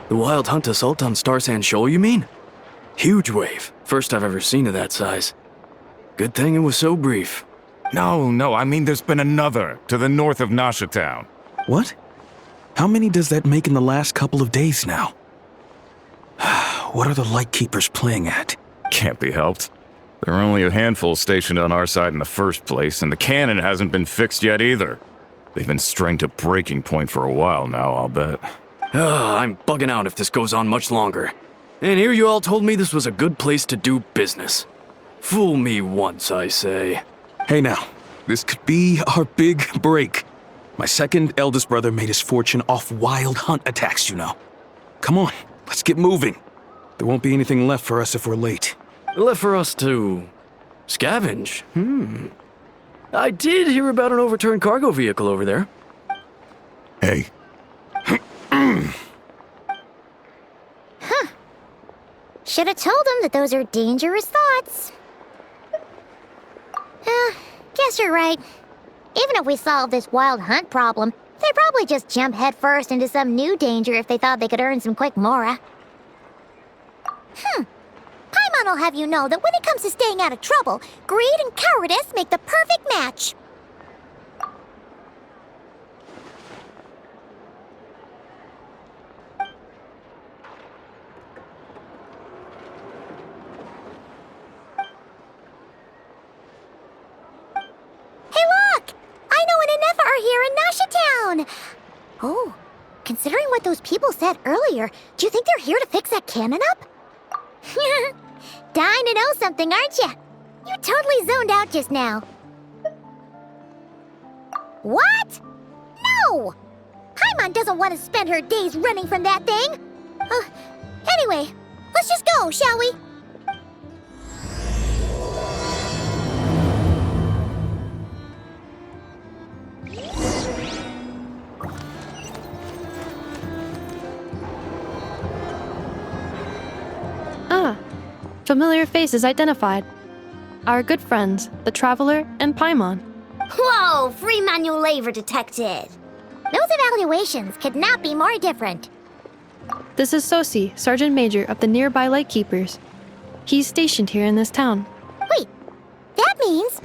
The Wild Hunt assault on Star Sand Shoal, you mean? Huge wave. First I've ever seen of that size. Good thing it was so brief. No, I mean there's been another to the north of Nasha Town. What? How many does that make in the last couple of days now? What are the Lightkeepers playing at? Can't be helped. There are only a handful stationed on our side in the first place, and the cannon hasn't been fixed yet either. They've been strained to breaking point for a while now, I'll bet. I'm bugging out if this goes on much longer. And here you all told me this was a good place to do business. Fool me once, I say. Hey now, this could be our big break. My second eldest brother made his fortune off Wild Hunt attacks, you know. Come on, let's get moving. There won't be anything left for us if we're late. Left for us to scavenge. I did hear about an overturned cargo vehicle over there. Hey. Should have told him that those are dangerous thoughts. Guess you're right. Even if we solve this Wild Hunt problem, they'd probably just jump headfirst into some new danger if they thought they could earn some quick mora. Paimon will have you know that when it comes to staying out of trouble, greed and cowardice make the perfect match. Oh, considering what those people said earlier, do you think they're here to fix that cannon up? Dying to know something, aren't you? You totally zoned out just now. What? No! Paimon doesn't want to spend her days running from that thing. Anyway, let's just go, shall we? Familiar faces identified. Our good friends, the Traveler and Paimon. Whoa, free manual labor detected. Those evaluations could not be more different. This is Sosi, Sergeant Major of the nearby Lightkeepers. He's stationed here in this town. Wait, that means...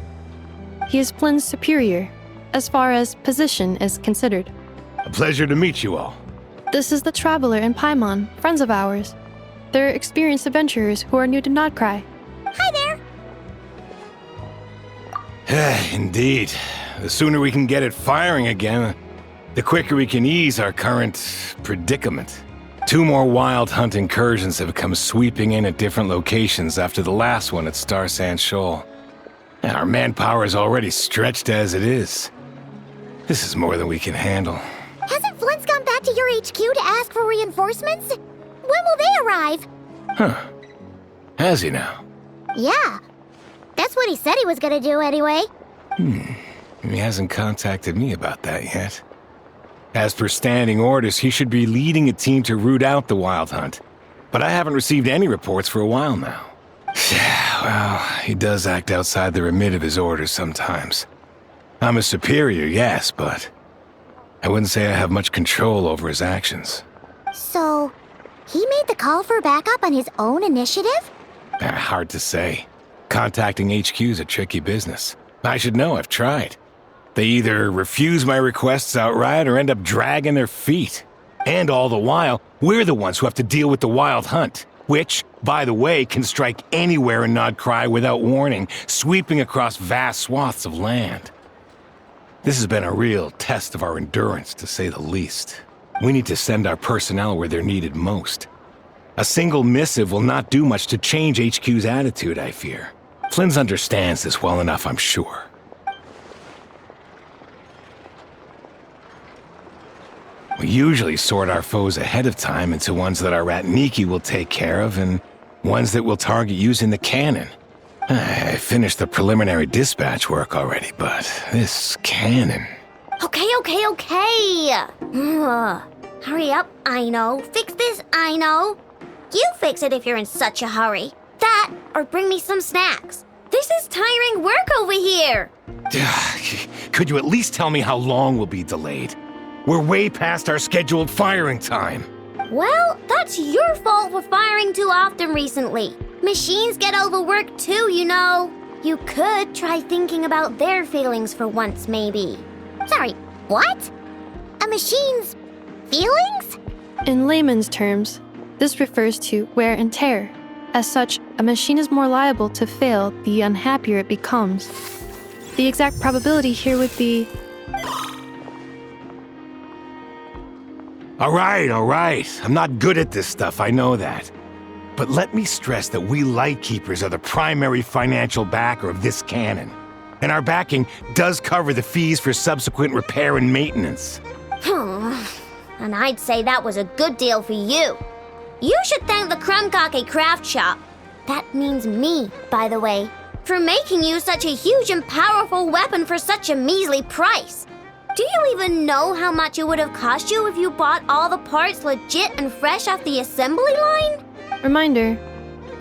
He is Flynn's superior, as far as position is considered. A pleasure to meet you all. This is the Traveler and Paimon, friends of ours. They're experienced adventurers who are new to Nod-Krai. Hi there! Indeed. The sooner we can get it firing again, the quicker we can ease our current predicament. 2 more Wild Hunt incursions have come sweeping in at different locations after the last one at Star Sand Shoal. And our manpower is already stretched as it is. This is more than we can handle. Hasn't Flint's gone back to your HQ to ask for reinforcements? When will they arrive? Huh. Has he now? Yeah. That's what he said he was gonna do anyway. He hasn't contacted me about that yet. As per standing orders, he should be leading a team to root out the Wild Hunt. But I haven't received any reports for a while now. Well, he does act outside the remit of his orders sometimes. I'm a superior, yes, but I wouldn't say I have much control over his actions. So, he made the call for backup on his own initiative? Hard to say. Contacting HQ's a tricky business. I should know, I've tried. They either refuse my requests outright or end up dragging their feet. And all the while, we're the ones who have to deal with the Wild Hunt, which, by the way, can strike anywhere in Nod-Krai without warning, sweeping across vast swaths of land. This has been a real test of our endurance, to say the least. We need to send our personnel where they're needed most. A single missive will not do much to change HQ's attitude, I fear. Flynn's understands this well enough, I'm sure. We usually sort our foes ahead of time into ones that our Ratniki will take care of and ones that we'll target using the cannon. I finished the preliminary dispatch work already, but this cannon... Okay. Hurry up, I know. Fix this, I know. You fix it if you're in such a hurry. That, or bring me some snacks. This Where's this tiring work over here? Could you at least tell me how long we'll be delayed? We're way past our scheduled firing time. Well, that's your fault for firing too often recently. Machines get overworked too, you know. You could try thinking about their feelings for once, maybe. Sorry, what? A machine's feelings? In layman's terms, this refers to wear and tear. As such, a machine is more liable to fail the unhappier it becomes. The exact probability here would be... All right. I'm not good at this stuff, I know that. But let me stress that we Lightkeepers are the primary financial backer of this cannon. And our backing does cover the fees for subsequent repair and maintenance. And I'd say that was a good deal for you. You should thank the Krumkake Craft Shop. That means me, by the way, for making you such a huge and powerful weapon for such a measly price. Do you even know how much it would have cost you if you bought all the parts legit and fresh off the assembly line? Reminder,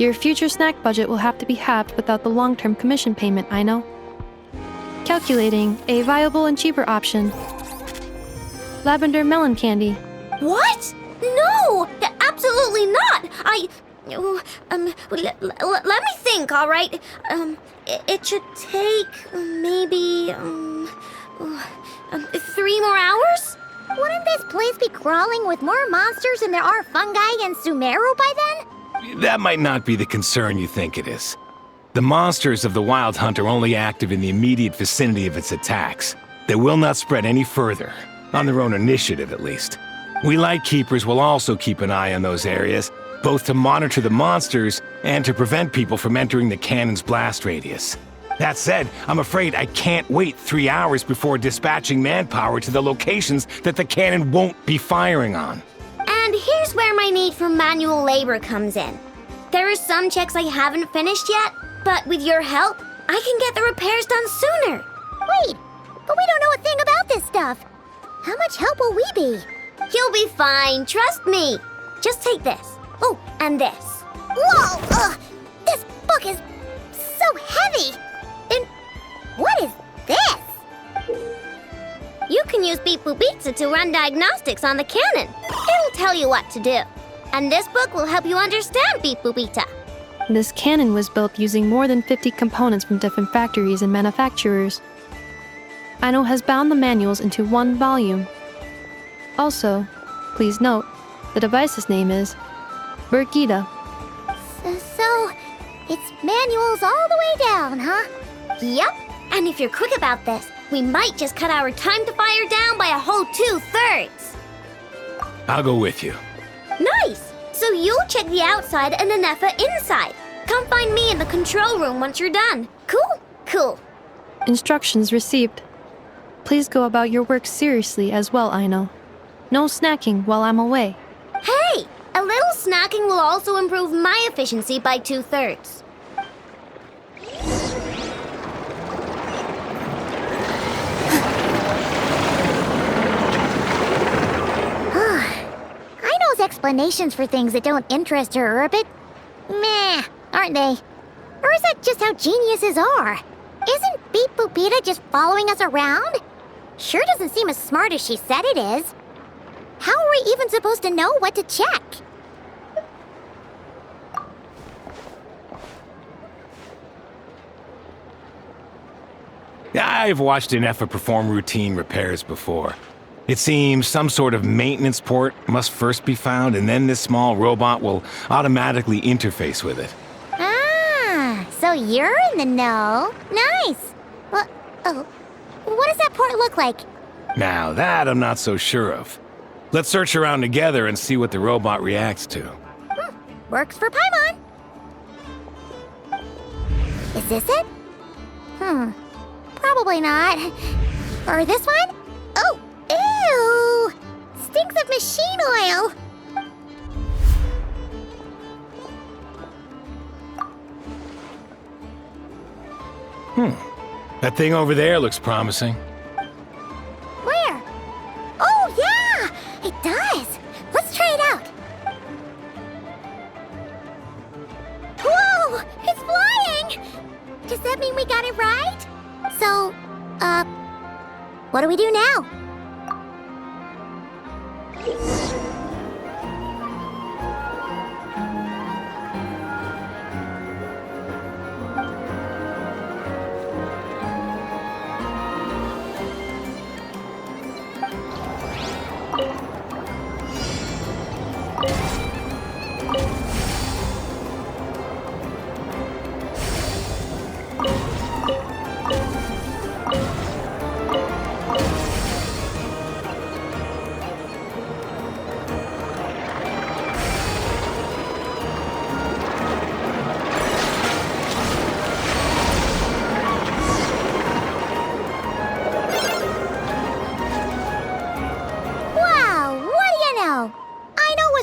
your future snack budget will have to be halved without the long-term commission payment, I know. Calculating a viable and cheaper option. Lavender melon candy. What? No! Absolutely not! Let me think, all right? It should take maybe 3 more hours? Wouldn't this place be crawling with more monsters than there are fungi in Sumeru by then? That might not be the concern you think it is. The monsters of the Wild Hunt are only active in the immediate vicinity of its attacks. They will not spread any further, on their own initiative at least. We Lightkeepers will also keep an eye on those areas, both to monitor the monsters and to prevent people from entering the cannon's blast radius. That said, I'm afraid I can't wait 3 hours before dispatching manpower to the locations that the cannon won't be firing on. And here's where my need for manual labor comes in. There are some checks I haven't finished yet, but with your help, I can get the repairs done sooner. Wait, but we don't know a thing about this stuff. How much help will we be? You'll be fine, trust me. Just take this. Oh, and this. Whoa! This book is so heavy! And what is this? You can use Beep Boop Pizza to run diagnostics on the cannon. It'll tell you what to do. And this book will help you understand Beep Boop Pizza. This cannon was built using more than 50 components from different factories and manufacturers. Aino has bound the manuals into one volume. Also, please note, the device's name is Burkita. So, it's manuals all the way down, huh? Yup, and if you're quick about this, we might just cut our time to fire down by a whole 2/3. I'll go with you. Nice! So you'll check the outside and Anefa inside. Come find me in the control room once you're done. Cool? Cool. Instructions received. Please go about your work seriously as well, Aino. No snacking while I'm away. Hey! A little snacking will also improve my efficiency by 2/3. Aino's explanations for things that don't interest her are a bit meh, aren't they? Or is that just how geniuses are? Isn't Beep Boopita just following us around? Sure doesn't seem as smart as she said it is. How are we even supposed to know what to check? I've watched Anefa perform routine repairs before. It seems some sort of maintenance port must first be found, and then this small robot will automatically interface with it. Ah, so you're in the know. Nice. Well, what does that port look like? Now that I'm not so sure of. Let's search around together and see what the robot reacts to. Works for Paimon. Is this it? Probably not. Or this one? Oh, ew! Stinks of machine oil. That thing over there looks promising. Where? Oh, yeah! It does. Let's try it out. Whoa! It's flying! Does that mean we got it right? So, what do we do now?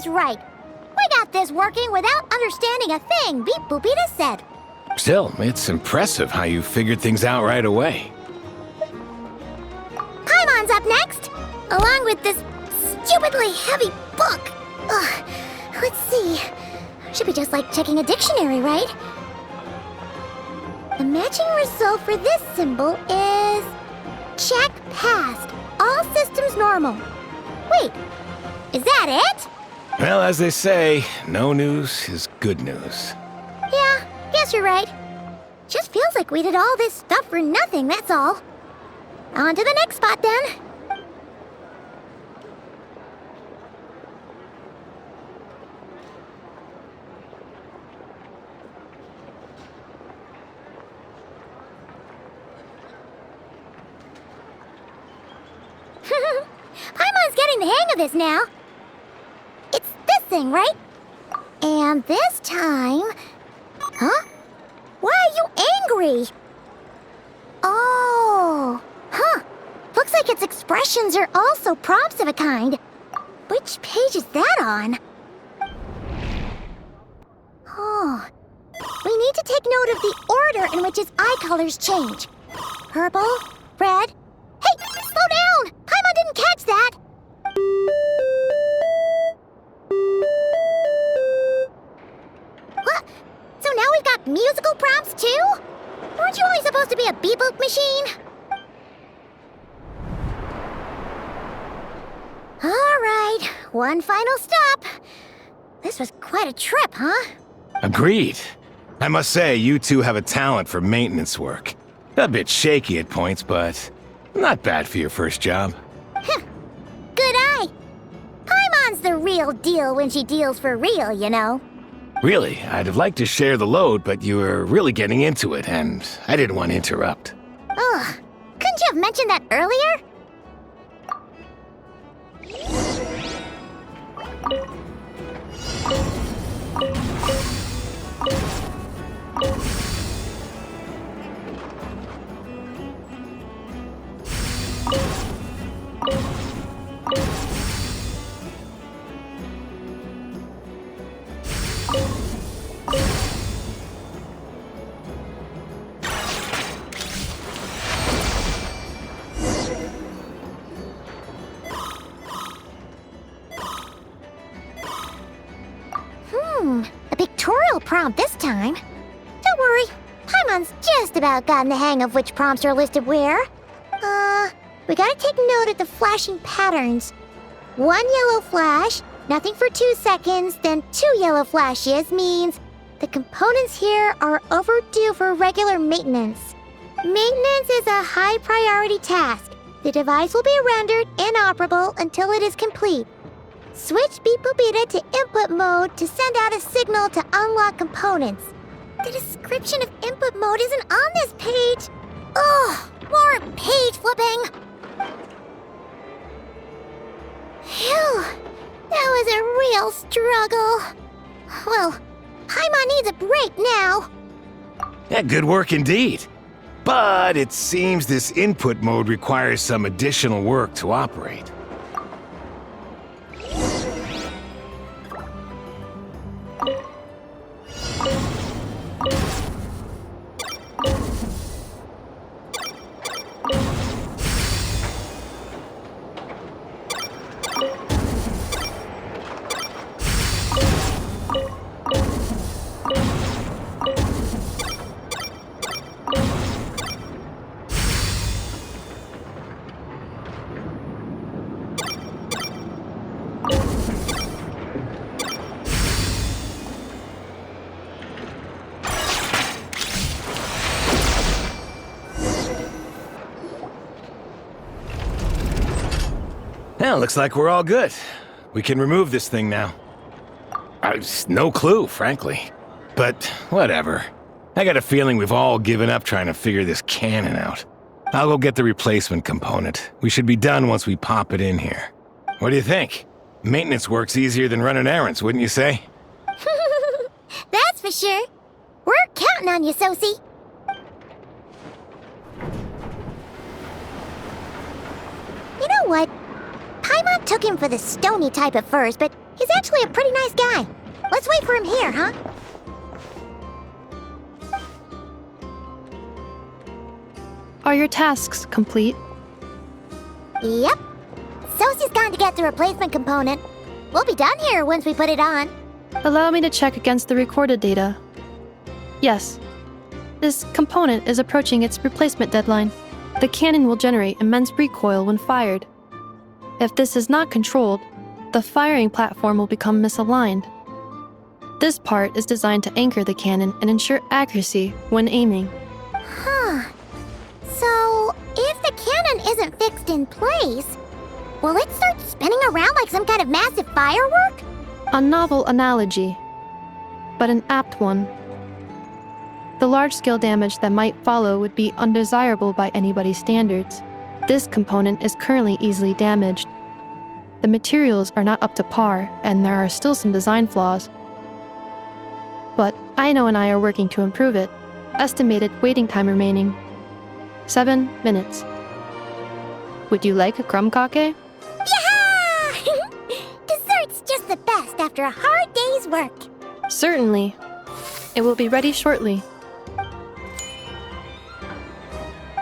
Right. We got this working without understanding a thing, Beep Boopita said. Still, it's impressive how you figured things out right away. Paimon's up next, along with this stupidly heavy book. Ugh. Let's see. Should be just like checking a dictionary, right? The matching result for this symbol is... check passed. All systems normal. Wait, is that it? Well, as they say, no news is good news. Yeah, guess you're right. Just feels like we did all this stuff for nothing, that's all. On to the next spot, then. Paimon's getting the hang of this now. It's this thing, right? And this time... Huh? Why are you angry? Oh... Huh. Looks like its expressions are also prompts of a kind. Which page is that on? Oh... We need to take note of the order in which its eye colors change. Purple, red... Hey! Slow down! Paimon didn't catch that! What? So now we've got musical prompts too? Weren't you only supposed to be a beep-boop machine? Alright, one final stop. This was quite a trip, huh? Agreed. I must say, you two have a talent for maintenance work. A bit shaky at points, but not bad for your first job. Good eye. Paimon's the real deal when she deals for real, you know. Really, I'd have liked to share the load, but you were really getting into it, and I didn't want to interrupt. Ugh, couldn't you have mentioned that earlier? A pictorial prompt this time. Don't worry, Paimon's just about gotten the hang of which prompts are listed where. We gotta take note of the flashing patterns. 1 yellow flash, nothing for 2 seconds, then 2 yellow flashes means the components here are overdue for regular maintenance. Maintenance is a high priority task. The device will be rendered inoperable until it is complete. Switch Beep Boopita to input mode to send out a signal to unlock components. The description of input mode isn't on this page. Ugh, more page flipping. Phew, that was a real struggle. Well, Paimon needs a break now. Yeah, good work indeed. But it seems this input mode requires some additional work to operate. Well, looks like we're all good. We can remove this thing now. No clue, frankly. But whatever. I got a feeling we've all given up trying to figure this cannon out. I'll go get the replacement component. We should be done once we pop it in here. What do you think? Maintenance work's easier than running errands, wouldn't you say? That's for sure. We're counting on you, Sosie. You know what? Paimon took him for the stony type at first, but he's actually a pretty nice guy. Let's wait for him here, huh? Are your tasks complete? Yep. Sosie's gone to get the replacement component. We'll be done here once we put it on. Allow me to check against the recorded data. Yes. This component is approaching its replacement deadline. The cannon will generate immense recoil when fired. If this is not controlled, the firing platform will become misaligned. This part is designed to anchor the cannon and ensure accuracy when aiming. Huh. So, if the cannon isn't fixed in place, will it start spinning around like some kind of massive firework? A novel analogy, but an apt one. The large-scale damage that might follow would be undesirable by anybody's standards. This component is currently easily damaged. The materials are not up to par, and there are still some design flaws. But Aino and I are working to improve it. Estimated waiting time remaining: 7 minutes. Would you like a crumb kake? Yeah! Dessert's just the best after a hard day's work. Certainly. It will be ready shortly.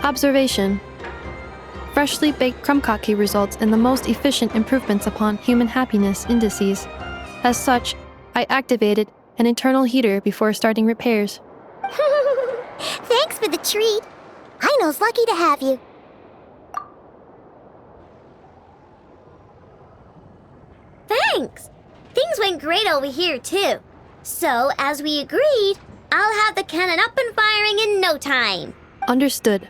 Observation. Freshly baked crumb kake results in the most efficient improvements upon human happiness indices. As such, I activated an internal heater before starting repairs. Thanks for the treat. Aino's lucky to have you. Thanks! Things went great over here, too. So, as we agreed, I'll have the cannon up and firing in no time. Understood.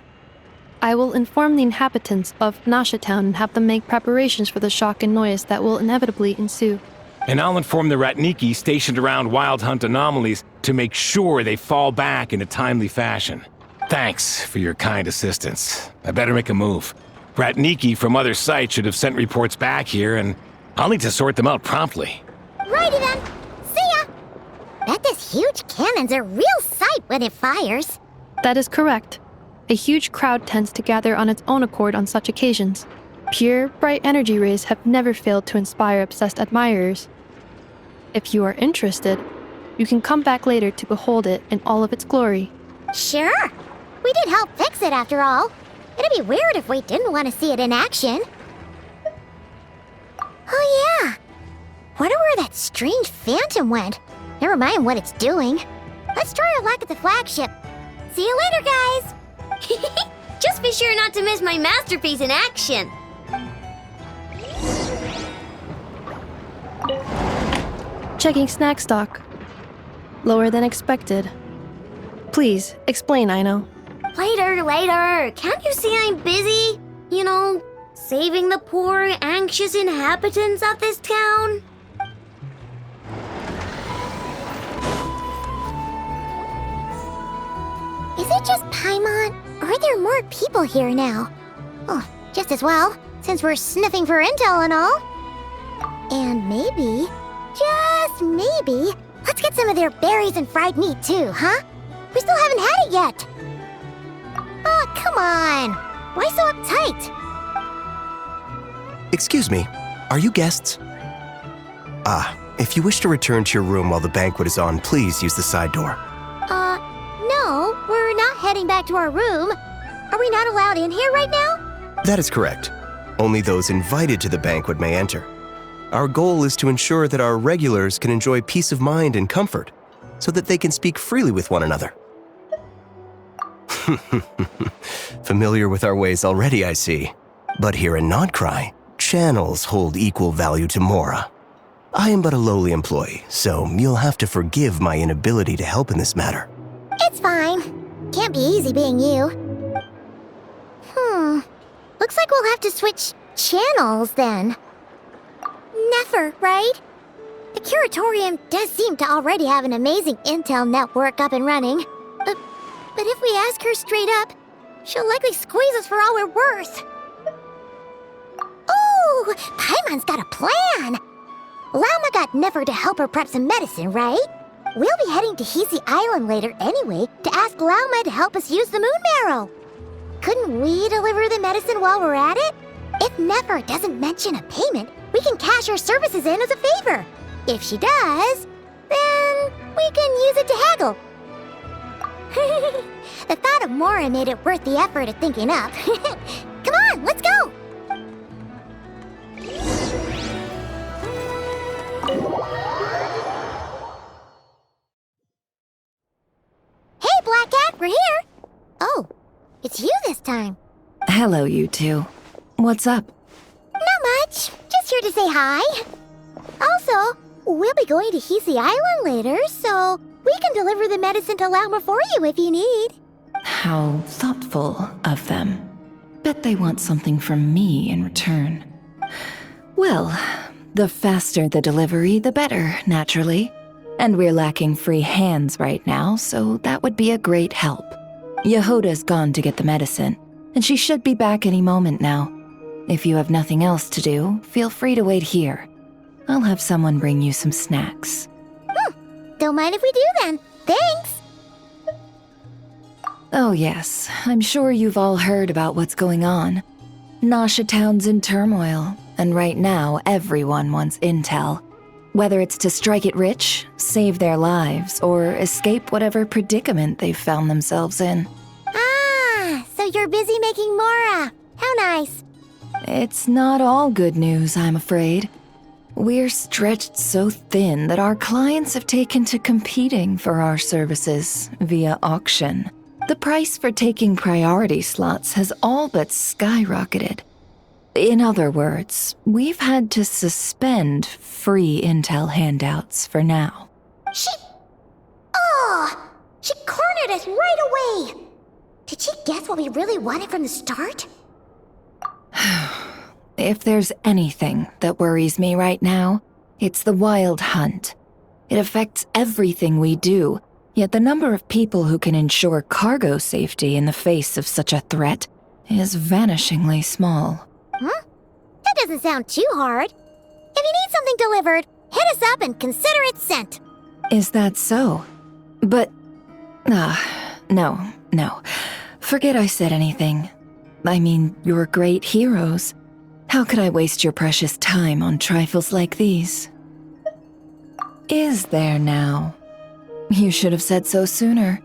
I will inform the inhabitants of Nasha Town and have them make preparations for the shock and noise that will inevitably ensue. And I'll inform the Ratniki stationed around Wild Hunt anomalies to make sure they fall back in a timely fashion. Thanks for your kind assistance. I better make a move. Ratniki from other sites should have sent reports back here, and I'll need to sort them out promptly. Righty then. See ya. Bet this huge cannon's a real sight when it fires. That is correct. A huge crowd tends to gather on its own accord on such occasions. Pure, bright energy rays have never failed to inspire obsessed admirers. If you are interested, you can come back later to behold it in all of its glory. Sure. We did help fix it after all. It'd be weird if we didn't want to see it in action. Oh yeah. Wonder where that strange phantom went. Never mind what it's doing. Let's try our luck at the flagship. See you later, guys. Just be sure not to miss my masterpiece in action. Checking snack stock. Lower than expected. Please, explain, Aino. Later. Can't you see I'm busy? You know, saving the poor, anxious inhabitants of this town? Is it just Paimon, or are there more people here now? Oh, just as well, since we're sniffing for intel and all. And maybe, just maybe, let's get some of their berries and fried meat too, huh? We still haven't had it yet. Oh, come on. Why so uptight? Excuse me, are you guests? If you wish to return to your room while the banquet is on, please use the side door. No, we're not heading back to our room. Are we not allowed in here right now? That is correct. Only those invited to the banquet may enter. Our goal is to ensure that our regulars can enjoy peace of mind and comfort, so that they can speak freely with one another. Familiar with our ways already, I see. But here in Nod-Krai, channels hold equal value to Mora. I am but a lowly employee, so you'll have to forgive my inability to help in this matter. It's fine. Can't be easy being you. Looks like we'll have to switch channels then. Never, right? The Curatorium does seem to already have an amazing intel network up and running. But if we ask her straight up, she'll likely squeeze us for all we're worth. Ooh, Paimon's got a plan! Lauma got Nefer to help her prep some medicine, right? We'll be heading to Hisi Island later anyway to ask Lauma to help us use the moon marrow. Couldn't we deliver the medicine while we're at it? If Nefer doesn't mention a payment, we can cash our services in as a favor. If she does, then we can use it to haggle. The thought of Mora made it worth the effort of thinking up. Come on, let's go! Hey, Black Cat, we're here! Oh, it's you this time. Hello, you two. What's up? Not much. Just here to say hi. Also, we'll be going to Hisi Island later, so we can deliver the medicine to Lauma for you if you need. How thoughtful of them. Bet they want something from me in return. Well, the faster the delivery, the better, naturally. And we're lacking free hands right now, so that would be a great help. Yehoda's gone to get the medicine, and she should be back any moment now. If you have nothing else to do, feel free to wait here. I'll have someone bring you some snacks. Don't mind if we do then. Thanks! Oh yes, I'm sure you've all heard about what's going on. Nasha Town's in turmoil, and right now everyone wants intel. Whether it's to strike it rich, save their lives, or escape whatever predicament they've found themselves in. Ah, so you're busy making Mora. How nice. It's not all good news, I'm afraid. We're stretched so thin that our clients have taken to competing for our services via auction. The price for taking priority slots has all but skyrocketed. In other words, we've had to suspend free intel handouts for now. She cornered us right away! Did she guess what we really wanted from the start? If there's anything that worries me right now, it's the wild hunt. It affects everything we do, yet the number of people who can ensure cargo safety in the face of such a threat is vanishingly small. Huh? That doesn't sound too hard. If you need something delivered, hit us up and consider it sent. Is that so? But... no. Forget I said anything. I mean, you're great heroes. How could I waste your precious time on trifles like these? Is there now? You should have said so sooner.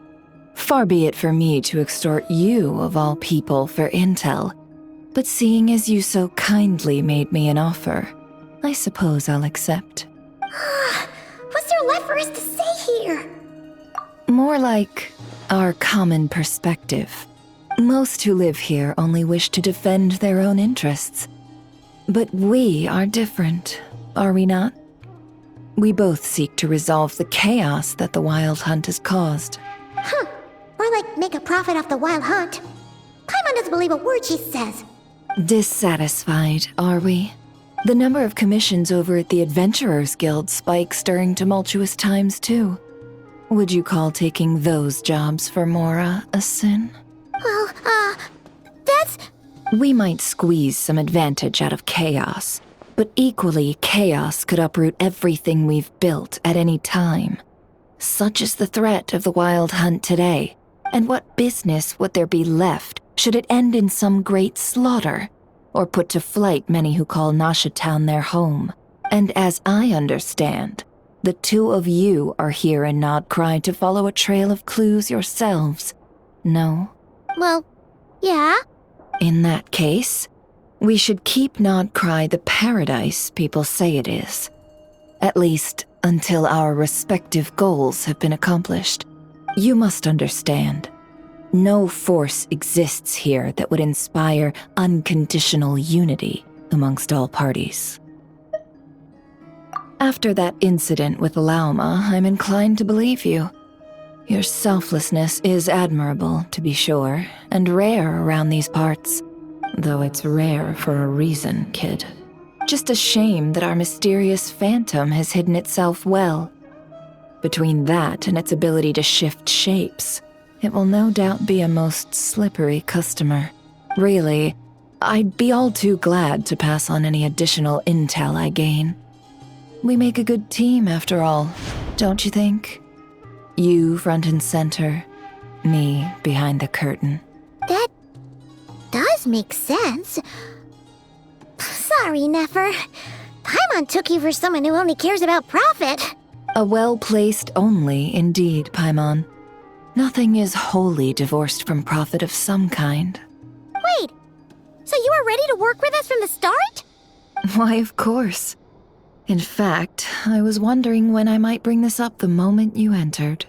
Far be it for me to extort you, of all people, for intel. But seeing as you so kindly made me an offer, I suppose I'll accept. What's there left for us to say here? More like our common perspective. Most who live here only wish to defend their own interests. But we are different, are we not? We both seek to resolve the chaos that the Wild Hunt has caused. Or like make a profit off the Wild Hunt. Paimon doesn't believe a word she says. Dissatisfied, are we? The number of commissions over at the Adventurers Guild spikes during tumultuous times, too. Would you call taking those jobs for Mora a sin? Well, that's... We might squeeze some advantage out of chaos, but equally, chaos could uproot everything we've built at any time. Such is the threat of the Wild Hunt today, and what business would there be left should it end in some great slaughter, or put to flight many who call Nasha Town their home? And as I understand, the two of you are here in Nod-Krai to follow a trail of clues yourselves, no? Well, yeah. In that case, we should keep Nod-Krai the paradise people say it is. At least, until our respective goals have been accomplished. You must understand, no force exists here that would inspire unconditional unity amongst all parties. After that incident with Lauma, I'm inclined to believe you. Your selflessness is admirable, to be sure, and rare around these parts. Though it's rare for a reason, kid. Just a shame that our mysterious phantom has hidden itself well. Between that and its ability to shift shapes, it will no doubt be a most slippery customer. Really, I'd be all too glad to pass on any additional intel I gain. We make a good team, after all, don't you think? You front and center, me behind the curtain. That does make sense. Sorry, Nefer. Paimon took you for someone who only cares about profit. A well-placed only, indeed, Paimon. Nothing is wholly divorced from profit of some kind. Wait, so you were ready to work with us from the start? Why, of course. In fact, I was wondering when I might bring this up the moment you entered.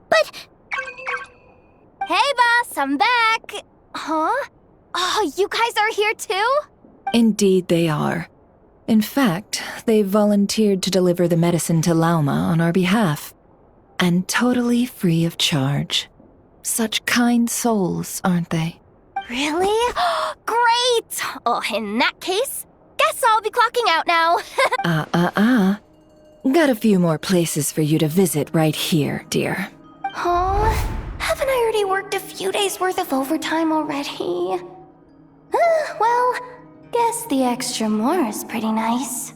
But... Hey, boss, I'm back! Huh? Oh, you guys are here too? Indeed they are. In fact, they've volunteered to deliver the medicine to Lauma on our behalf. And totally free of charge. Such kind souls, aren't they? Really? Great! Oh, in that case, guess I'll be clocking out now. Got a few more places for you to visit right here, dear. Huh? Haven't I already worked a few days worth of overtime already? Well, guess the extra more is pretty nice.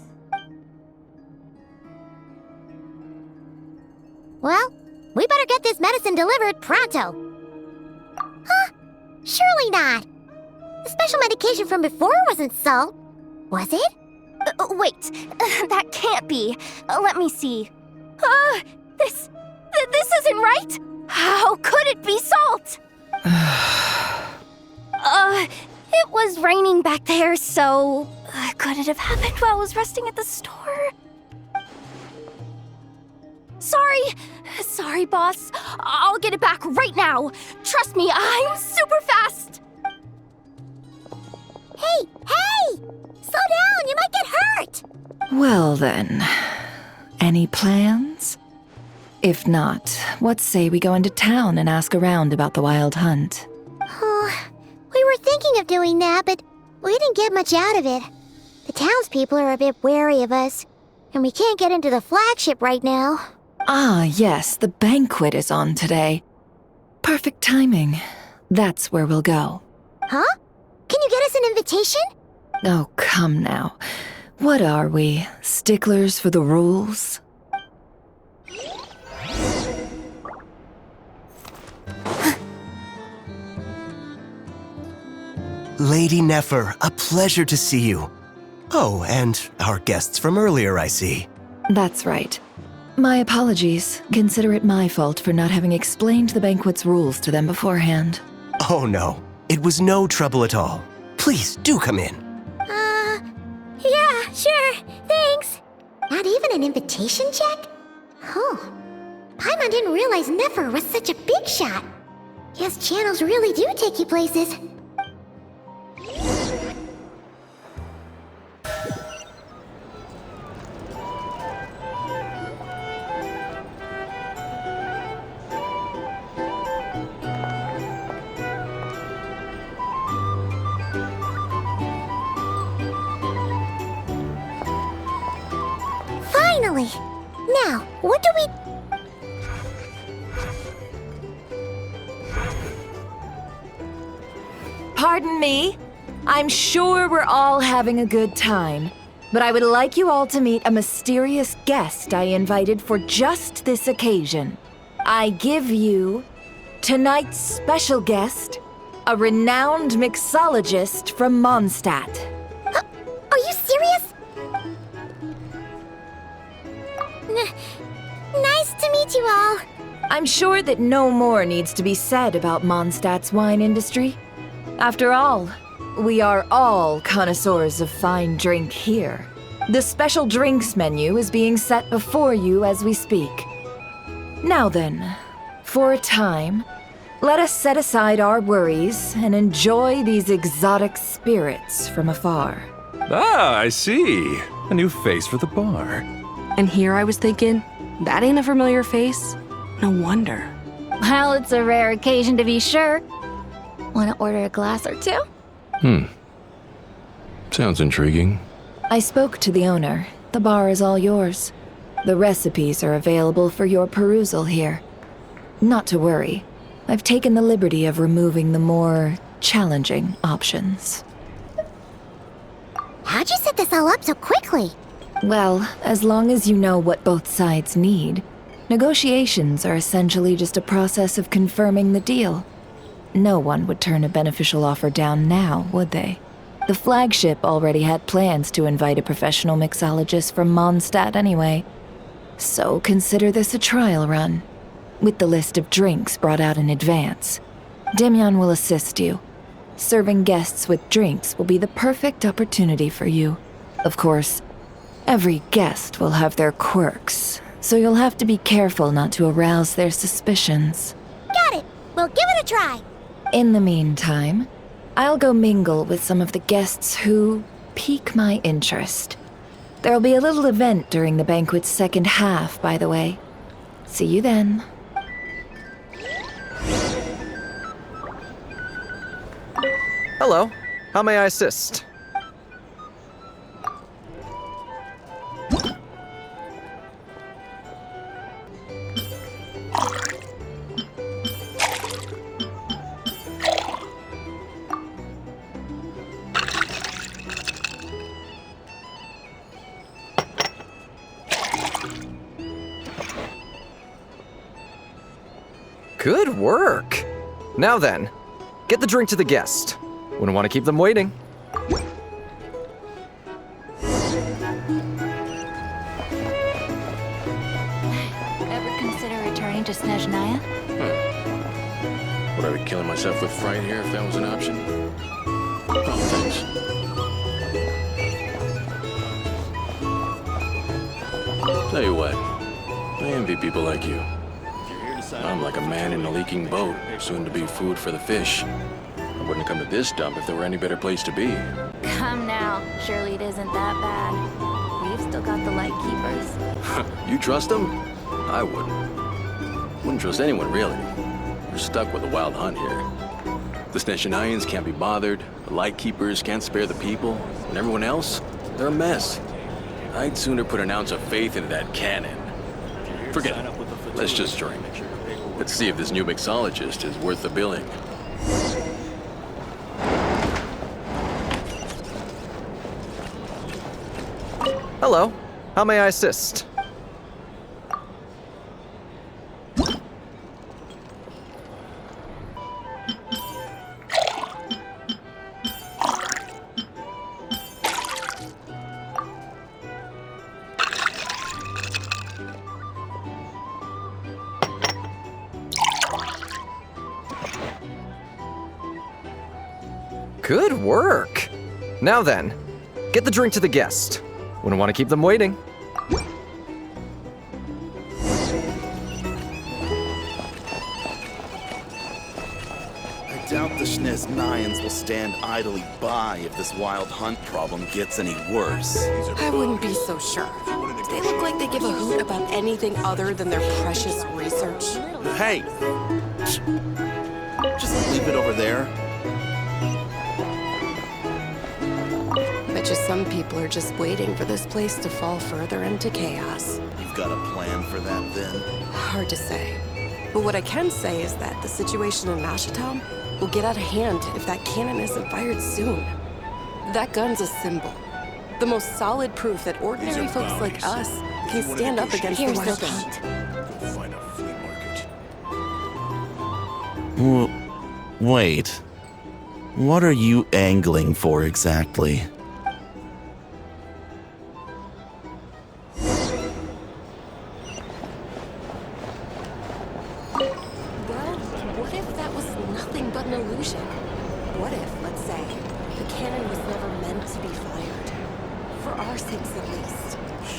Well, we better get this medicine delivered pronto. Huh? Surely not. The special medication from before wasn't salt, was it? Wait, that can't be. Let me see. This isn't right. How could it be salt? It was raining back there, so could it have happened while I was resting at the store? Sorry, boss. I'll get it back right now. Trust me, I'm super fast. Hey! Slow down, you might get hurt! Well then, any plans? If not, what say we go into town and ask around about the wild hunt? Oh, we were thinking of doing that, but we didn't get much out of it. The townspeople are a bit wary of us, and we can't get into the flagship right now. Ah, yes, the banquet is on today. Perfect timing. That's where we'll go. Huh? Can you get us an invitation? Oh, come now. What are we, sticklers for the rules? Lady Nefer, a pleasure to see you. Oh, and our guests from earlier, I see. That's right. My apologies. Consider it my fault for not having explained the banquet's rules to them beforehand. Oh no, it was no trouble at all. Please, do come in. Yeah, sure, thanks. Not even an invitation check? Oh, Paimon didn't realize Nefer was such a big shot. Yes, channels really do take you places. Finally! Now, what do we... Pardon me. I'm sure we're all having a good time, but I would like you all to meet a mysterious guest I invited for just this occasion. I give you tonight's special guest, a renowned mixologist from Mondstadt. Are you serious? Nice to meet you all. I'm sure that no more needs to be said about Mondstadt's wine industry. After all, we are all connoisseurs of fine drink here. The special drinks menu is being set before you as we speak. Now then, for a time, let us set aside our worries and enjoy these exotic spirits from afar. Ah, I see. A new face for the bar. And here I was thinking, that ain't a familiar face. No wonder. Well, it's a rare occasion to be sure. Want to order a glass or two? Sounds intriguing. I spoke to the owner. The bar is all yours. The recipes are available for your perusal here. Not to worry. I've taken the liberty of removing the more challenging options. How'd you set this all up so quickly? Well, as long as you know what both sides need, negotiations are essentially just a process of confirming the deal. No one would turn a beneficial offer down now, would they? The flagship already had plans to invite a professional mixologist from Mondstadt anyway. So consider this a trial run, with the list of drinks brought out in advance. Demyon will assist you. Serving guests with drinks will be the perfect opportunity for you. Of course, every guest will have their quirks, so you'll have to be careful not to arouse their suspicions. Got it! We'll give it a try! In the meantime, I'll go mingle with some of the guests who pique my interest. There'll be a little event during the banquet's second half, by the way. See you then. Hello. How may I assist? Good work! Now then, get the drink to the guest. Wouldn't want to keep them waiting. Ever consider returning to Snezhnaya? Would I be killing myself with fright here if that was an option? Oh, thanks. Tell you what, I envy people like you. I'm like a man in a leaking boat, soon to be food for the fish. I wouldn't come to this dump if there were any better place to be. Come now. Surely it isn't that bad. We've still got the light keepers. You trust them? I wouldn't. Wouldn't trust anyone, really. You're stuck with a wild hunt here. The Snezhnayans can't be bothered, the Lightkeepers can't spare the people, and everyone else, they're a mess. I'd sooner put an ounce of faith into that cannon. Forget it. Let's just drink. Let's see if this new mixologist is worth the billing. Hello. How may I assist? Good work! Now then, get the drink to the guest. Wouldn't want to keep them waiting. I doubt the Snezhnayans will stand idly by if this wild hunt problem gets any worse. I wouldn't be so sure. They look like they give a hoot about anything other than their precious research. Hey! Just leave it over there. Bet you some people are just waiting for this place to fall further into chaos. You've got a plan for that, then? Hard to say. But what I can say is that the situation in Nashatown will get out of hand if that cannon isn't fired soon. That gun's a symbol. The most solid proof that ordinary folks like us can stand up against the wild hunt. Find a flea market. Wait. What are you angling for exactly?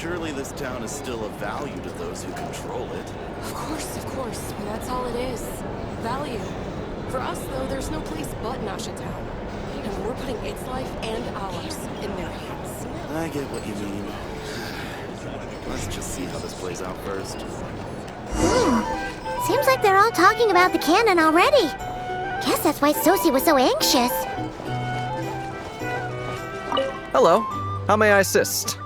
Surely this town is still of value to those who control it. Of course. But that's all it is. Value. For us, though, there's no place but Nashatown. And we're putting its life and ours in their hands. I get what you mean. Let's just see how this plays out first. Seems like they're all talking about the cannon already. Guess that's why Sosie was so anxious. Hello. How may I assist?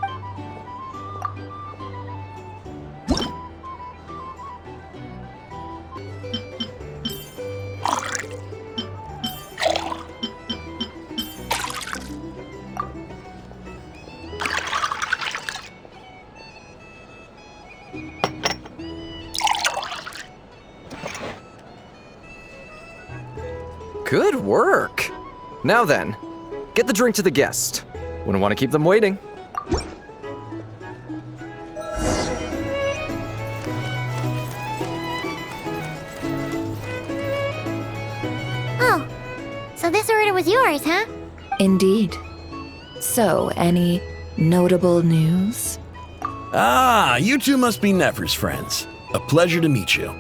Good work! Now then, get the drink to the guest. Wouldn't want to keep them waiting. Oh, so this order was yours, huh? Indeed. So, any notable news? Ah, you two must be Nefer's friends. A pleasure to meet you.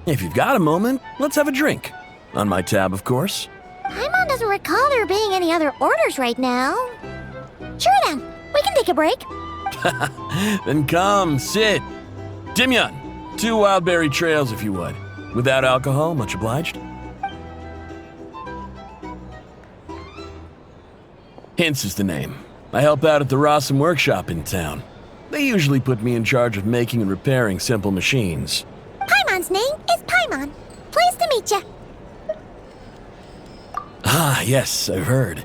If you've got a moment, let's have a drink. On my tab, of course. Paimon doesn't recall there being any other orders right now. Sure then, we can take a break. Then come, sit. Dimyon, 2 wildberry trails if you would. Without alcohol, much obliged. Hints is the name. I help out at the Rossum workshop in town. They usually put me in charge of making and repairing simple machines. Paimon's name is Paimon. Pleased to meet you. Ah, yes, I've heard.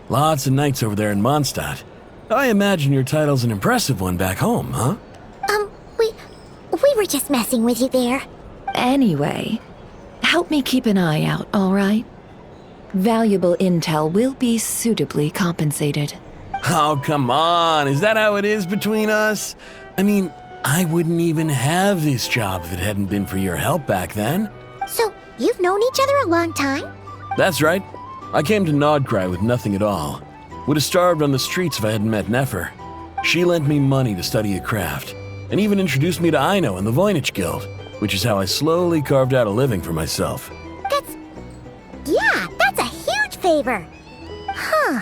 Lots of knights over there in Mondstadt. I imagine your title's an impressive one back home, huh? We were just messing with you there. Anyway, help me keep an eye out, all right? Valuable intel will be suitably compensated. Oh, come on. Is that how it is between us? I mean, I wouldn't even have this job if it hadn't been for your help back then. So, you've known each other a long time? That's right. I came to Nod-Krai with nothing at all. Would have starved on the streets if I hadn't met Nefer. She lent me money to study a craft, and even introduced me to Aino and the Voynich Guild, which is how I slowly carved out a living for myself. That's a huge favor. Huh.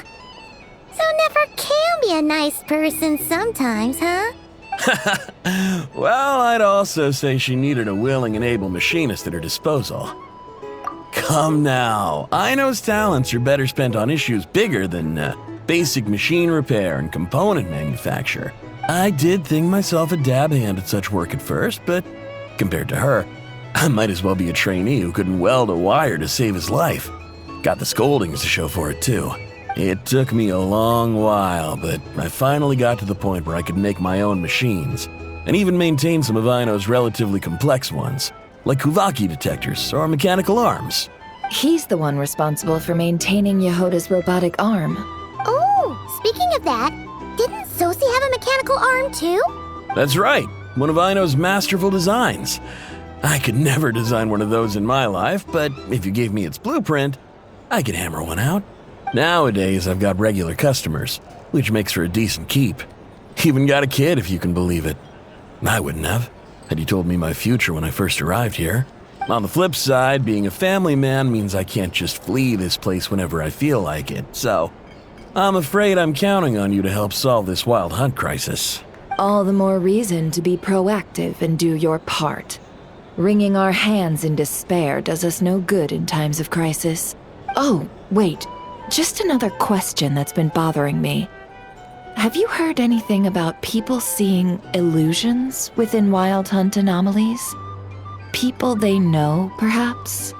So Nefer can be a nice person sometimes, huh? Well, I'd also say she needed a willing and able machinist at her disposal. Come now, Aino's talents are better spent on issues bigger than basic machine repair and component manufacture. I did think myself a dab hand at such work at first, but compared to her, I might as well be a trainee who couldn't weld a wire to save his life. Got the scoldings to show for it, too. It took me a long while, but I finally got to the point where I could make my own machines, and even maintain some of Aino's relatively complex ones, like Kuvaki detectors or mechanical arms. He's the one responsible for maintaining Yehoda's robotic arm. Oh, speaking of that, didn't Sosi have a mechanical arm too? That's right, one of Aino's masterful designs. I could never design one of those in my life, but if you gave me its blueprint, I could hammer one out. Nowadays, I've got regular customers, which makes for a decent keep. Even got a kid, if you can believe it. I wouldn't have, had you told me my future when I first arrived here. On the flip side, being a family man means I can't just flee this place whenever I feel like it, so I'm afraid I'm counting on you to help solve this wild hunt crisis. All the more reason to be proactive and do your part. Wringing our hands in despair does us no good in times of crisis. Oh, wait. Just another question that's been bothering me. Have you heard anything about people seeing illusions within Wild Hunt anomalies? People they know, perhaps?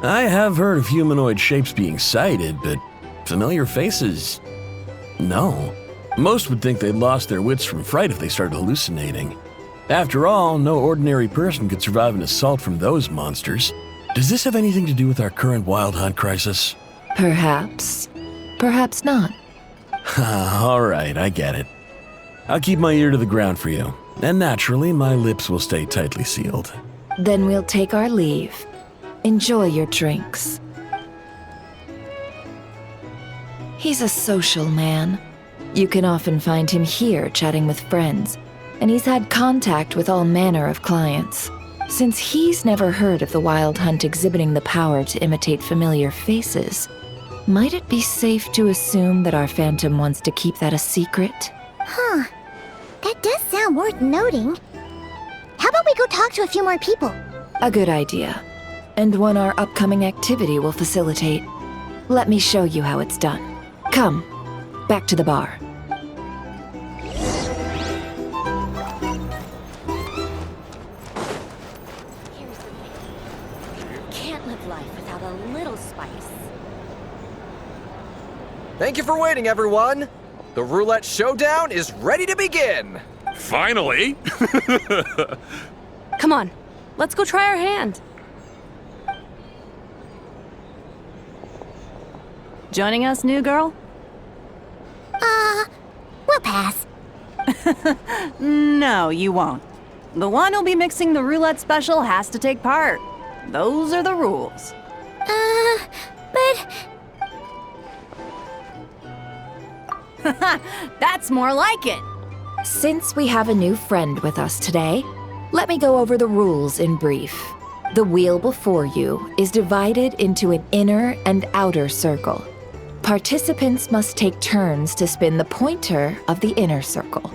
I have heard of humanoid shapes being sighted, but familiar faces? No. Most would think they'd lost their wits from fright if they started hallucinating. After all, no ordinary person could survive an assault from those monsters. Does this have anything to do with our current Wild Hunt crisis? Perhaps. Perhaps not. All right, I get it. I'll keep my ear to the ground for you, and naturally, my lips will stay tightly sealed. Then we'll take our leave. Enjoy your drinks. He's a social man. You can often find him here chatting with friends, and he's had contact with all manner of clients. Since he's never heard of the Wild Hunt exhibiting the power to imitate familiar faces, might it be safe to assume that our Phantom wants to keep that a secret? Huh. That does sound worth noting. How about we go talk to a few more people? A good idea. And one our upcoming activity will facilitate. Let me show you how it's done. Come. Back to the bar. Here's the thing. You can't live life without a little spice. Thank you for waiting, everyone. The roulette showdown is ready to begin. Finally! Come on, let's go try our hand. Joining us, new girl? We'll pass. No, you won't. The one who'll be mixing the roulette special has to take part. Those are the rules. But That's more like it. Since we have a new friend with us today, let me go over the rules in brief. The wheel before you is divided into an inner and outer circle. Participants must take turns to spin the pointer of the inner circle.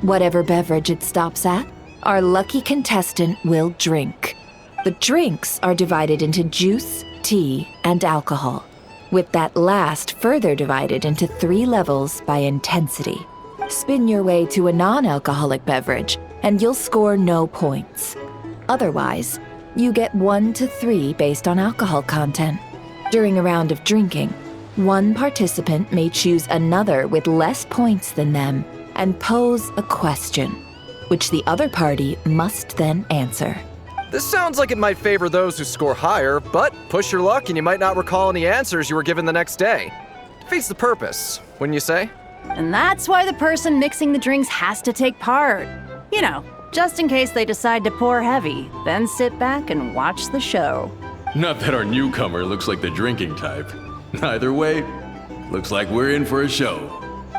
Whatever beverage it stops at, our lucky contestant will drink. The drinks are divided into juice, tea, and alcohol, with that last further divided into 3 levels by intensity. Spin your way to a non-alcoholic beverage, and you'll score no points. Otherwise, you get 1 to 3 based on alcohol content. During a round of drinking, one participant may choose another with less points than them and pose a question, which the other party must then answer. This sounds like it might favor those who score higher, but push your luck and you might not recall any answers you were given the next day. Defeats the purpose, wouldn't you say? And that's why the person mixing the drinks has to take part. You know, just in case they decide to pour heavy, then sit back and watch the show. Not that our newcomer looks like the drinking type. Either way, looks like we're in for a show.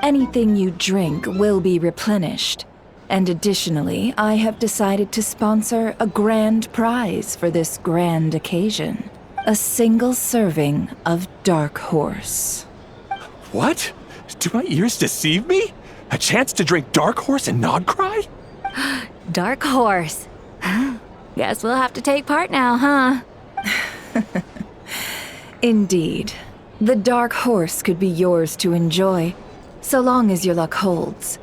Anything you drink will be replenished. And additionally, I have decided to sponsor a grand prize for this grand occasion. A single serving of Dark Horse. What? Do my ears deceive me? A chance to drink Dark Horse and Nod-Krai? Dark Horse. Guess we'll have to take part now, huh? Indeed. The Dark Horse could be yours to enjoy, so long as your luck holds.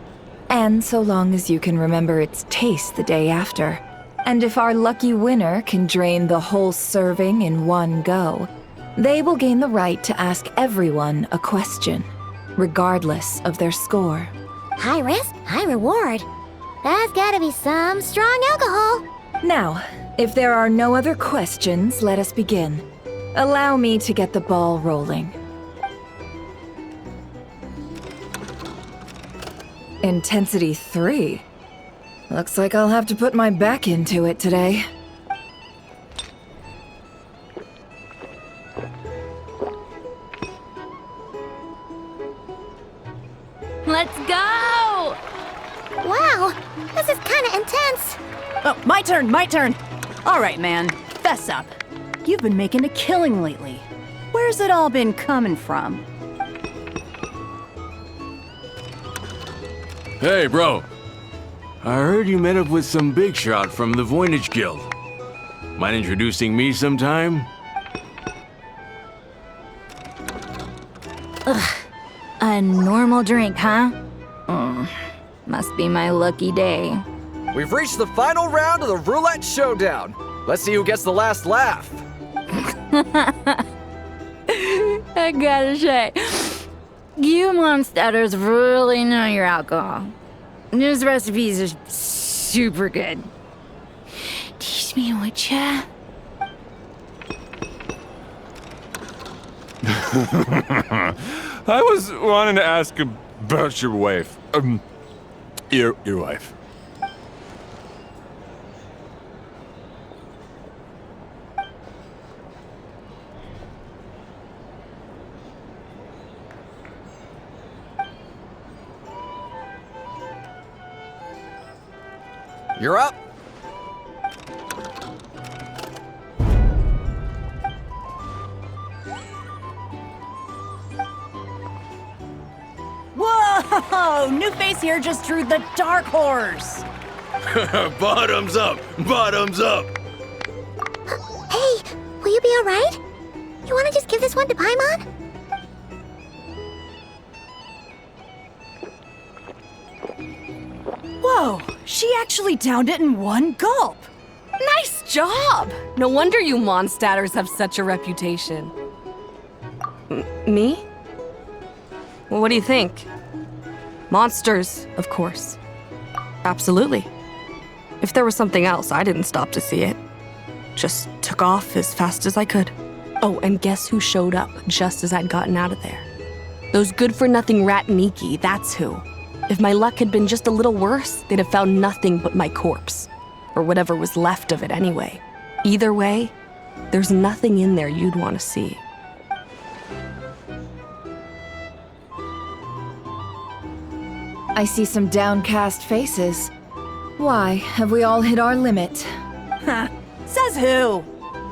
And so long as you can remember its taste the day after. And if our lucky winner can drain the whole serving in one go, they will gain the right to ask everyone a question, regardless of their score. high risk, high reward. That's gotta be some strong alcohol. Now, if there are no other questions, let us begin. Allow me to get the ball rolling. Intensity 3. Looks like I'll have to put my back into it today. Let's go! Wow, this is kinda intense. Oh, my turn. All right, man, fess up. You've been making a killing lately. Where's it all been coming from? Hey, bro. I heard you met up with some big shot from the Voynich Guild. Mind introducing me sometime? A normal drink, huh? Must be my lucky day. We've reached the final round of the roulette showdown. Let's see who gets the last laugh. I gotta say, you monsters really know your alcohol. This recipes are super good. Teach me, would ya? I was wanting to ask about your wife. Your wife. You're up. Whoa! New face here just drew the Dark Horse. Bottoms up! Bottoms up! Hey, will you be alright? You wanna just give this one to Paimon? She actually downed it in one gulp. Nice job! No wonder you monstaters have such a reputation. Me? Well, what do you think? Monsters, of course. Absolutely. If there was something else, I didn't stop to see it. Just took off as fast as I could. Oh, and guess who showed up just as I'd gotten out of there? Those good-for-nothing rat Niki, that's who. If my luck had been just a little worse, they'd have found nothing but my corpse. Or whatever was left of it anyway. Either way, there's nothing in there you'd want to see. I see some downcast faces. Why, have we all hit our limit? Says who?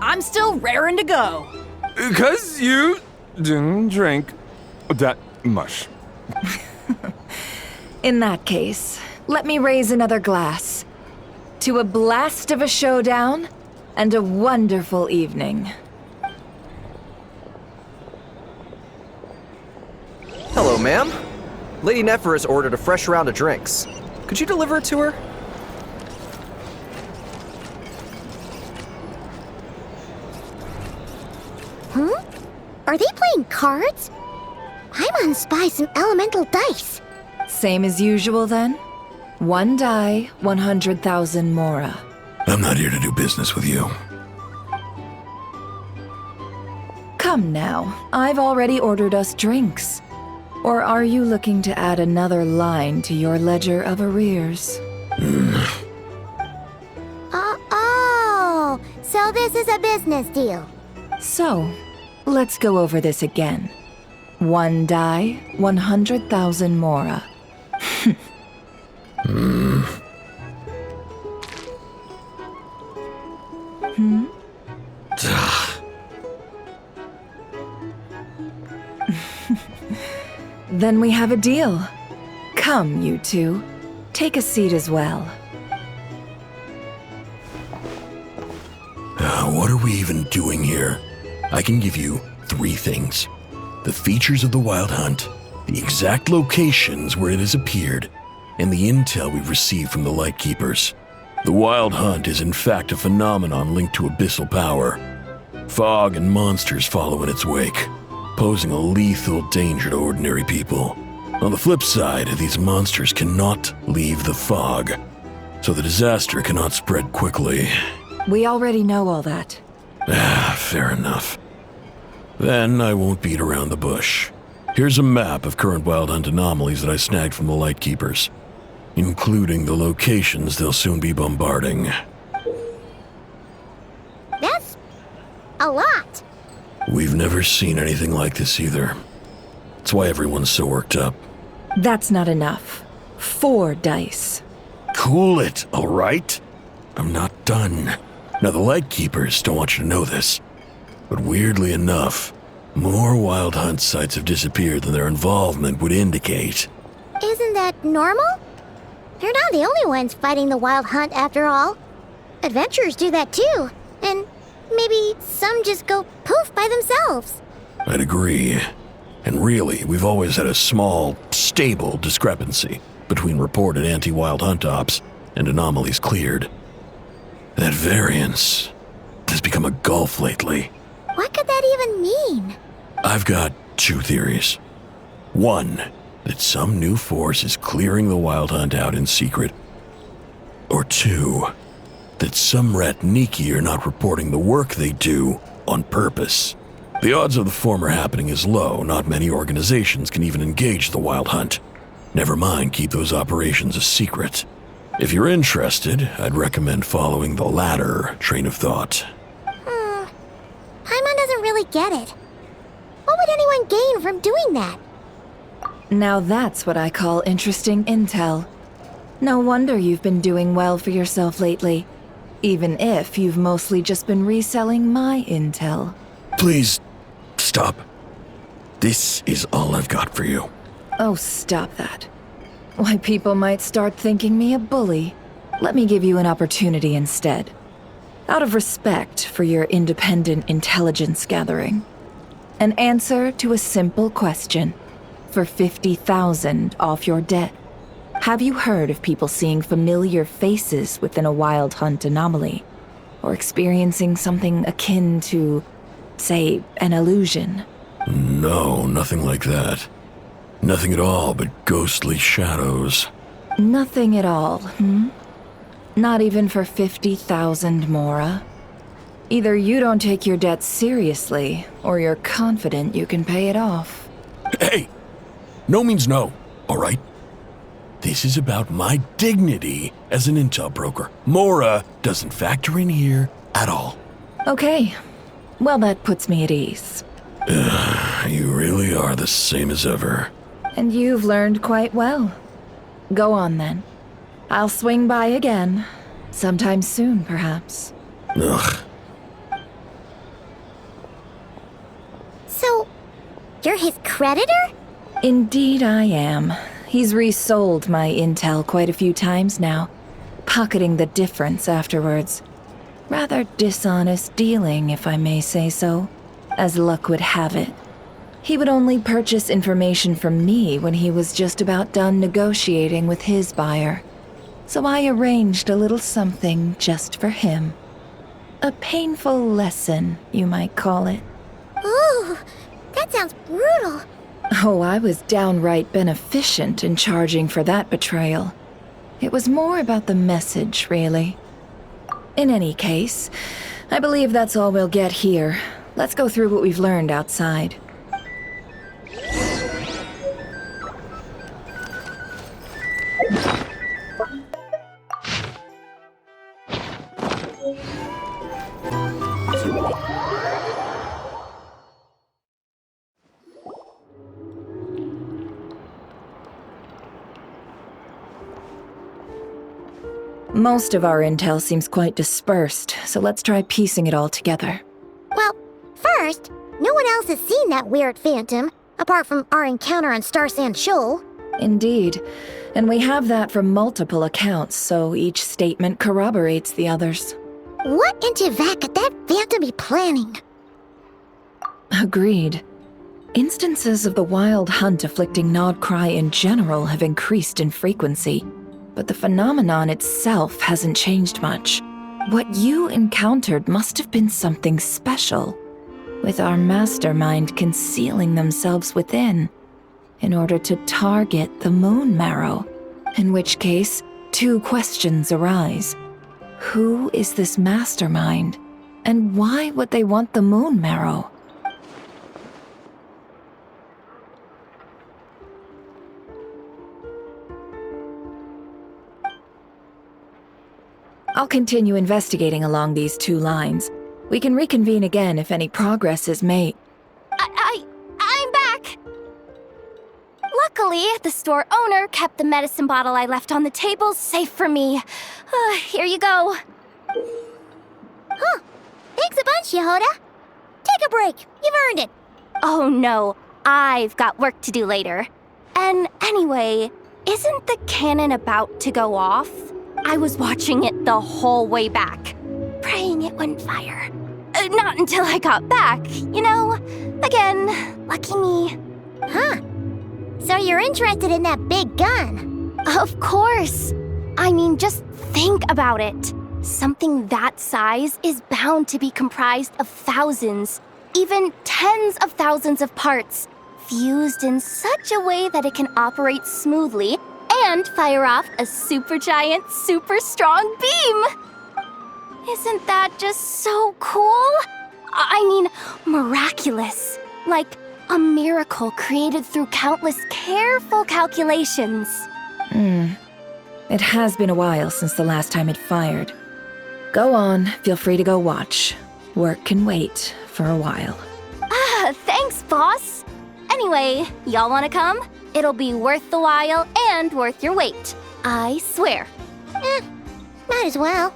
I'm still raring to go. 'Cause you didn't drink that much. In that case, let me raise another glass. To a blast of a showdown and a wonderful evening. Hello, ma'am. Lady Nefer has ordered a fresh round of drinks. Could you deliver it to her? Are they playing cards? I'm gonna spy some elemental dice. Same as usual then? 1 die, 100,000 mora. I'm not here to do business with you. Come now, I've already ordered us drinks. Or are you looking to add another line to your ledger of arrears? Oh, so this is a business deal. So, let's go over this again. 1 die, 100,000 mora. Then we have a deal. Come, you two. Take a seat as well. What are we even doing here? I can give you 3 things. The features of the Wild Hunt, the exact locations where it has appeared, and the intel we've received from the Lightkeepers. The Wild Hunt is in fact a phenomenon linked to abyssal power. Fog and monsters follow in its wake, posing a lethal danger to ordinary people. On the flip side, these monsters cannot leave the fog, so the disaster cannot spread quickly. We already know all that. Fair enough. Then I won't beat around the bush. Here's a map of current Wild Hunt anomalies that I snagged from the Lightkeepers, including the locations they'll soon be bombarding. That's a lot. We've never seen anything like this either. That's why everyone's so worked up. That's not enough. 4 dice. Cool it, all right? I'm not done. Now, the Lightkeepers don't want you to know this, but weirdly enough, more Wild Hunt sites have disappeared than their involvement would indicate. Isn't that normal? They're not the only ones fighting the Wild Hunt after all. Adventurers do that too, and maybe some just go poof by themselves. I'd agree. And really, we've always had a small, stable discrepancy between reported anti-Wild Hunt ops and anomalies cleared. That variance has become a gulf lately. What could that even mean? I've got 2 theories. 1, that some new force is clearing the Wild Hunt out in secret. Or 2, that some rat Niki are not reporting the work they do on purpose. The odds of the former happening is low. Not many organizations can even engage the Wild Hunt. Never mind keep those operations a secret. If you're interested, I'd recommend following the latter train of thought. Paimon doesn't really get it. What would anyone gain from doing that? Now that's what I call interesting intel. No wonder you've been doing well for yourself lately, even if you've mostly just been reselling my intel. Please, stop. This is all I've got for you. Oh, stop that. Why, people might start thinking me a bully. Let me give you an opportunity instead. Out of respect for your independent intelligence gathering. An answer to a simple question. For 50,000 off your debt. Have you heard of people seeing familiar faces within a wild hunt anomaly? Or experiencing something akin to, say, an illusion? No, nothing like that. Nothing at all but ghostly shadows. Nothing at all, hmm? Not even for 50,000 Mora? Either you don't take your debt seriously, or you're confident you can pay it off. Hey! No means no, all right? This is about my dignity as an intel broker. Mora doesn't factor in here at all. Okay. Well, that puts me at ease. You really are the same as ever. And you've learned quite well. Go on, then. I'll swing by again. Sometime soon, perhaps. Ugh. So, you're his creditor? Indeed I am. He's resold my intel quite a few times now, pocketing the difference afterwards. Rather dishonest dealing, if I may say so, as luck would have it. He would only purchase information from me when he was just about done negotiating with his buyer. So I arranged a little something just for him. A painful lesson, you might call it. Ooh, that sounds brutal. Oh, I was downright beneficent in charging for that betrayal. It was more about the message, really. In any case, I believe that's all we'll get here. Let's go through what we've learned outside. Most of our intel seems quite dispersed, so let's try piecing it all together. Well, first, no one else has seen that weird phantom, apart from our encounter on Star Sand Shoal. Indeed, and we have that from multiple accounts, so each statement corroborates the others. What in Teyvat could that phantom be planning? Agreed. Instances of the wild hunt afflicting Nod-Krai in general have increased in frequency, but the phenomenon itself hasn't changed much. What you encountered must have been something special, with our mastermind concealing themselves within, in order to target the Moon Marrow. In which case, two questions arise. Who is this mastermind, and why would they want the Moon Marrow? I'll continue investigating along these two lines. We can reconvene again if any progress is made. I'm back! Luckily, the store owner kept the medicine bottle I left on the table safe for me. Here you go. Huh. Thanks a bunch, Yehoda. Take a break. You've earned it. Oh no, I've got work to do later. And anyway, isn't the cannon about to go off? I was watching it the whole way back, praying it wouldn't fire. Not until I got back, you know? Again, lucky me. Huh. So you're interested in that big gun? Of course. I mean, just think about it. Something that size is bound to be comprised of thousands, even tens of thousands of parts, fused in such a way that it can operate smoothly and fire off a supergiant, super strong beam! Isn't that just so cool? I mean, miraculous. Like a miracle created through countless careful calculations. It has been a while since the last time it fired. Go on, feel free to go watch. Work can wait for a while. Thanks, boss. Anyway, y'all wanna come? It'll be worth the while and worth your wait. I swear. Might as well.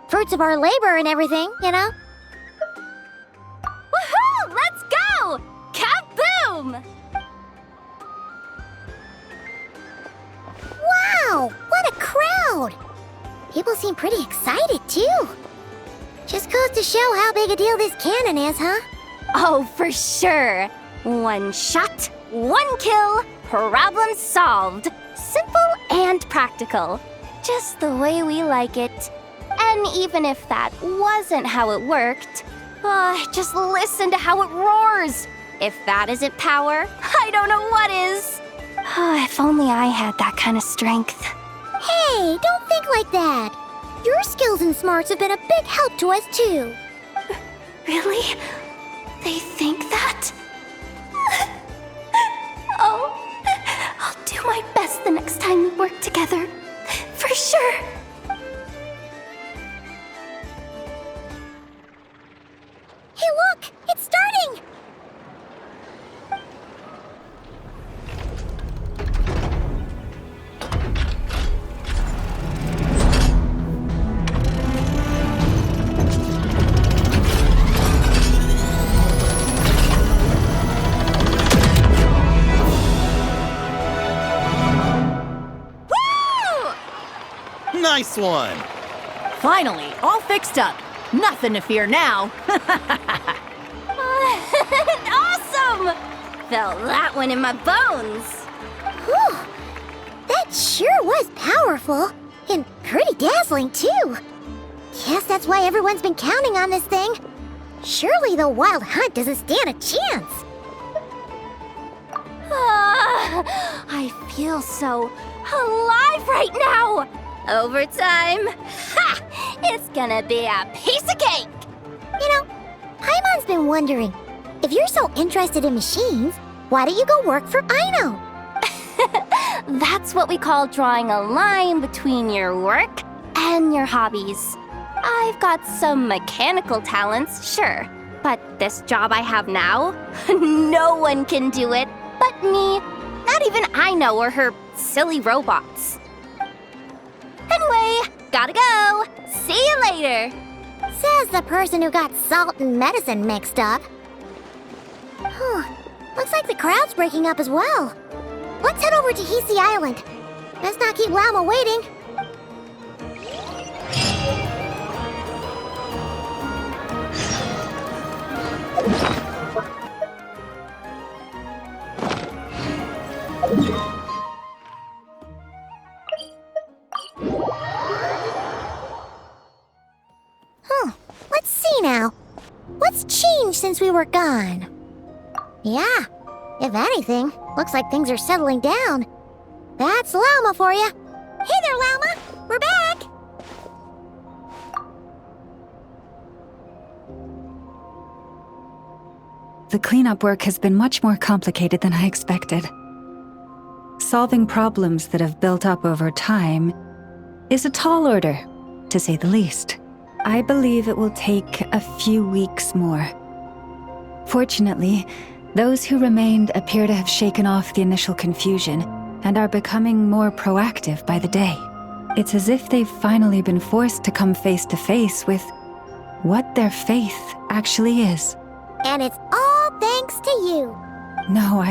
Fruits of our labor and everything, you know? Woohoo! Let's go! Kaboom! Wow! What a crowd! People seem pretty excited, too. Just goes to show how big a deal this cannon is, huh? Oh, for sure. One shot, one kill, problem solved. Simple and and practical. Just the way we like it. And even if that wasn't how it worked, just listen to how it roars. If that isn't power, I don't know what is. If only I had that kind of strength. Hey, don't think like that. Your skills and smarts have been a big help to us, too. Really? They think that? Oh, I'll do my best the next time we work together. For sure. Hey, look! It's starting! Nice one! Finally, all fixed up. Nothing to fear now. Awesome! Felt that one in my bones. Whew! That sure was powerful. And pretty dazzling, too. Guess that's why everyone's been counting on this thing. Surely the Wild Hunt doesn't stand a chance. I feel so alive right now. Overtime. Ha! It's gonna be a piece of cake. You know, Paimon's been wondering, if you're so interested in machines, why don't you go work for Aino? That's what we call drawing a line between your work and your hobbies. I've got some mechanical talents, sure, but this job I have now, no one can do it but me. Not even Aino or her silly robots. Anyway, gotta go. See you later. Says the person who got salt and medicine mixed up. Looks like the crowd's breaking up as well. Let's head over to Hisi Island. Let's not keep Llama waiting. Let's see now. What's changed since we were gone? Yeah, if anything, looks like things are settling down. That's Llama for you. Hey there, Llama! We're back! The cleanup work has been much more complicated than I expected. Solving problems that have built up over time is a tall order, to say the least. I believe it will take a few weeks more. Fortunately, those who remained appear to have shaken off the initial confusion and are becoming more proactive by the day. It's as if they've finally been forced to come face to face with what their faith actually is. And it's all thanks to you. No,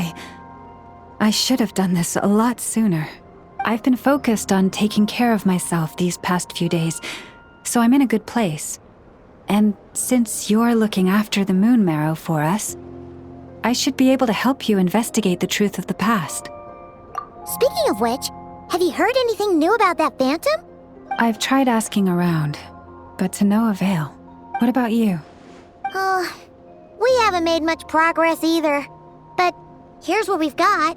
I should have done this a lot sooner. I've been focused on taking care of myself these past few days, so I'm in a good place. And since you're looking after the Moon Marrow for us, I should be able to help you investigate the truth of the past. Speaking of which, have you heard anything new about that phantom? I've tried asking around, but to no avail. What about you? We haven't made much progress either. But here's what we've got.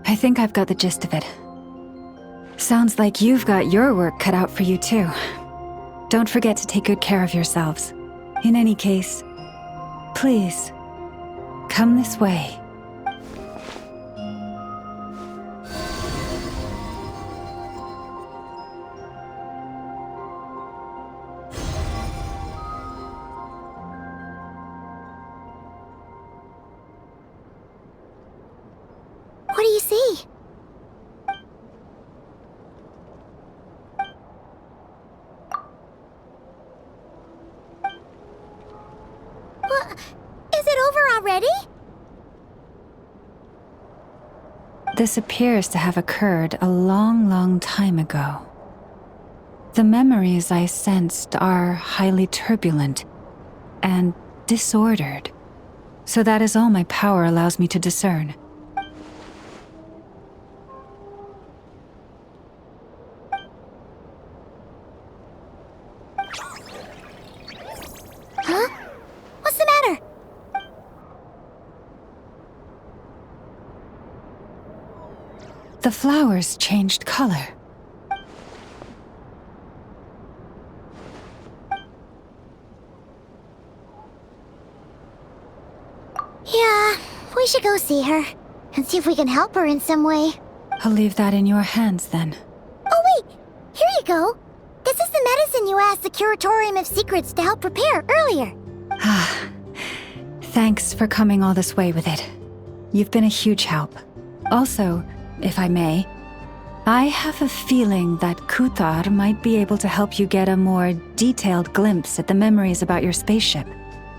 I think I've got the gist of it. Sounds like you've got your work cut out for you too. Don't forget to take good care of yourselves. In any case, please, come this way. What do you see? Is it over already? This appears to have occurred a long, long time ago. The memories I sensed are highly turbulent and disordered. So that is all my power allows me to discern. Huh? What's the matter? The flowers changed color. Yeah, we should go see her and see if we can help her in some way. I'll leave that in your hands then. Oh wait, here you go. This is the medicine you asked the Curatorium of Secrets to help prepare earlier. Thanks for coming all this way with it. You've been a huge help. Also, if I may, I have a feeling that Kuthar might be able to help you get a more detailed glimpse at the memories about your spaceship.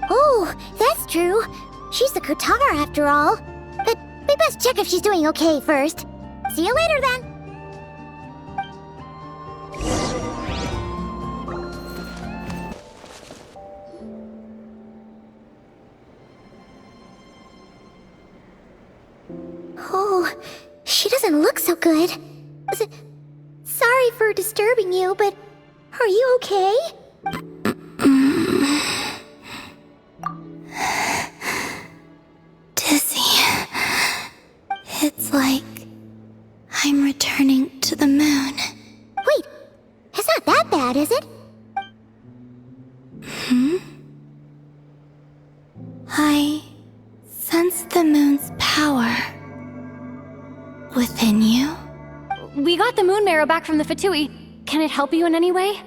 Oh, that's true. She's the Kutar after all. But we best check if she's doing okay first. See you later then. Oh, she doesn't look so good. Sorry for disturbing you, but are you okay? Dizzy. It's like I'm returning to the moon. Wait, it's not that bad, is it? I sense the moon's power within you. We got the moon marrow back from the Fatui. Can it help you in any way?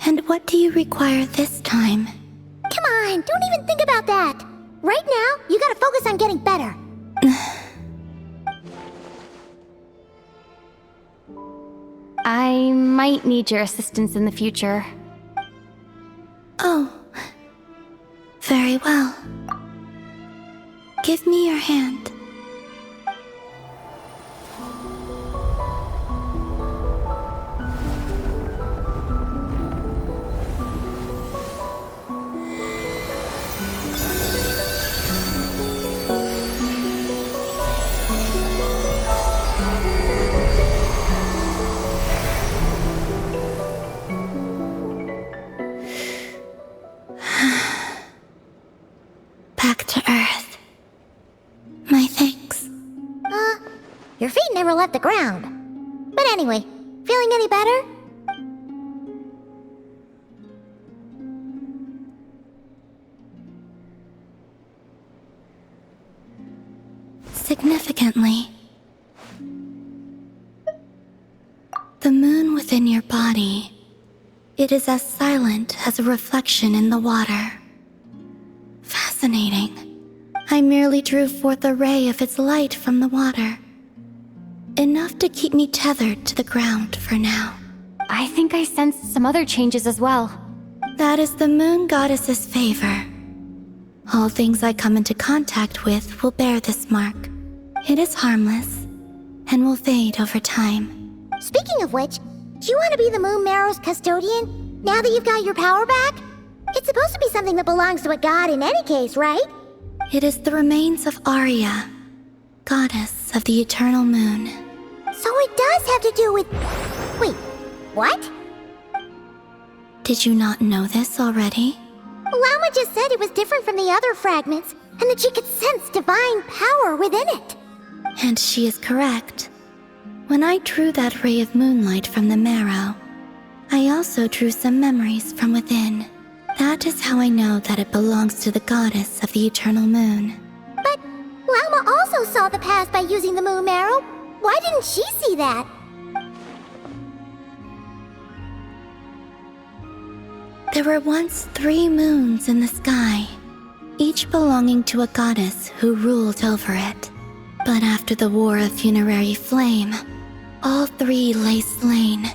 And what do you require this time? Come on, don't even think about that. Right now, you gotta focus on getting better. I might need your assistance in the future. Oh, very well. Give me your hand. Back to Earth. My thanks. Your feet never left the ground. But anyway, feeling any better? Significantly, the moon within your body, it is as silent as a reflection in the water. Fascinating. I merely drew forth a ray of its light from the water. Enough to keep me tethered to the ground for now. I think I sensed some other changes as well. That is the moon goddess's favor. All things I come into contact with will bear this mark. It is harmless, and will fade over time. Speaking of which, do you want to be the Moon Marrow's custodian, now that you've got your power back? It's supposed to be something that belongs to a god in any case, right? It is the remains of Arya, goddess of the eternal moon. So it does have to do with... Wait, what? Did you not know this already? Lama just said it was different from the other fragments, and that she could sense divine power within it. And she is correct. When I drew that ray of moonlight from the marrow, I also drew some memories from within. That is how I know that it belongs to the goddess of the eternal moon. But Lama also saw the past by using the moon marrow. Why didn't she see that? There were once 3 moons in the sky, each belonging to a goddess who ruled over it. But after the War of Funerary Flame, all 3 lay slain,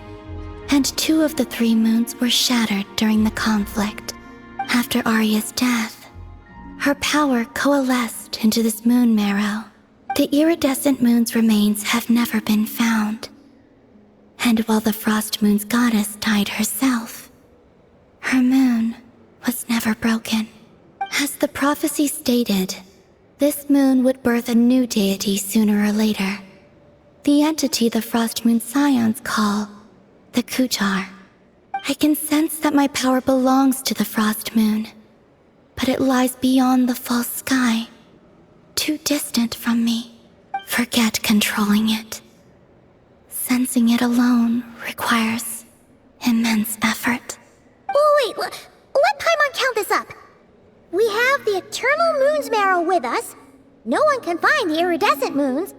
and 2 of the 3 moons were shattered during the conflict. After Arya's death, her power coalesced into this moon marrow. The iridescent moon's remains have never been found. And while the Frost Moon's goddess died herself, her moon was never broken. prophecy stated, this moon would birth a new deity sooner or later. The entity the Frost Moon Scions call the Kuchar. I can sense that my power belongs to the Frost Moon, but it lies beyond the false sky, too distant from me. Forget controlling it. Sensing it alone requires immense effort. Oh, wait, let Paimon count this up. We have the Eternal Moon's Marrow with us. No one can find the iridescent moons.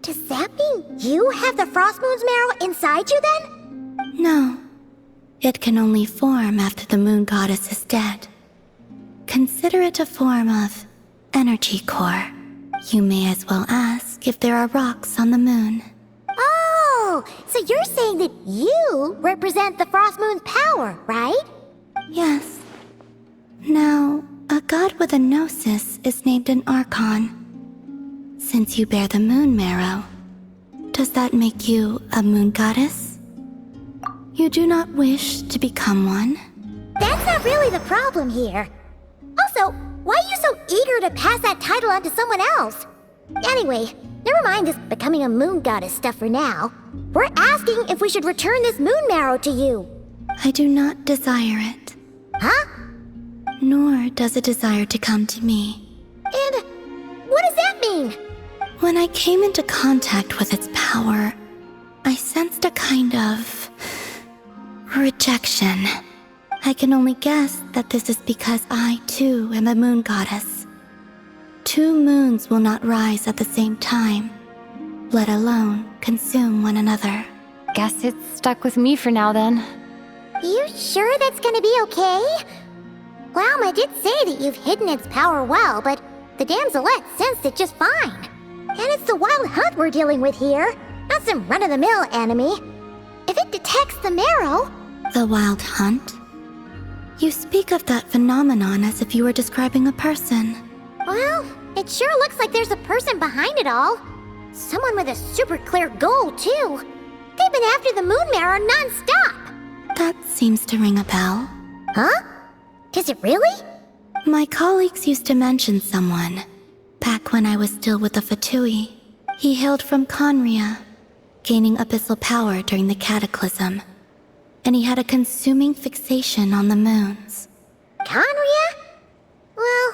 Does that mean you have the Frost Moon's Marrow inside you then? No. It can only form after the moon goddess is dead. Consider it a form of energy core. You may as well ask if there are rocks on the moon. Oh, so you're saying that you represent the Frost Moon's power, right? Yes. Now, a god with a gnosis is named an Archon. Since you bear the moon marrow, does that make you a moon goddess? You do not wish to become one? That's not really the problem here. Also, why are you so eager to pass that title on to someone else? Anyway, never mind this becoming a moon goddess stuff for now. We're asking if we should return this moon marrow to you. I do not desire it. Huh? Nor does it desire to come to me. And what does that mean? When I came into contact with its power, I sensed a kind of rejection. I can only guess that this is because I, too, am a moon goddess. 2 moons will not rise at the same time, let alone consume one another. Guess it's stuck with me for now then. You sure that's gonna be okay? Glauma did say that you've hidden its power well, but the damselette sensed it just fine. And it's the wild hunt we're dealing with here, not some run-of-the-mill enemy. If it detects the marrow... The wild hunt? You speak of that phenomenon as if you were describing a person. Well, it sure looks like there's a person behind it all. Someone with a super clear goal, too. They've been after the moon marrow non-stop. That seems to ring a bell. Huh? Is it really? My colleagues used to mention someone, back when I was still with the Fatui. He hailed from Conria, gaining abyssal power during the Cataclysm. And he had a consuming fixation on the moons. Conria? Well,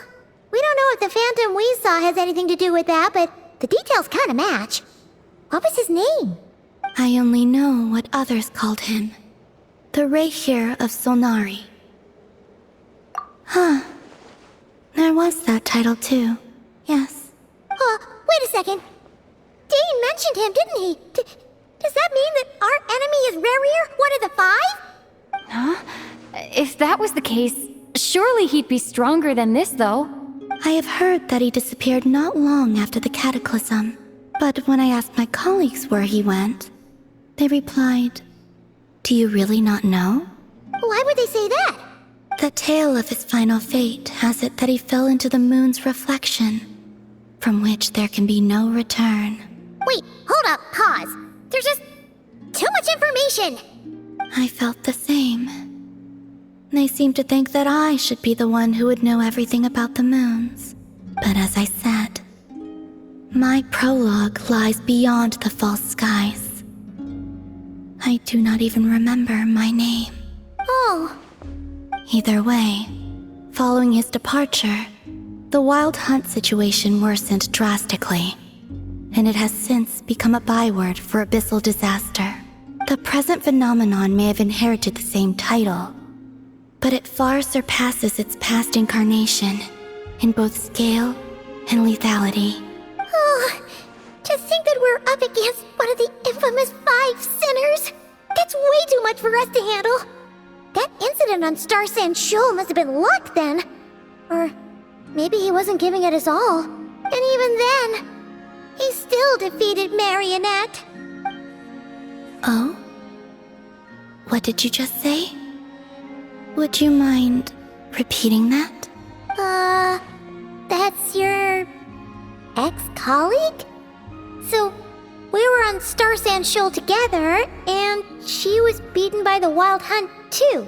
we don't know if the phantom we saw has anything to do with that, but the details kinda match. What was his name? I only know what others called him. The Rehir of Solnari. Huh. There was that title too. Yes. Wait a second. Dane mentioned him, didn't he? Does that mean that our enemy is Rehir, one of the 5? Huh? If that was the case, surely he'd be stronger than this, though. I have heard that he disappeared not long after the Cataclysm. But when I asked my colleagues where he went, they replied, "Do you really not know?" Why would they say that? The tale of his final fate has it that he fell into the moon's reflection, from which there can be no return. Wait, hold up, pause. There's just too much information. I felt the same. They seemed to think that I should be the one who would know everything about the moons. But as I said, my prologue lies beyond the false skies. I do not even remember my name. Oh. Either way, following his departure, the wild hunt situation worsened drastically, and it has since become a byword for abyssal disaster. The present phenomenon may have inherited the same title, but it far surpasses its past incarnation in both scale and lethality. Oh, to think that we're up against one of the infamous 5 sinners. That's way too much for us to handle. That incident on Star Sand Shoal must have been luck then. Or maybe he wasn't giving it his all. And even then, he still defeated Marionette. Oh? What did you just say? Would you mind repeating that? That's your ex-colleague? So, we were on Star Sand Shoal together, and she was beaten by the Wild Hunt too.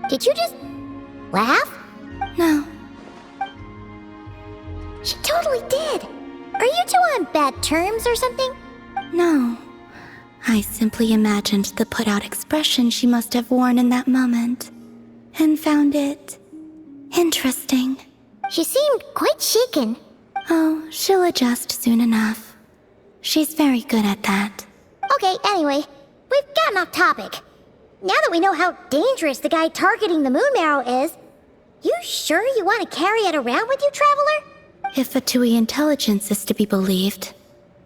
Did you just laugh? No. She totally did. Are you two on bad terms or something? No. I simply imagined the put-out expression she must have worn in that moment, and found it interesting. She seemed quite shaken. Oh, she'll adjust soon enough. She's very good at that. Okay, anyway, we've gotten off topic. Now that we know how dangerous the guy targeting the moon marrow is, you sure you want to carry it around with you, Traveler? If Fatui intelligence is to be believed,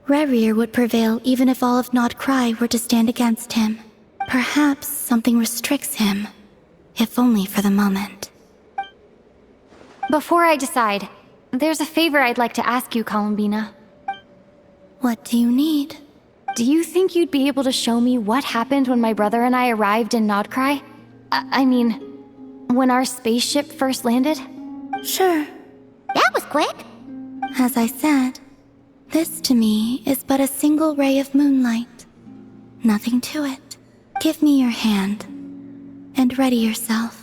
Rerir would prevail even if all of Nod-Krai were to stand against him. Perhaps something restricts him, if only for the moment. Before I decide, there's a favor I'd like to ask you, Columbina. What do you need? Do you think you'd be able to show me what happened when my brother and I arrived in Nod-Krai? I mean, when our spaceship first landed? Sure. That was quick. As I said, this to me is but a single ray of moonlight. Nothing to it. Give me your hand, and ready yourself.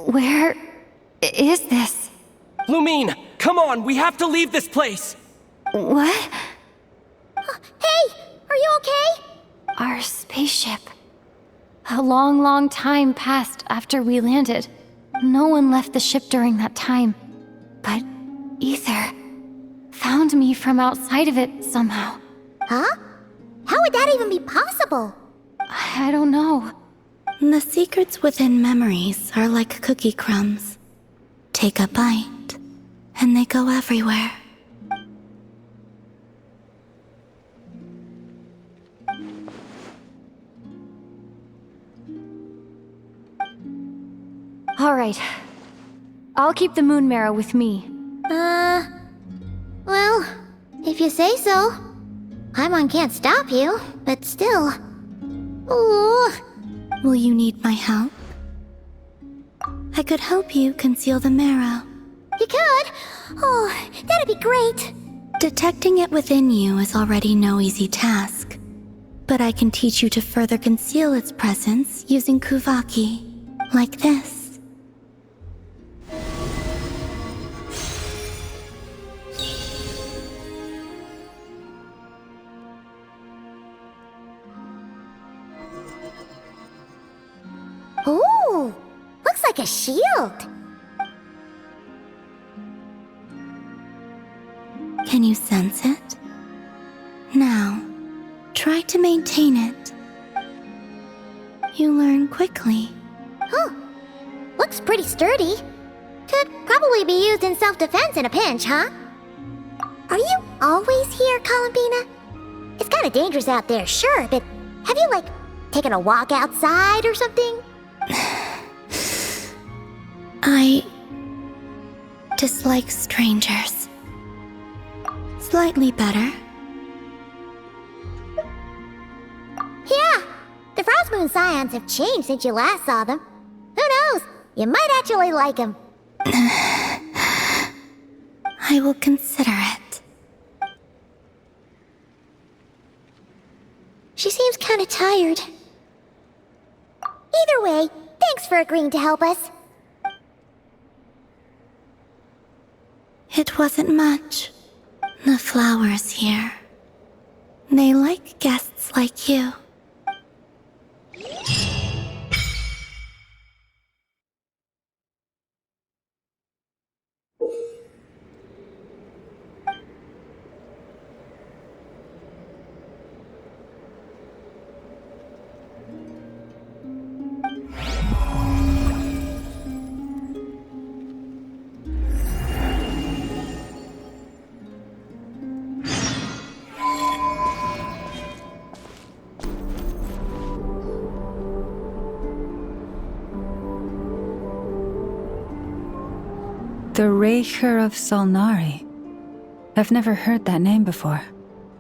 Where is this? Lumine, come on, we have to leave this place! What? Hey, are you okay? Our spaceship. A long, long time passed after we landed. No one left the ship during that time. But Ether found me from outside of it somehow. Huh? How would that even be possible? I don't know. The secrets within memories are like cookie crumbs. Take a bite, and they go everywhere. All right. I'll keep the moon marrow with me. Well, if you say so. Paimon can't stop you, but still. Ooh. Will you need my help? I could help you conceal the marrow. You could? Oh, that'd be great. Detecting it within you is already no easy task. But I can teach you to further conceal its presence using Kuvaki, like this. Ooh, looks like a shield. Can you sense it? Now, try to maintain it. You learn quickly. Huh. Looks pretty sturdy. Could probably be used in self-defense in a pinch, huh? Are you always here, Columbina? It's kinda dangerous out there, sure, but have you, taken a walk outside or something? I dislike strangers. Slightly better. Yeah, the Frost Moon Scions have changed since you last saw them. Who knows? You might actually like them. I will consider it. She seems kinda tired. Either way, thanks for agreeing to help us. It wasn't much. The flowers here. They like guests like you. The Raker of Solnari. I've never heard that name before.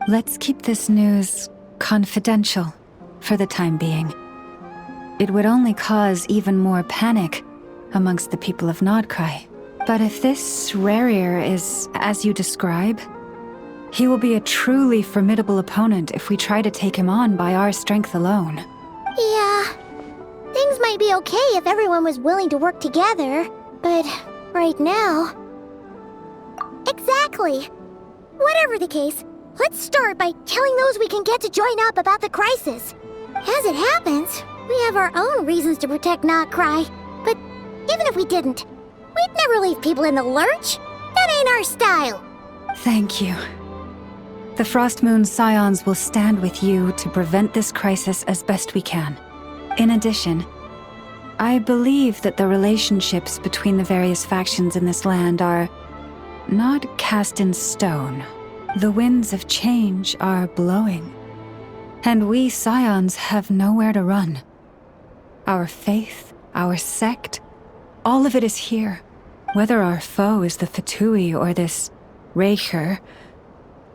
Let's keep this news confidential for the time being. It would only cause even more panic amongst the people of Nod-Krai. But if this Rarir is as you describe, he will be a truly formidable opponent if we try to take him on by our strength alone. Yeah, things might be okay if everyone was willing to work together, but right now... Exactly! Whatever the case, let's start by telling those we can get to join up about the crisis. As it happens, we have our own reasons to protect Nod-Krai, but even if we didn't, we'd never leave people in the lurch. That ain't our style. Thank you. The Frostmoon Scions will stand with you to prevent this crisis as best we can. In addition, I believe that the relationships between the various factions in this land are not cast in stone. The winds of change are blowing, and we Scions have nowhere to run. Our faith, our sect, all of it is here. Whether our foe is the Fatui or this Raker,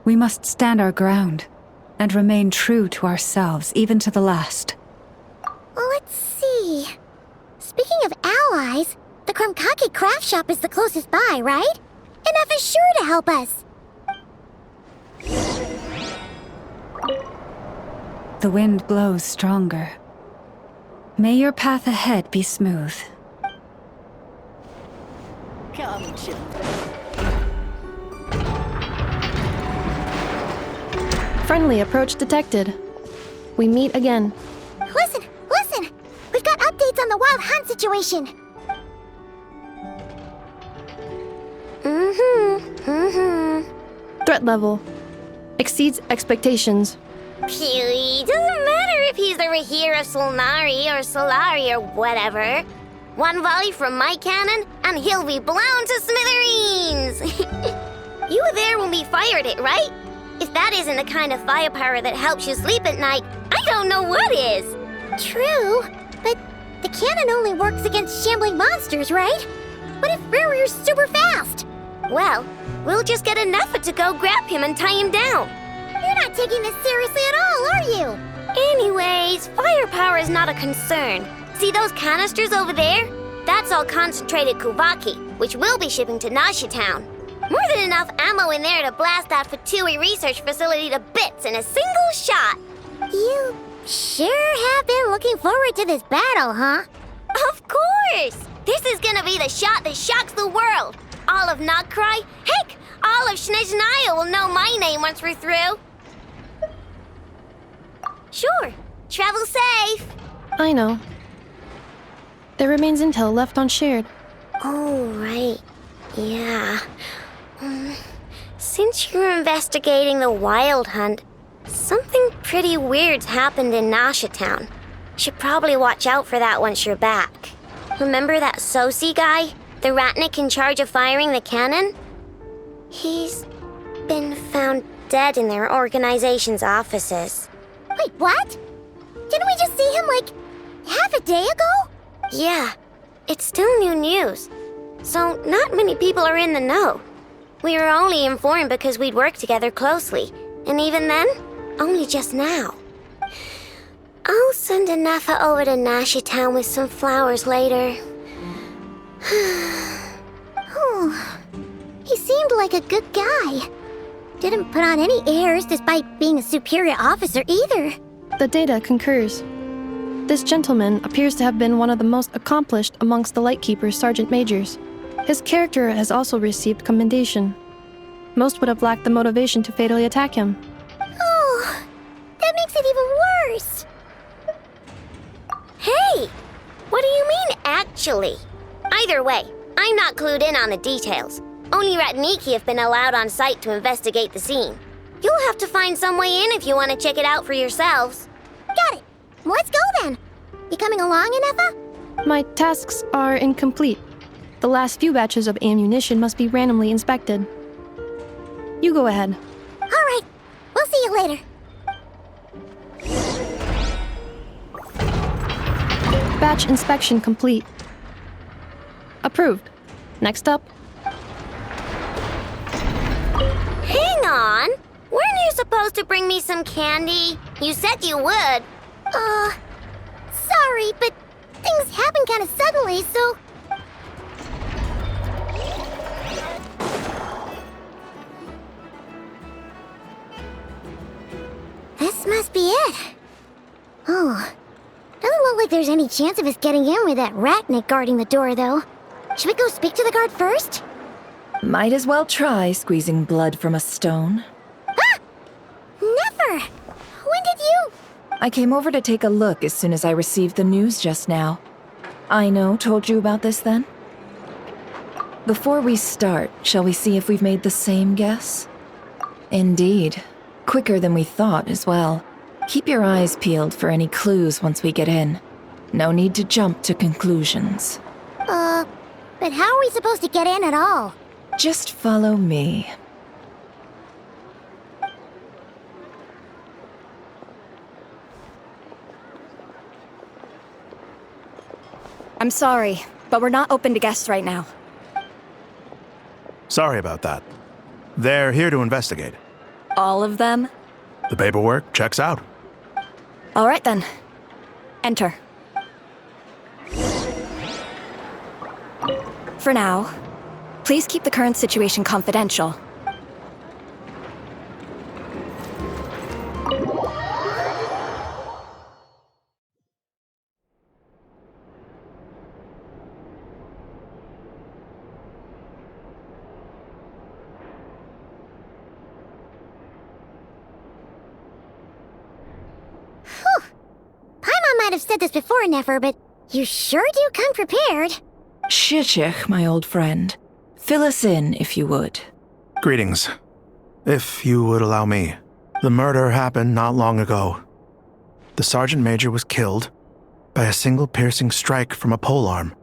we must stand our ground and remain true to ourselves, even to the last. Let's see. Speaking of allies, the Krumkake craft shop is the closest by, right? Enough is sure to help us. The wind blows stronger. May your path ahead be smooth. Come, children. Friendly approach detected. We meet again. Listen! We've got updates on the Wild Hunt situation. Threat level exceeds expectations. Peely, doesn't matter if he's the Rahir of Solnari or Solari or whatever. One volley from my cannon, and he'll be blown to smithereens! You were there when we fired it, right? If that isn't the kind of firepower that helps you sleep at night, I don't know what is! True, but the cannon only works against shambling monsters, right? What if Rarir's super fast? Well, we'll just get an effort to go grab him and tie him down. You're not taking this seriously at all, are you? Anyways, firepower is not a concern. See those canisters over there? That's all concentrated Kuvaki, which we'll be shipping to Nasha Town. More than enough ammo in there to blast that Fatui research facility to bits in a single shot. You sure have been looking forward to this battle, huh? Of course! This is gonna be the shot that shocks the world. All of Nod-Krai, heck, all of Snezhnaya will know my name once we're through. Sure, travel safe. I know. There remains intel left unshared. Oh, right. Yeah. Since you're investigating the Wild Hunt, something pretty weird's happened in Nasha Town. Should probably watch out for that once you're back. Remember that Sosi guy? The Ratnik in charge of firing the cannon? He's been found dead in their organization's offices. Wait, what? Didn't we just see him, like, half a day ago? Yeah, it's still new news. So not many people are in the know. We were only informed because we'd worked together closely. And even then, only just now. I'll send a Nafa over to Nasha Town with some flowers later. Oh, he seemed like a good guy. Didn't put on any airs despite being a superior officer either. The data concurs. This gentleman appears to have been one of the most accomplished amongst the Lightkeeper's Sergeant Majors. His character has also received commendation. Most would have lacked the motivation to fatally attack him. Oh, that makes it even worse. Hey! What do you mean, actually? Either way, I'm not clued in on the details. Only Ratniki have been allowed on site to investigate the scene. You'll have to find some way in if you want to check it out for yourselves. Got it. Let's go then. You coming along, Inefa? My tasks are incomplete. The last few batches of ammunition must be randomly inspected. You go ahead. All right. We'll see you later. Batch inspection complete. Approved. Next up, on. Weren't you supposed to bring me some candy? You said you would. Sorry, but things happened kind of suddenly, so... This must be it. Oh, doesn't look like there's any chance of us getting in with that ratnik guarding the door, though. Should we go speak to the guard first? Might as well try squeezing blood from a stone. Ah! Never! When did you... I came over to take a look as soon as I received the news just now. Aino told you about this then? Before we start, shall we see if we've made the same guess? Indeed. Quicker than we thought as well. Keep your eyes peeled for any clues once we get in. No need to jump to conclusions. But how are we supposed to get in at all? Just follow me. I'm sorry, but we're not open to guests right now. Sorry about that. They're here to investigate. All of them? The paperwork checks out. All right then. Enter. For now, please keep the current situation confidential. Paimon might have said this before, Nefer, but you sure do come prepared. Shishich, my old friend. Fill us in, if you would. Greetings. If you would allow me. The murder happened not long ago. The Sergeant Major was killed by a single piercing strike from a polearm.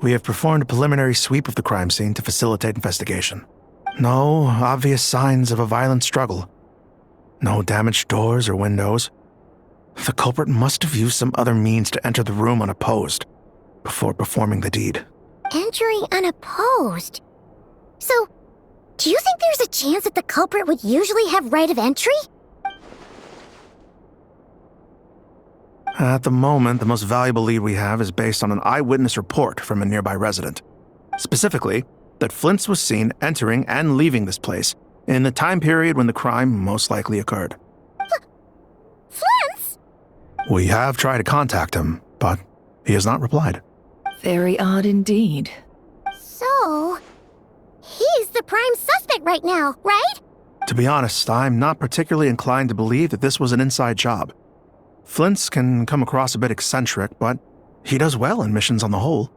We have performed a preliminary sweep of the crime scene to facilitate investigation. No obvious signs of a violent struggle. No damaged doors or windows. The culprit must have used some other means to enter the room unopposed before performing the deed. Entering unopposed? So, do you think there's a chance that the culprit would usually have right of entry? At the moment, the most valuable lead we have is based on an eyewitness report from a nearby resident. Specifically, that Flint's was seen entering and leaving this place in the time period when the crime most likely occurred. Flint's? We have tried to contact him, but he has not replied. Very odd indeed. So, he's the prime suspect right now, right? To be honest, I'm not particularly inclined to believe that this was an inside job. Flint's can come across a bit eccentric, but he does well in missions on the whole.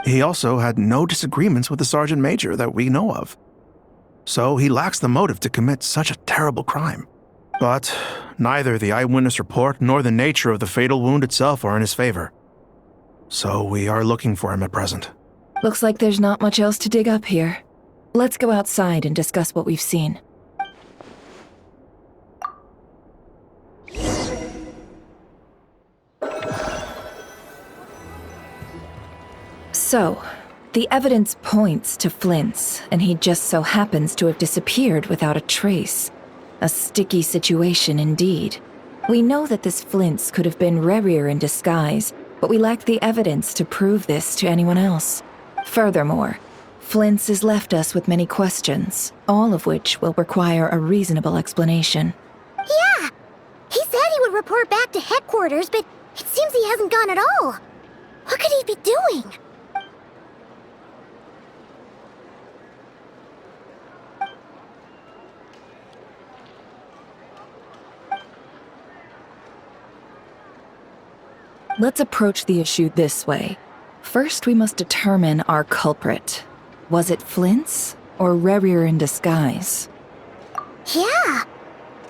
He also had no disagreements with the Sergeant Major that we know of. So he lacks the motive to commit such a terrible crime. But neither the eyewitness report nor the nature of the fatal wound itself are in his favor. So we are looking for him at present. Looks like there's not much else to dig up here. Let's go outside and discuss what we've seen. So, the evidence points to Flint's, and he just so happens to have disappeared without a trace. A sticky situation indeed. We know that this Flint's could have been Rerir in disguise, but we lack the evidence to prove this to anyone else. Furthermore, Flint's has left us with many questions, all of which will require a reasonable explanation. Yeah! He said he would report back to headquarters, but it seems he hasn't gone at all. What could he be doing? Let's approach the issue this way. First, we must determine our culprit. Was it Flint's or Rerir in disguise? Yeah!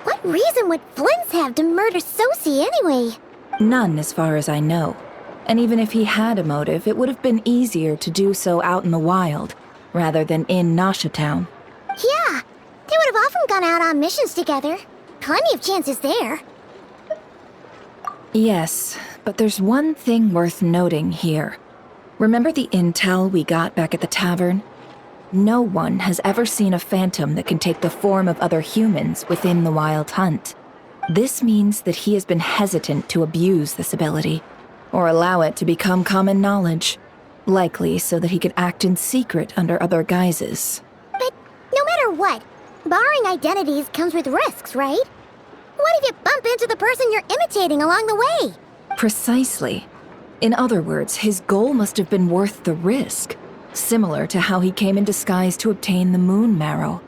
What reason would Flint's have to murder Sosie anyway? None, as far as I know. And even if he had a motive, it would have been easier to do so out in the wild, rather than in Nasha Town. Yeah, they would have often gone out on missions together. Plenty of chances there. Yes, but there's one thing worth noting here. Remember the intel we got back at the tavern? No one has ever seen a phantom that can take the form of other humans within the Wild Hunt. This means that he has been hesitant to abuse this ability, or allow it to become common knowledge, likely so that he could act in secret under other guises. But no matter what, borrowing identities comes with risks, right? What if you bump into the person you're imitating along the way? Precisely. In other words, his goal must have been worth the risk, similar to how he came in disguise to obtain the moon marrow.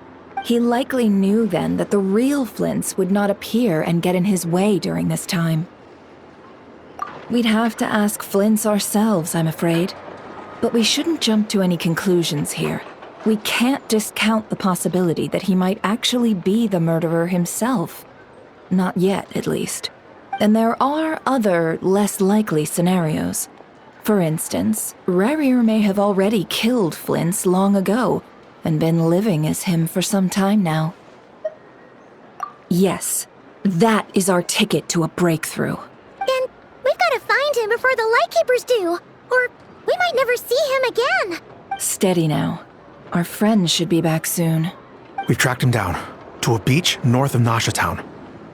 He likely knew then that the real Flints would not appear and get in his way during this time. We'd have to ask Flints ourselves, I'm afraid. But we shouldn't jump to any conclusions here. We can't discount the possibility that he might actually be the murderer himself. Not yet, at least. And there are other, less likely scenarios. For instance, Rarier may have already killed Flints long ago, and been living as him for some time now. Yes, that is our ticket to a breakthrough. Then we've got to find him before the Lightkeepers do, or we might never see him again. Steady now. Our friend should be back soon. We've tracked him down to a beach north of Nasha Town.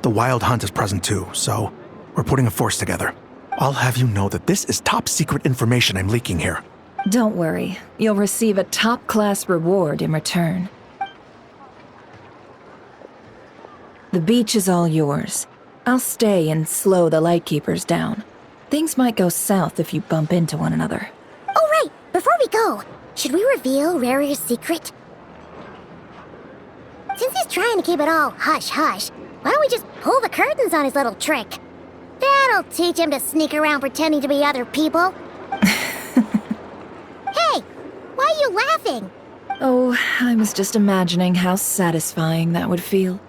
The Wild Hunt is present too, so we're putting a force together. I'll have you know that this is top secret information I'm leaking here. Don't worry, you'll receive a top-class reward in return. The beach is all yours. I'll stay and slow the Lightkeepers down. Things might go south if you bump into one another. Oh right, before we go, should we reveal Rarier's secret? Since he's trying to keep it all hush-hush, why don't we just pull the curtains on his little trick? That'll teach him to sneak around pretending to be other people. Hey, why are you laughing? Oh, I was just imagining how satisfying that would feel.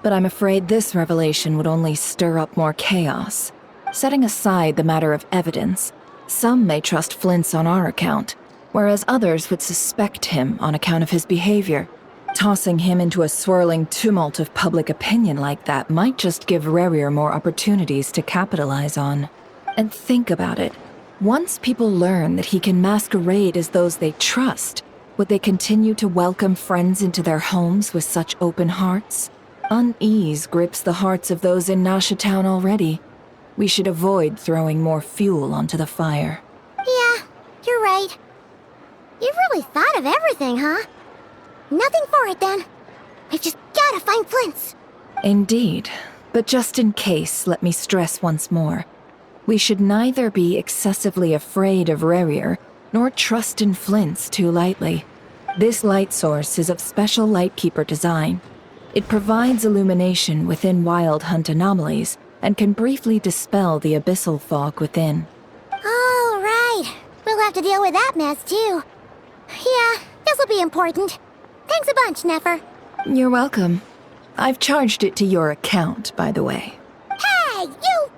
But I'm afraid this revelation would only stir up more chaos. Setting aside the matter of evidence, some may trust Flint's on our account, whereas others would suspect him on account of his behavior. Tossing him into a swirling tumult of public opinion like that might just give Rarier more opportunities to capitalize on. And think about it. Once people learn that he can masquerade as those they trust, would they continue to welcome friends into their homes with such open hearts? Unease grips the hearts of those in Nasha Town already. We should avoid throwing more fuel onto the fire. Yeah, you're right. You've really thought of everything, huh? Nothing for it, then. We've just gotta find Flint's. Indeed. But just in case, let me stress once more. We should neither be excessively afraid of Rarier, nor trust in Flint's too lightly. This light source is of special Lightkeeper design. It provides illumination within Wild Hunt anomalies, and can briefly dispel the abyssal fog within. Oh, right. We'll have to deal with that mess, too. Yeah, this'll be important. Thanks a bunch, Nefer. You're welcome. I've charged it to your account, by the way. Hey, you!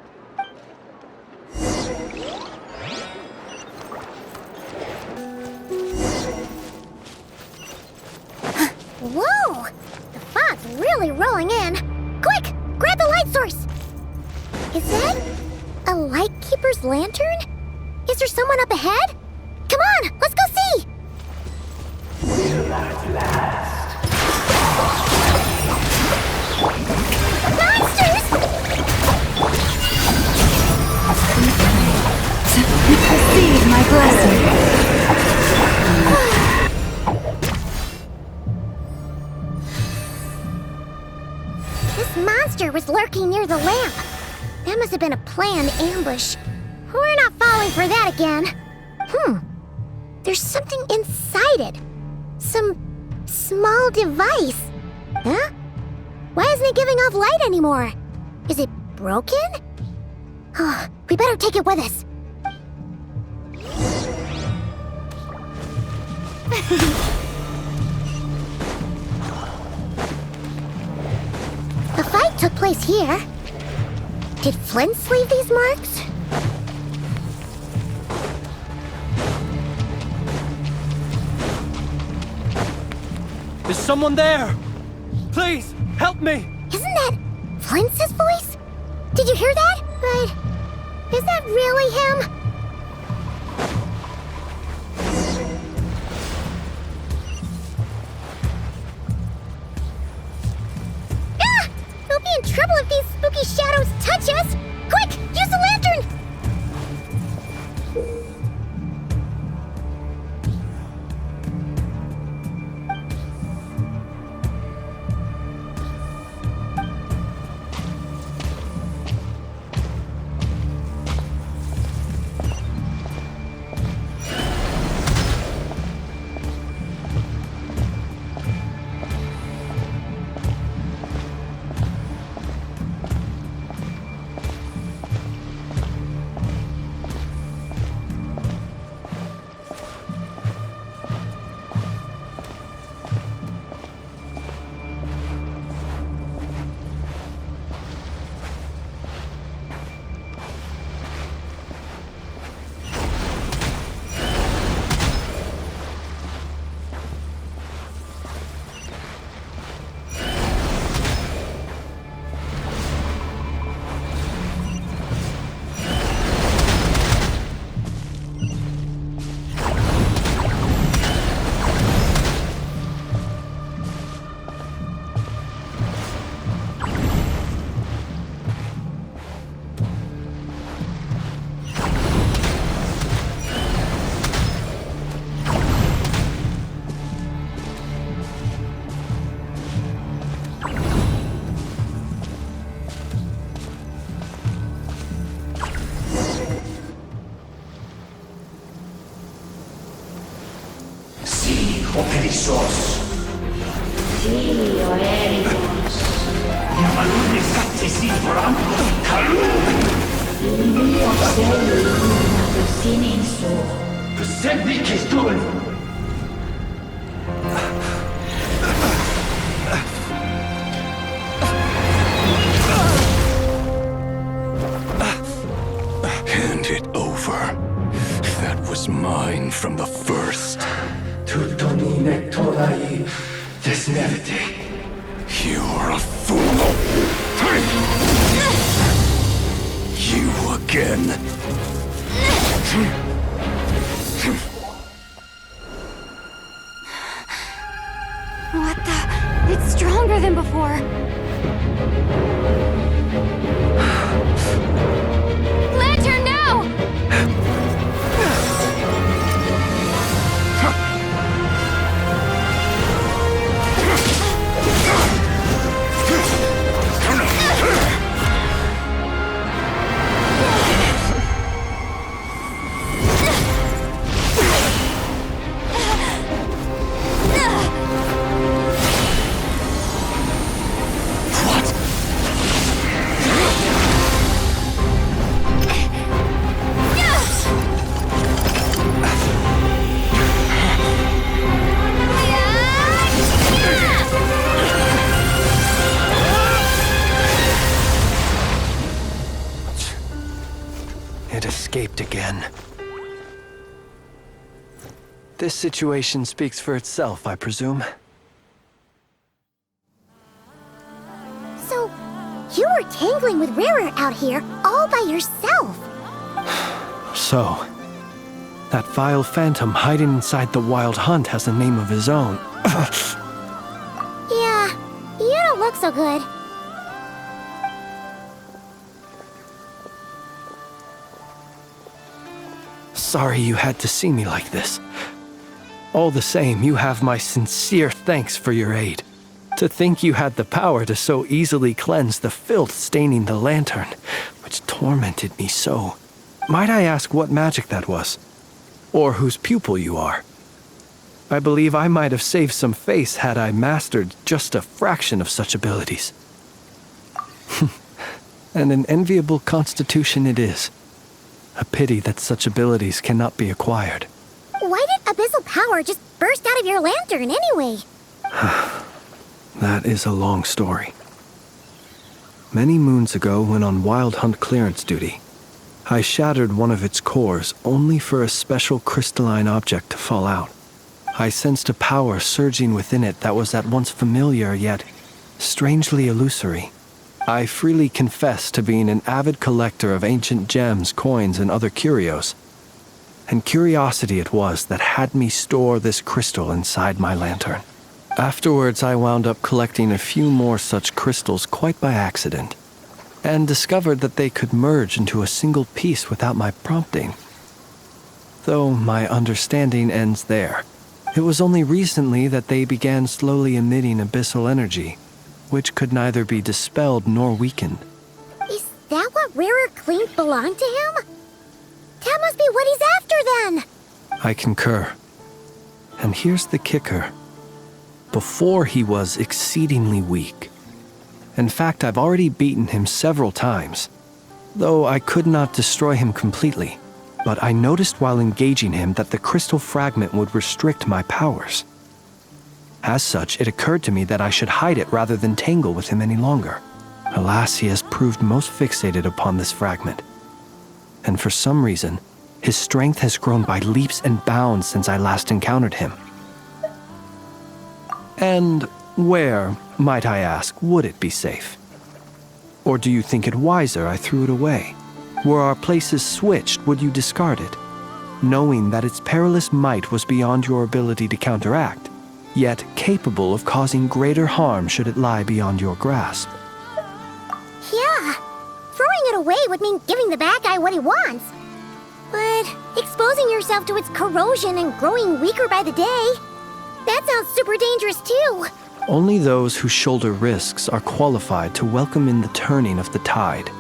Whoa! The fog's really rolling in. Quick! Grab the light source! Is that a Lightkeeper's lantern? Is there someone up ahead? Come on, let's go see! Monsters! Receive my blessing. This monster was lurking near the lamp. That must have been a planned ambush. We're not falling for that again. There's something inside it. Some small device. Huh? Why isn't it giving off light anymore? Is it broken? Oh, we better take it with us. The fight took place here. Did Flint's leave these marks? Is someone there? Please, help me! Isn't that Flint's voice? Did you hear that? But is that really him? these shadows touch us! Quick, use the lantern! Perissos. Sì, Oericos. Yamalune sattesi forambo kalun. Il mio sei illuminato sininso. Persebi che stol. Hand it over. That was mine from the first. Tutoni nectorai desnevite. You're a fool. You again. What the? It's stronger than before. Lantern, now! It escaped again. This situation speaks for itself, I presume. So, you were tangling with Rarer out here all by yourself. So, that vile phantom hiding inside the Wild Hunt has a name of his own. Yeah, you don't look so good. Sorry you had to see me like this. All the same, you have my sincere thanks for your aid. To think you had the power to so easily cleanse the filth staining the lantern, which tormented me so. Might I ask what magic that was? Or whose pupil you are? I believe I might have saved some face had I mastered just a fraction of such abilities. And an enviable constitution it is. A pity that such abilities cannot be acquired. Why did abyssal power just burst out of your lantern anyway? That is a long story. Many moons ago, when on Wild Hunt clearance duty, I shattered one of its cores only for a special crystalline object to fall out. I sensed a power surging within it that was at once familiar yet strangely illusory. I freely confess to being an avid collector of ancient gems, coins, and other curios. And curiosity it was that had me store this crystal inside my lantern. Afterwards, I wound up collecting a few more such crystals quite by accident. and discovered that they could merge into a single piece without my prompting. Though my understanding ends there. It was only recently that they began slowly emitting abyssal energy, which could neither be dispelled nor weakened. Is that what Rarer claimed belonged to him? That must be what he's after then! I concur. And here's the kicker. Before he was exceedingly weak. In fact, I've already beaten him several times, though I could not destroy him completely. But I noticed while engaging him that the crystal fragment would restrict my powers. As such, it occurred to me that I should hide it rather than tangle with him any longer. Alas, he has proved most fixated upon this fragment. And for some reason, his strength has grown by leaps and bounds since I last encountered him. And where, might I ask, would it be safe? Or do you think it wiser I threw it away? Were our places switched, would you discard it, knowing that its perilous might was beyond your ability to counteract, yet capable of causing greater harm should it lie beyond your grasp? Yeah, throwing it away would mean giving the bad guy what he wants. But exposing yourself to its corrosion and growing weaker by the day, that sounds super dangerous too. Only those who shoulder risks are qualified to welcome in the turning of the tide.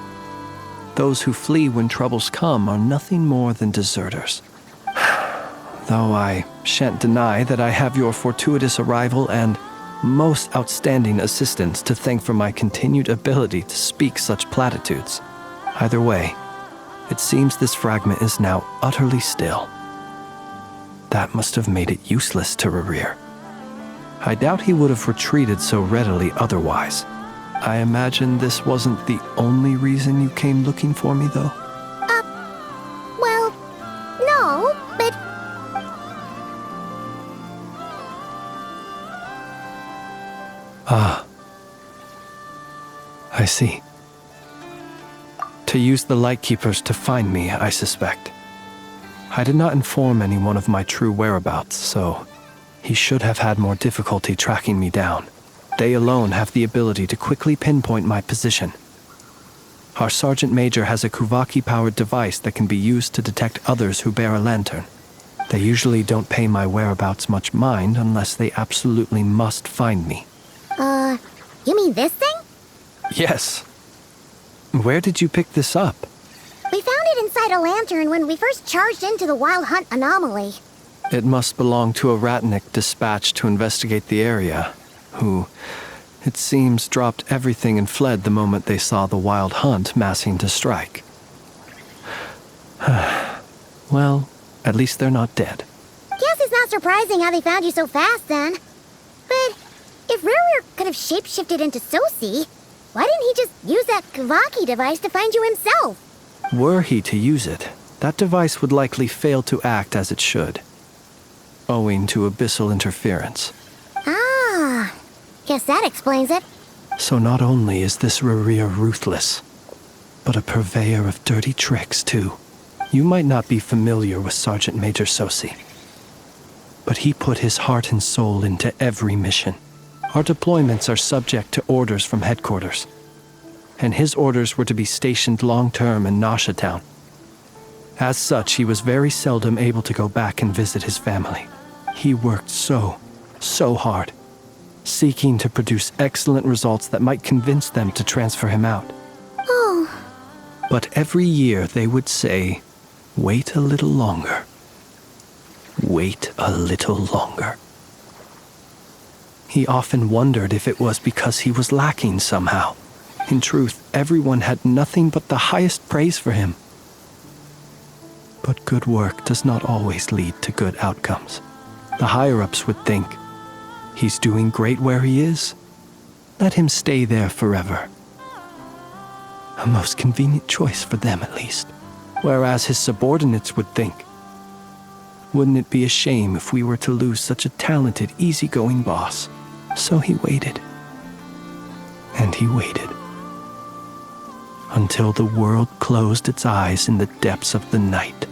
Those who flee when troubles come are nothing more than deserters. Though I shan't deny that I have your fortuitous arrival and most outstanding assistance to thank for my continued ability to speak such platitudes. Either way, it seems this fragment is now utterly still. That must have made it useless to Rarir. I doubt he would have retreated so readily otherwise. I imagine this wasn't the only reason you came looking for me, though? Well, no, but... Ah. I see. To use the Lightkeepers to find me, I suspect. I did not inform anyone of my true whereabouts, so he should have had more difficulty tracking me down. They alone have the ability to quickly pinpoint my position. Our Sergeant Major has a Kuvaki-powered device that can be used to detect others who bear a lantern. They usually don't pay my whereabouts much mind unless they absolutely must find me. You mean this thing? Yes. Where did you pick this up? We found it inside a lantern when we first charged into the Wild Hunt anomaly. It must belong to a Ratnik dispatched to investigate the area, who, it seems, dropped everything and fled the moment they saw the Wild Hunt massing to strike. Well, at least they're not dead. Guess it's not surprising how they found you so fast then. But if Rarer could have shapeshifted into Sosi, why didn't he just use that Kuvaki device to find you himself? Were he to use it, that device would likely fail to act as it should, owing to abyssal interference. Ah, guess that explains it. So not only is this Rarir ruthless, but a purveyor of dirty tricks, too. You might not be familiar with Sergeant Major Sosi, but he put his heart and soul into every mission. Our deployments are subject to orders from headquarters, and his orders were to be stationed long-term in Nasha Town. As such, he was very seldom able to go back and visit his family. He worked so hard, seeking to produce excellent results that might convince them to transfer him out. Oh. But every year they would say, "Wait a little longer. Wait a little longer." He often wondered if it was because he was lacking somehow. In truth, everyone had nothing but the highest praise for him. But good work does not always lead to good outcomes. The higher-ups would think, he's doing great where he is. Let him stay there forever. A most convenient choice for them, at least. Whereas his subordinates would think, wouldn't it be a shame if we were to lose such a talented, easygoing boss? So he waited. And he waited. Until the world closed its eyes in the depths of the night,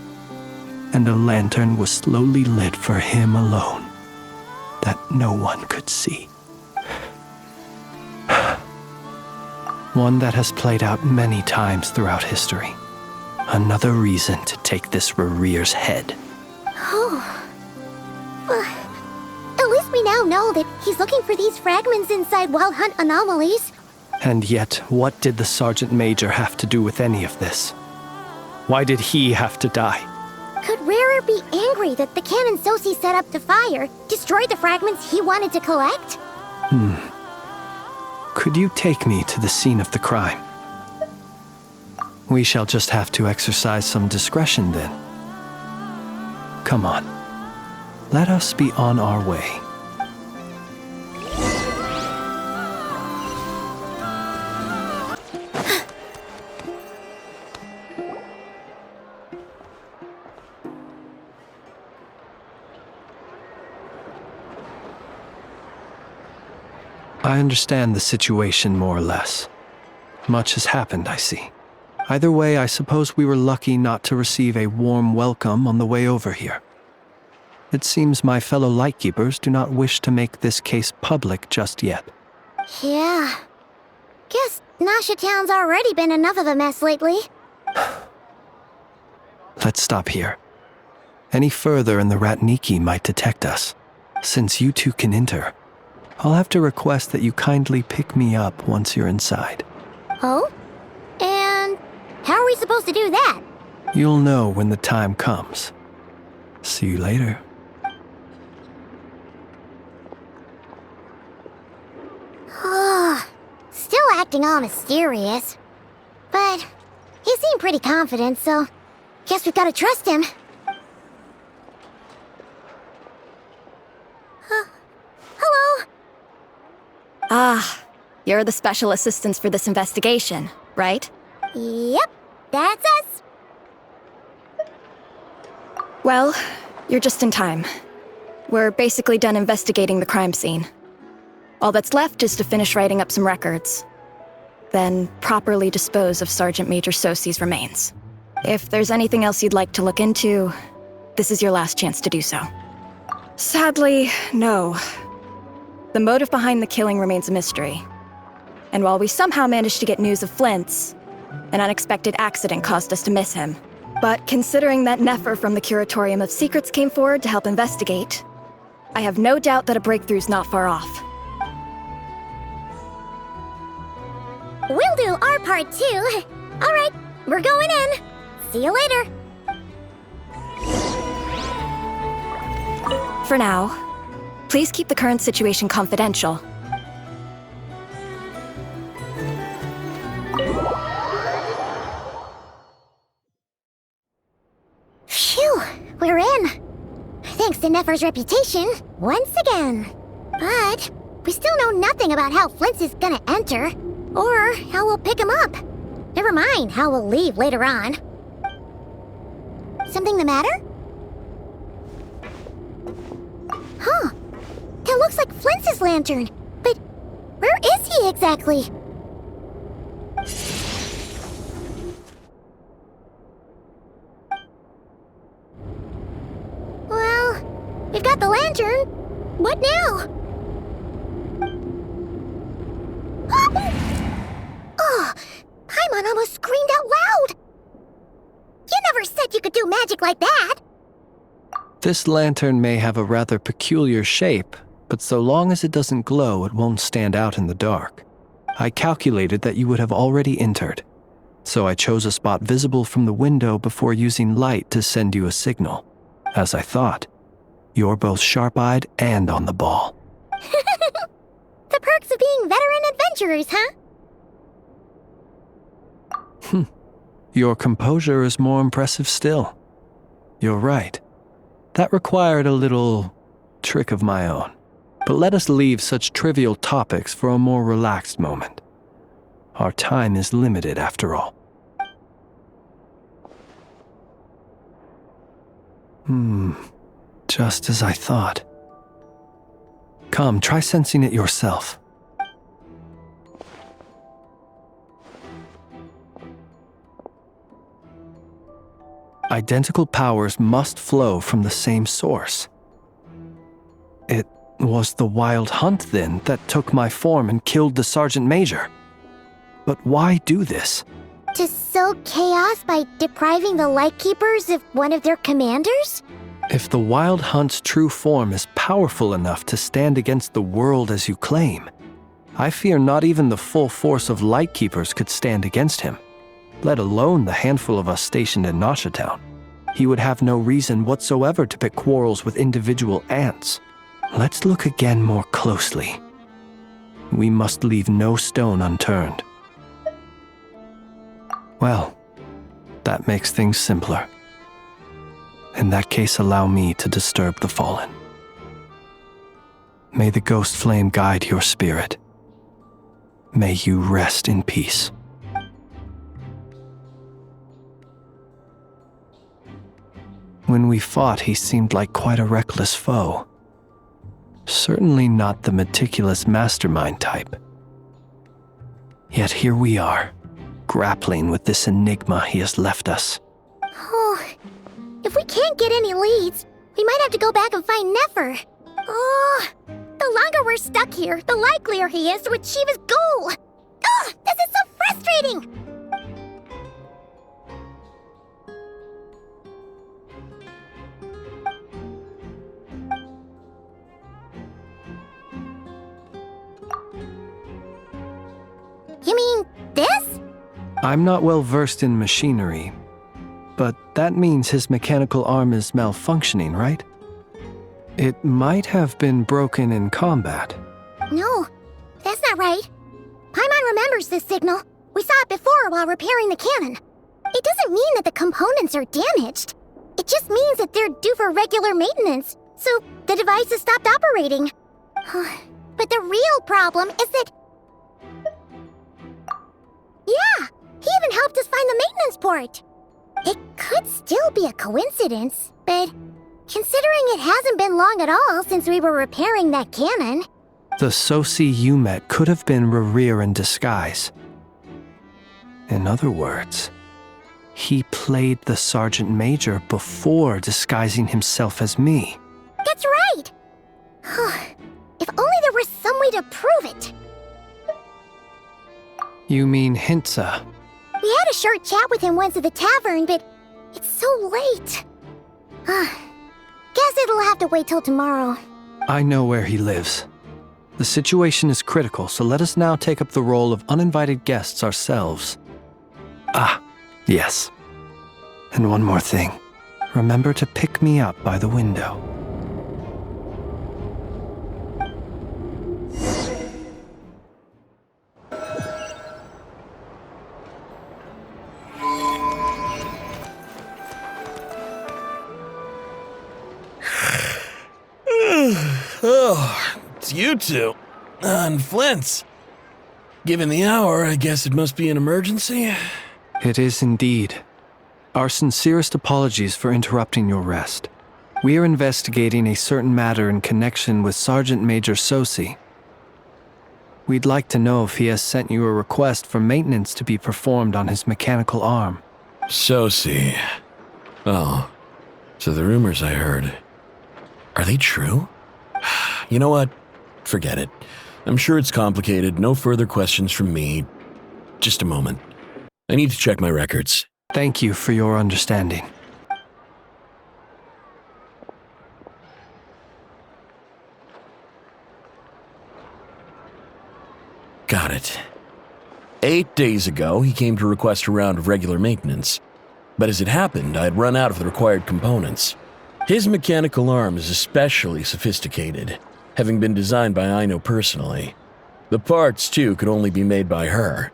and a lantern was slowly lit for him alone, that no one could see. One that has played out many times throughout history. Another reason to take this Rerere's head. Oh. At least we now know that he's looking for these fragments inside Wild Hunt anomalies. And yet, what did the Sergeant Major have to do with any of this? Why did he have to die? Could Rarer be angry that the cannon Sosi set up to fire destroyed the fragments he wanted to collect? Could you take me to the scene of the crime? We shall just have to exercise some discretion then. Come on. Let us be on our way. I understand the situation more or less. Much has happened, I see. Either way, I suppose we were lucky not to receive a warm welcome on the way over here. It seems my fellow Lightkeepers do not wish to make this case public just yet. Yeah. Guess Nasha Town's already been enough of a mess lately. Let's stop here. Any further and the Ratniki might detect us. Since you two can enter, I'll have to request that you kindly pick me up once you're inside. Oh? And how are we supposed to do that? You'll know when the time comes. See you later. Still acting all mysterious. But he seemed pretty confident, so guess we've gotta trust him. Hello? Ah, you're the special assistants for this investigation, right? Yep, that's us. Well, you're just in time. We're basically done investigating the crime scene. All that's left is to finish writing up some records. Then properly dispose of Sergeant Major Sosi's remains. If there's anything else you'd like to look into, this is your last chance to do so. Sadly, no. The motive behind the killing remains a mystery. And while we somehow managed to get news of Flint's, an unexpected accident caused us to miss him. But considering that Nefer from the Curatorium of Secrets came forward to help investigate, I have no doubt that a breakthrough's not far off. We'll do our part too. All right, we're going in. See you later. For now, please keep the current situation confidential. Phew, we're in. Thanks to Nefer's reputation, once again. But we still know nothing about how Flint's is gonna enter, or how we'll pick him up. Never mind how we'll leave later on. Something the matter? Huh. That looks like Flint's lantern. But where is he exactly? Well, we've got the lantern. What now? Oh, Paimon almost screamed out loud. You never said you could do magic like that. This lantern may have a rather peculiar shape, but so long as it doesn't glow, it won't stand out in the dark. I calculated that you would have already entered, so I chose a spot visible from the window before using light to send you a signal. As I thought, you're both sharp-eyed and on the ball. The perks of being veteran adventurers, huh? Your composure is more impressive still. You're right. That required a little trick of my own. But let us leave such trivial topics for a more relaxed moment. Our time is limited after all. Just as I thought. Come, try sensing it yourself. Identical powers must flow from the same source. It was the Wild Hunt, then, that took my form and killed the Sergeant Major. But why do this? To sow chaos by depriving the Lightkeepers of one of their commanders? If the Wild Hunt's true form is powerful enough to stand against the world as you claim, I fear not even the full force of Lightkeepers could stand against him, let alone the handful of us stationed in Nashatown. He would have no reason whatsoever to pick quarrels with individual ants. Let's look again more closely. We must leave no stone unturned. Well, that makes things simpler. In that case, allow me to disturb the fallen. May the ghost flame guide your spirit. May you rest in peace. When we fought, he seemed like quite a reckless foe. Certainly not the meticulous mastermind type. Yet here we are, grappling with this enigma he has left us. Oh, if we can't get any leads, we might have to go back and find Nefer. Oh, the longer we're stuck here, the likelier he is to achieve his goal. Oh, this is so frustrating! You mean this? I'm not well versed in machinery, but that means his mechanical arm is malfunctioning, right? It might have been broken in combat. No, that's not right. Paimon remembers this signal. We saw it before while repairing the cannon. It doesn't mean that the components are damaged. It just means that they're due for regular maintenance, so the device has stopped operating. But the real problem is that... Yeah, he even helped us find the maintenance port. It could still be a coincidence, but considering it hasn't been long at all since we were repairing that cannon... The Sosi you met could have been Rerir in disguise. In other words, he played the Sergeant Major before disguising himself as me. That's right! If only there was some way to prove it. You mean Hintsa? We had a short chat with him once at the tavern, but it's so late. Guess it'll have to wait till tomorrow. I know where he lives. The situation is critical, so let us now take up the role of uninvited guests ourselves. Ah, yes. And one more thing. Remember to pick me up by the window. Oh, it's you two. And Flint's. Given the hour, I guess it must be an emergency. It is indeed. Our sincerest apologies for interrupting your rest. We are investigating a certain matter in connection with Sergeant Major Sosi. We'd like to know if he has sent you a request for maintenance to be performed on his mechanical arm. Sosi. Oh, so the rumors I heard, are they true? You know what? Forget it. I'm sure it's complicated. No further questions from me. Just a moment. I need to check my records. Thank you for your understanding. Got it. 8 days ago, he came to request a round of regular maintenance. But as it happened, I'd run out of the required components. His mechanical arm is especially sophisticated, having been designed by Aino personally. The parts, too, could only be made by her.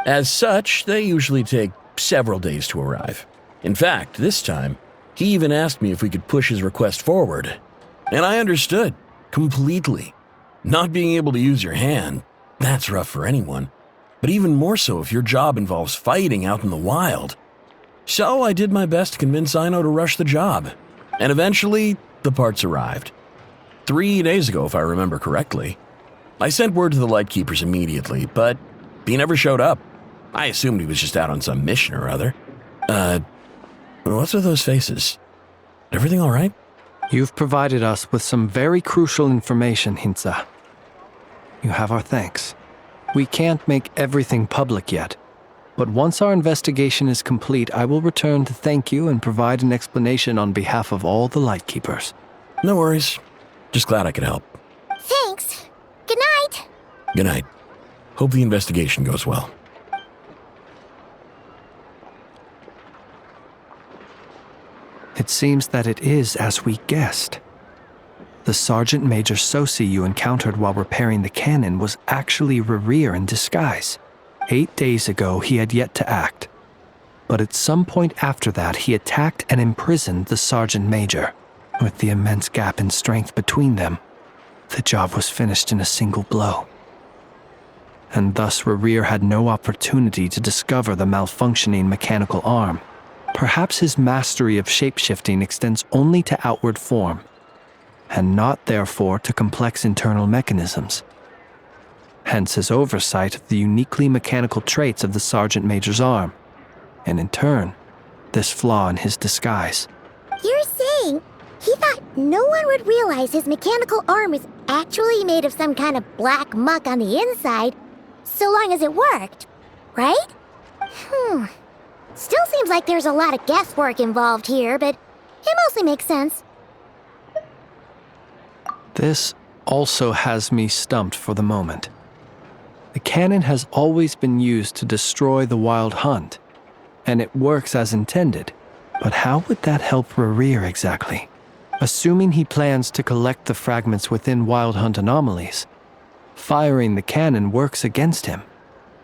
As such, they usually take several days to arrive. In fact, this time, he even asked me if we could push his request forward. And I understood, completely. Not being able to use your hand, that's rough for anyone. But even more so if your job involves fighting out in the wild. So I did my best to convince Aino to rush the job. And eventually, the parts arrived. 3 days ago, if I remember correctly. I sent word to the Lightkeepers immediately, but he never showed up. I assumed he was just out on some mission or other. What's with those faces? Everything all right? You've provided us with some very crucial information, Hintsa. You have our thanks. We can't make everything public yet, but once our investigation is complete, I will return to thank you and provide an explanation on behalf of all the Lightkeepers. No worries. Just glad I could help. Thanks. Good night. Good night. Hope the investigation goes well. It seems that it is as we guessed. The Sergeant Major Sosi you encountered while repairing the cannon was actually Rerir in disguise. 8 days ago, he had yet to act. But at some point after that, he attacked and imprisoned the Sergeant Major. With the immense gap in strength between them, the job was finished in a single blow. And thus Rerir had no opportunity to discover the malfunctioning mechanical arm. Perhaps his mastery of shapeshifting extends only to outward form, and not therefore to complex internal mechanisms. Hence his oversight of the uniquely mechanical traits of the Sergeant Major's arm, and in turn, this flaw in his disguise. You're saying he thought no one would realize his mechanical arm is actually made of some kind of black muck on the inside, so long as it worked, right? Still seems like there's a lot of guesswork involved here, but it mostly makes sense. This also has me stumped for the moment. The cannon has always been used to destroy the Wild Hunt, and it works as intended. But how would that help Rerir exactly? Assuming he plans to collect the fragments within Wild Hunt anomalies, firing the cannon works against him,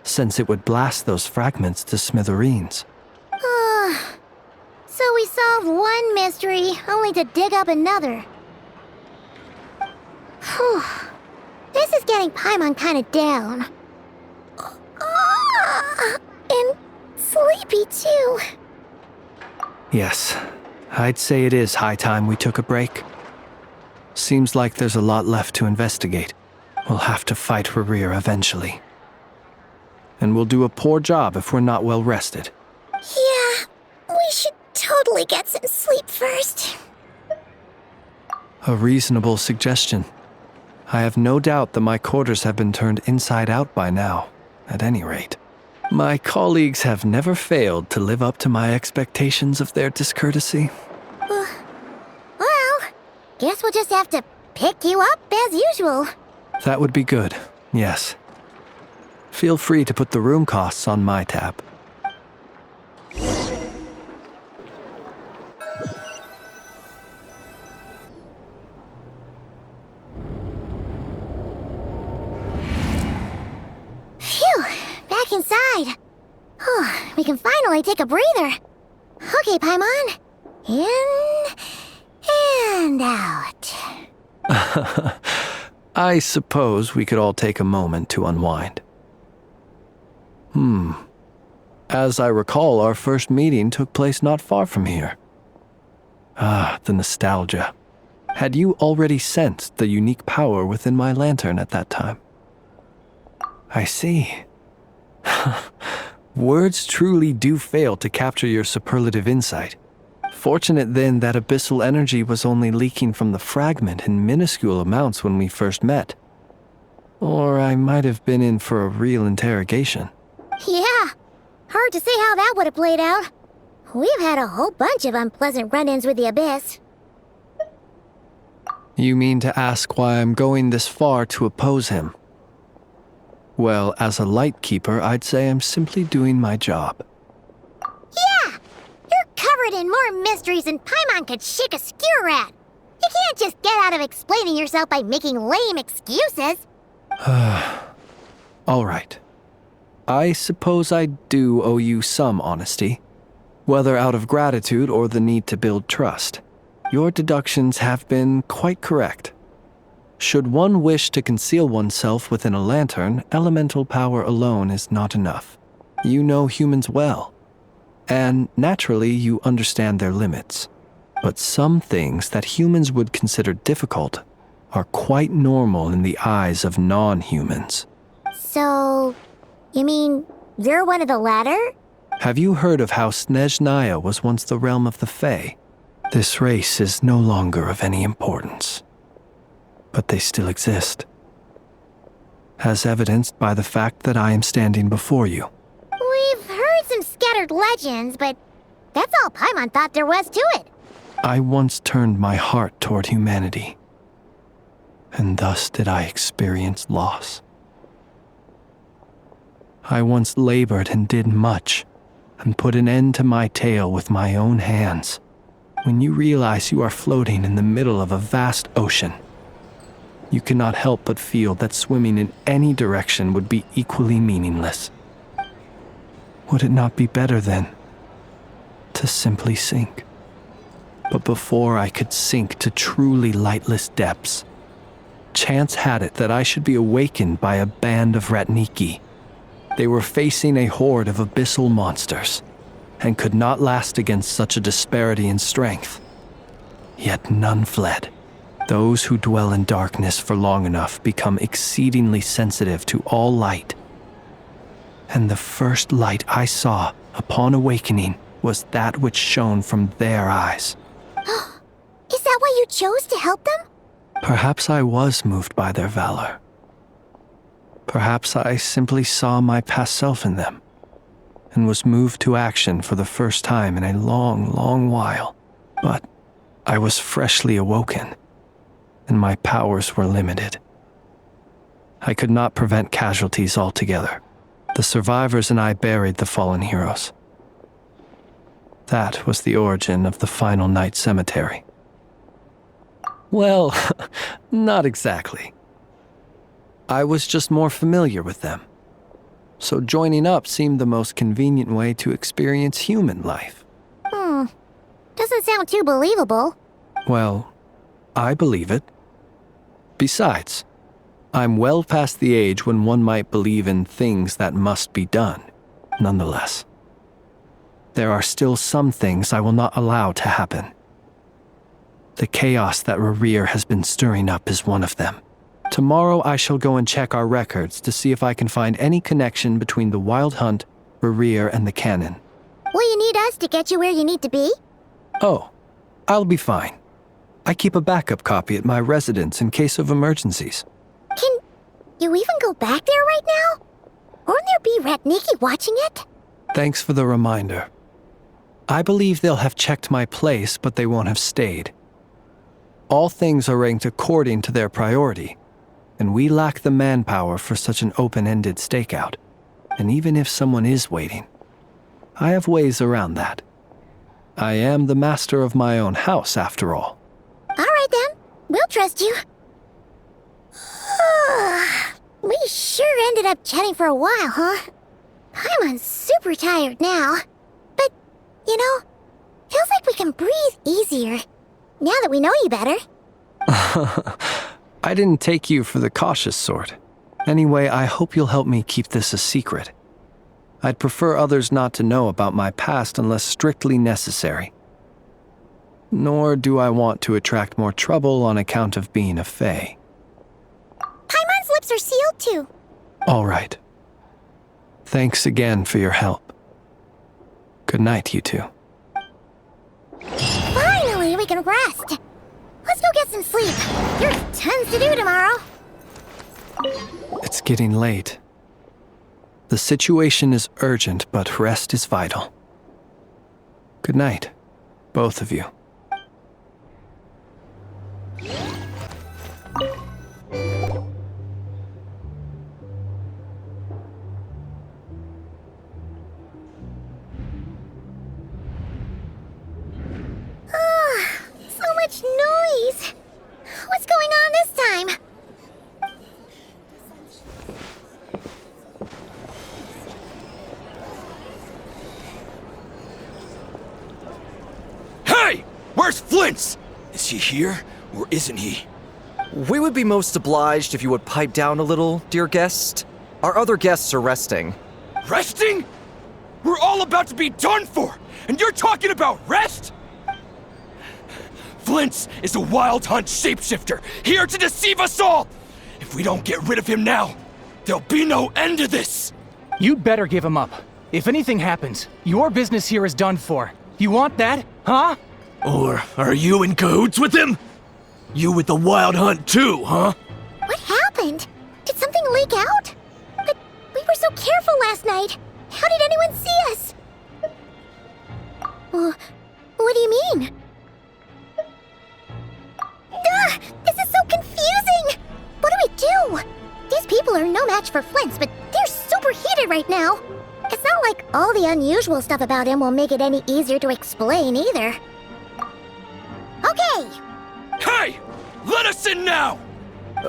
since it would blast those fragments to smithereens. So we solved one mystery, only to dig up another. Whew. This is getting Paimon kind of down. And sleepy too. Yes, I'd say it is high time we took a break. Seems like there's a lot left to investigate. We'll have to fight Rerir eventually. And we'll do a poor job if we're not well rested. Yeah, we should totally get some sleep first. A reasonable suggestion. I have no doubt that my quarters have been turned inside out by now, at any rate. My colleagues have never failed to live up to my expectations of their discourtesy. Well, guess we'll just have to pick you up as usual. That would be good, yes. Feel free to put the room costs on my tab. Phew, back inside. We can finally take a breather. Okay, Paimon. In and out. I suppose we could all take a moment to unwind. As I recall, our first meeting took place not far from here. The nostalgia. Had you already sensed the unique power within my lantern at that time? I see. Words truly do fail to capture your superlative insight. Fortunate then that abyssal energy was only leaking from the fragment in minuscule amounts when we first met. Or I might have been in for a real interrogation. Yeah, hard to say how that would have played out. We've had a whole bunch of unpleasant run-ins with the Abyss. You mean to ask why I'm going this far to oppose him? Well, as a Lightkeeper, I'd say I'm simply doing my job. Yeah! You're covered in more mysteries than Paimon could shake a skewer at. You can't just get out of explaining yourself by making lame excuses. All right. I suppose I do owe you some honesty, whether out of gratitude or the need to build trust. Your deductions have been quite correct. Should one wish to conceal oneself within a lantern, elemental power alone is not enough. You know humans well, and naturally you understand their limits. But some things that humans would consider difficult are quite normal in the eyes of non-humans. So, you mean you're one of the latter? Have you heard of how Snezhnaya was once the realm of the Fae? This race is no longer of any importance, but they still exist. as evidenced by the fact that I am standing before you. We've heard some scattered legends, but that's all Paimon thought there was to it. I once turned my heart toward humanity, and thus did I experience loss. I once labored and did much, and put an end to my tale with my own hands. When you realize you are floating in the middle of a vast ocean, you cannot help but feel that swimming in any direction would be equally meaningless. Would it not be better, then, to simply sink? But before I could sink to truly lightless depths, chance had it that I should be awakened by a band of Ratniki. They were facing a horde of abyssal monsters, and could not last against such a disparity in strength. Yet none fled. Those who dwell in darkness for long enough become exceedingly sensitive to all light. And the first light I saw upon awakening was that which shone from their eyes. Is that why you chose to help them? Perhaps I was moved by their valor. Perhaps I simply saw my past self in them, and was moved to action for the first time in a long, long while. But I was freshly awoken, and my powers were limited. I could not prevent casualties altogether. The survivors and I buried the fallen heroes. That was the origin of the Final Night Cemetery. Well, not exactly. I was just more familiar with them. So joining up seemed the most convenient way to experience human life. Doesn't sound too believable. Well, I believe it. Besides, I'm well past the age when one might believe in things that must be done, nonetheless. There are still some things I will not allow to happen. The chaos that Rerir has been stirring up is one of them. Tomorrow I shall go and check our records to see if I can find any connection between the Wild Hunt, Rerir, and the Canon. Will you need us to get you where you need to be? Oh, I'll be fine. I keep a backup copy at my residence in case of emergencies. Can you even go back there right now? Won't there be Ratniki watching it? Thanks for the reminder. I believe they'll have checked my place, but they won't have stayed. All things are ranked according to their priority, and we lack the manpower for such an open-ended stakeout. And even if someone is waiting, I have ways around that. I am the master of my own house, after all. All right then, we'll trust you. We sure ended up chatting for a while, huh? I'm super tired now. But, you know, feels like we can breathe easier, now that we know you better. I didn't take you for the cautious sort. Anyway, I hope you'll help me keep this a secret. I'd prefer others not to know about my past unless strictly necessary. Nor do I want to attract more trouble on account of being a fae. Paimon's lips are sealed too. All right. Thanks again for your help. Good night, you two. Finally, we can rest. Let's go get some sleep. There's tons to do tomorrow. It's getting late. The situation is urgent, but rest is vital. Good night, both of you. So much noise. What's going on this time? Hey! Where's Flint's? Is he here, or isn't he? We would be most obliged if you would pipe down a little, dear guest. Our other guests are resting. Resting? We're all about to be done for, and you're talking about rest? Flint's is a Wild Hunt shapeshifter, here to deceive us all! If we don't get rid of him now, there'll be no end to this! You'd better give him up. If anything happens, your business here is done for. You want that, huh? Or are you in cahoots with him? You with the Wild Hunt too, huh? What happened? Did something leak out? But we were so careful last night. How did anyone see us? What do you mean? This is so confusing! What do we do? These people are no match for Flint's, but they're super heated right now. It's not like all the unusual stuff about him will make it any easier to explain either. Okay! Hey! Let us in now!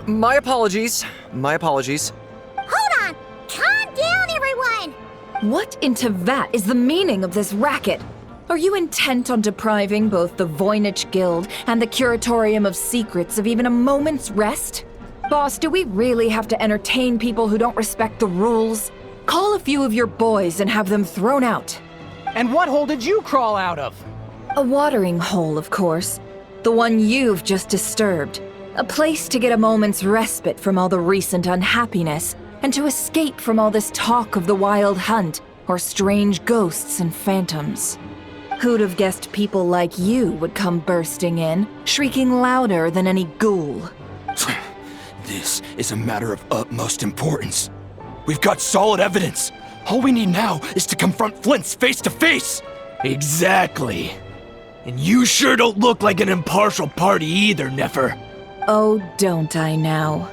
My apologies. My apologies. Hold on! Calm down, everyone! What in Tevat is the meaning of this racket? Are you intent on depriving both the Voynich Guild and the Curatorium of Secrets of even a moment's rest? Boss, do we really have to entertain people who don't respect the rules? Call a few of your boys and have them thrown out. And what hole did you crawl out of? A watering hole, of course. The one you've just disturbed. A place to get a moment's respite from all the recent unhappiness, and to escape from all this talk of the Wild Hunt, or strange ghosts and phantoms. Who'd have guessed people like you would come bursting in, shrieking louder than any ghoul? This is a matter of utmost importance. We've got solid evidence. All we need now is to confront Flint's face to face. Exactly. And you sure don't look like an impartial party either, Nefer. Oh, don't I now?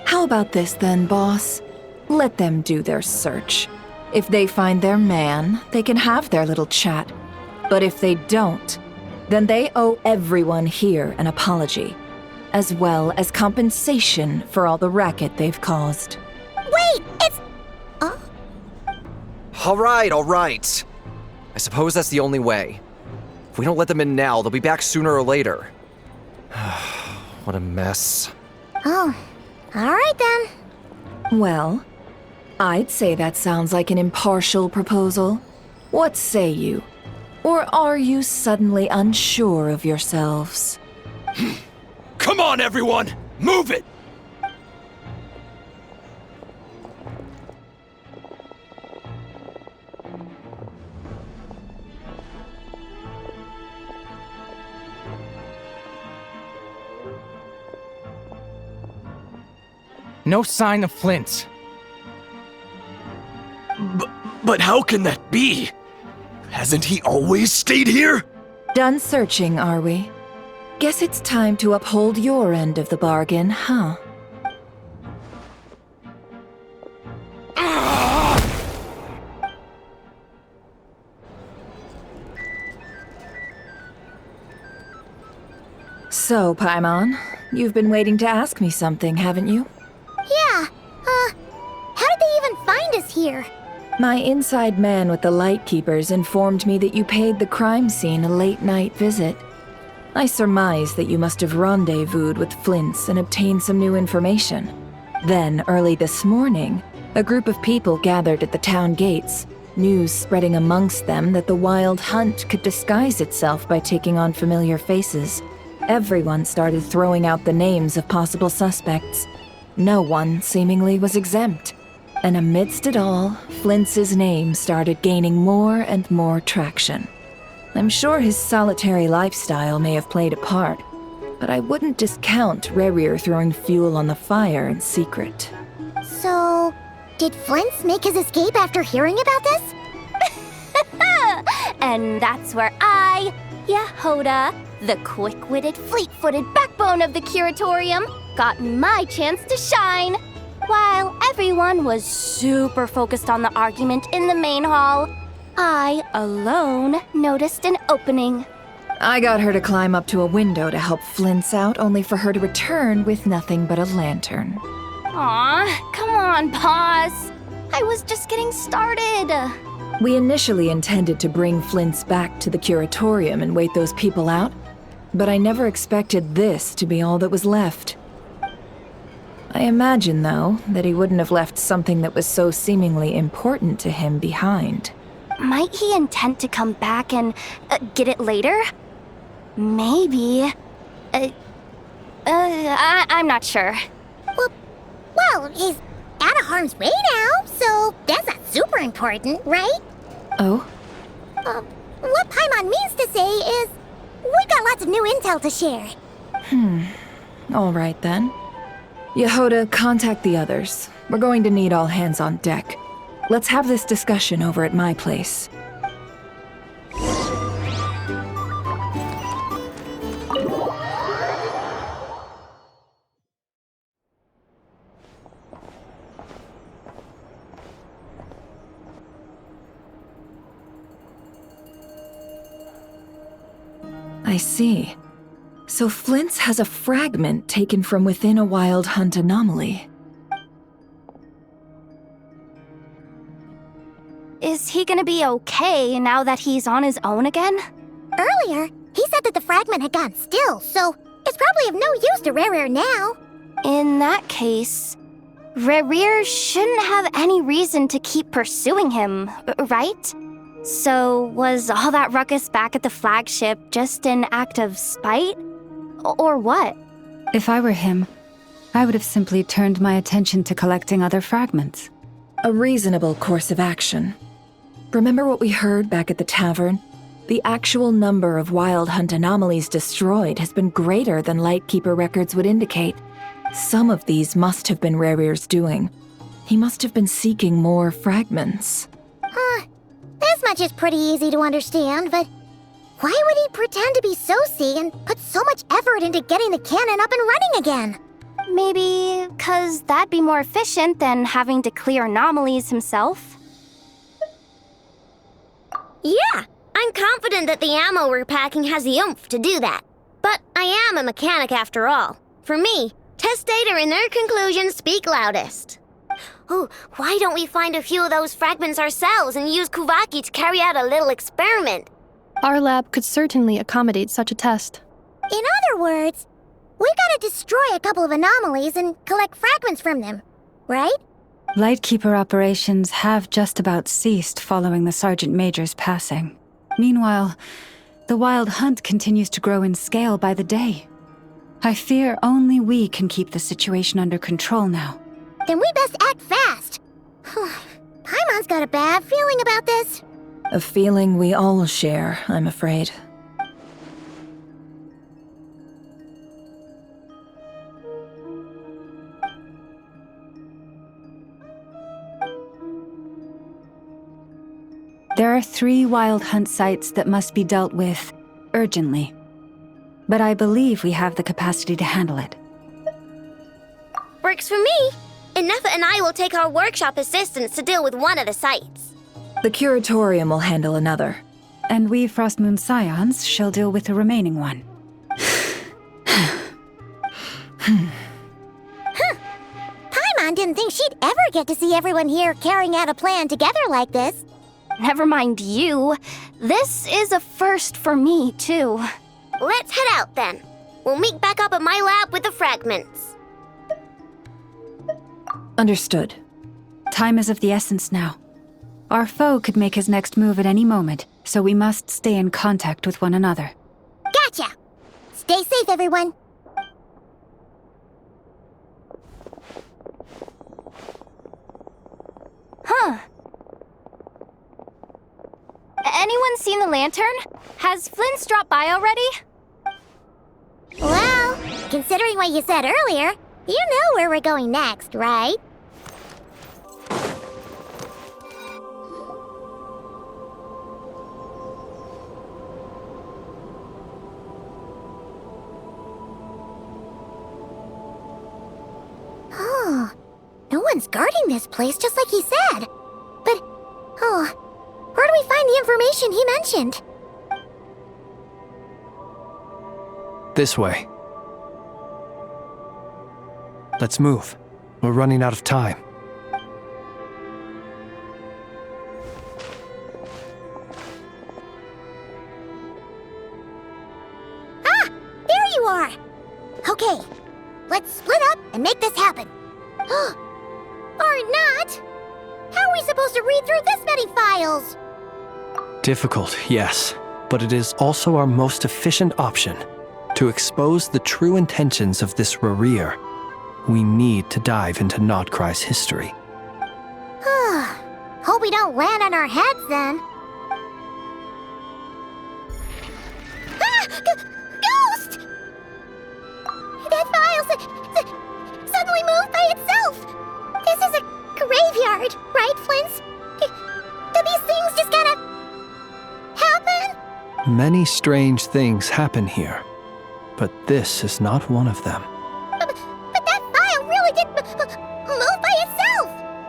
How about this then, boss? Let them do their search. If they find their man, they can have their little chat. But if they don't, then they owe everyone here an apology, as well as compensation for all the racket they've caused. Wait, it's... All right. I suppose that's the only way. If we don't let them in now, they'll be back sooner or later. What a mess. Oh, alright then. Well, I'd say that sounds like an impartial proposal. What say you? Or are you suddenly unsure of yourselves? Come on, everyone! Move it! No sign of Flint's. But how can that be? Hasn't he always stayed here? Done searching, are we? Guess it's time to uphold your end of the bargain, huh? So, Paimon, you've been waiting to ask me something, haven't you? Yeah, how did they even find us here? My inside man with the Lightkeepers informed me that you paid the crime scene a late-night visit. I surmise that you must have rendezvoused with Flint's and obtained some new information. Then, early this morning, a group of people gathered at the town gates, news spreading amongst them that the Wild Hunt could disguise itself by taking on familiar faces. Everyone started throwing out the names of possible suspects. No one, seemingly, was exempt. And amidst it all, Flint's name started gaining more and more traction. I'm sure his solitary lifestyle may have played a part, but I wouldn't discount Rerir throwing fuel on the fire in secret. So, did Flint's make his escape after hearing about this? And that's where I, Yehoda, the quick-witted, fleet-footed backbone of the Curatorium, got my chance to shine. While everyone was super focused on the argument in the main hall, I alone noticed an opening. I got her to climb up to a window to help Flint's out, only for her to return with nothing but a lantern. Aw, come on, boss. I was just getting started. We initially intended to bring Flint's back to the Curatorium and wait those people out, but I never expected this to be all that was left. I imagine, though, that he wouldn't have left something that was so seemingly important to him behind. Might he intend to come back and get it later? Maybe. I'm not sure. Well, he's out of harm's way now, so that's not super important, right? Oh? What Paimon means to say is, we've got lots of new intel to share. All right then. Yehoda, contact the others. We're going to need all hands on deck. Let's have this discussion over at my place. I see. So Flint's has a fragment taken from within a Wild Hunt anomaly. Is he gonna be okay now that he's on his own again? Earlier, he said that the fragment had gone still, so it's probably of no use to Rerir now. In that case, Rerir shouldn't have any reason to keep pursuing him, right? So was all that ruckus back at the flagship just an act of spite? Or what? If I were him, I would have simply turned my attention to collecting other fragments. A reasonable course of action. Remember what we heard back at the tavern? The actual number of Wild Hunt anomalies destroyed has been greater than Lightkeeper records would indicate. Some of these must have been Rerir's doing. He must have been seeking more fragments. This much is pretty easy to understand, but why would he pretend to be Soci and put so much effort into getting the cannon up and running again? Maybe 'cause that'd be more efficient than having to clear anomalies himself? Yeah, I'm confident that the ammo we're packing has the oomph to do that. But I am a mechanic after all. For me, test data and their conclusions speak loudest. Oh, why don't we find a few of those fragments ourselves and use Kuvaki to carry out a little experiment? Our lab could certainly accommodate such a test. In other words, we gotta destroy a couple of anomalies and collect fragments from them, right? Lightkeeper operations have just about ceased following the Sergeant Major's passing. Meanwhile, the Wild Hunt continues to grow in scale by the day. I fear only we can keep the situation under control now. Then we best act fast. Paimon's got a bad feeling about this. A feeling we all share, I'm afraid. There are 3 Wild Hunt sites that must be dealt with urgently. But I believe we have the capacity to handle it. Works for me. Enough and I will take our workshop assistants to deal with one of the sites. The Curatorium will handle another. And we Frostmoon Scions shall deal with the remaining one. Paimon didn't think she'd ever get to see everyone here carrying out a plan together like this. Never mind you. This is a first for me, too. Let's head out then. We'll meet back up at my lab with the fragments. Understood. Time is of the essence now. Our foe could make his next move at any moment, so we must stay in contact with one another. Gotcha! Stay safe, everyone. Huh. Anyone seen the lantern? Has Flint's dropped by already? Well, considering what you said earlier, you know where we're going next, right? Oh, no one's guarding this place just like he said. But, where do we find the information he mentioned? This way. Let's move. We're running out of time. Ah! There you are! Okay, let's split up and make this happen. Or not! How are we supposed to read through this many files? Difficult, yes, but it is also our most efficient option. To expose the true intentions of this Rerir, we need to dive into Nod-Krai's history. Hope we don't land on our heads then. Ghost! That file suddenly Many strange things happen here, but this is not one of them. But that file really did move by itself!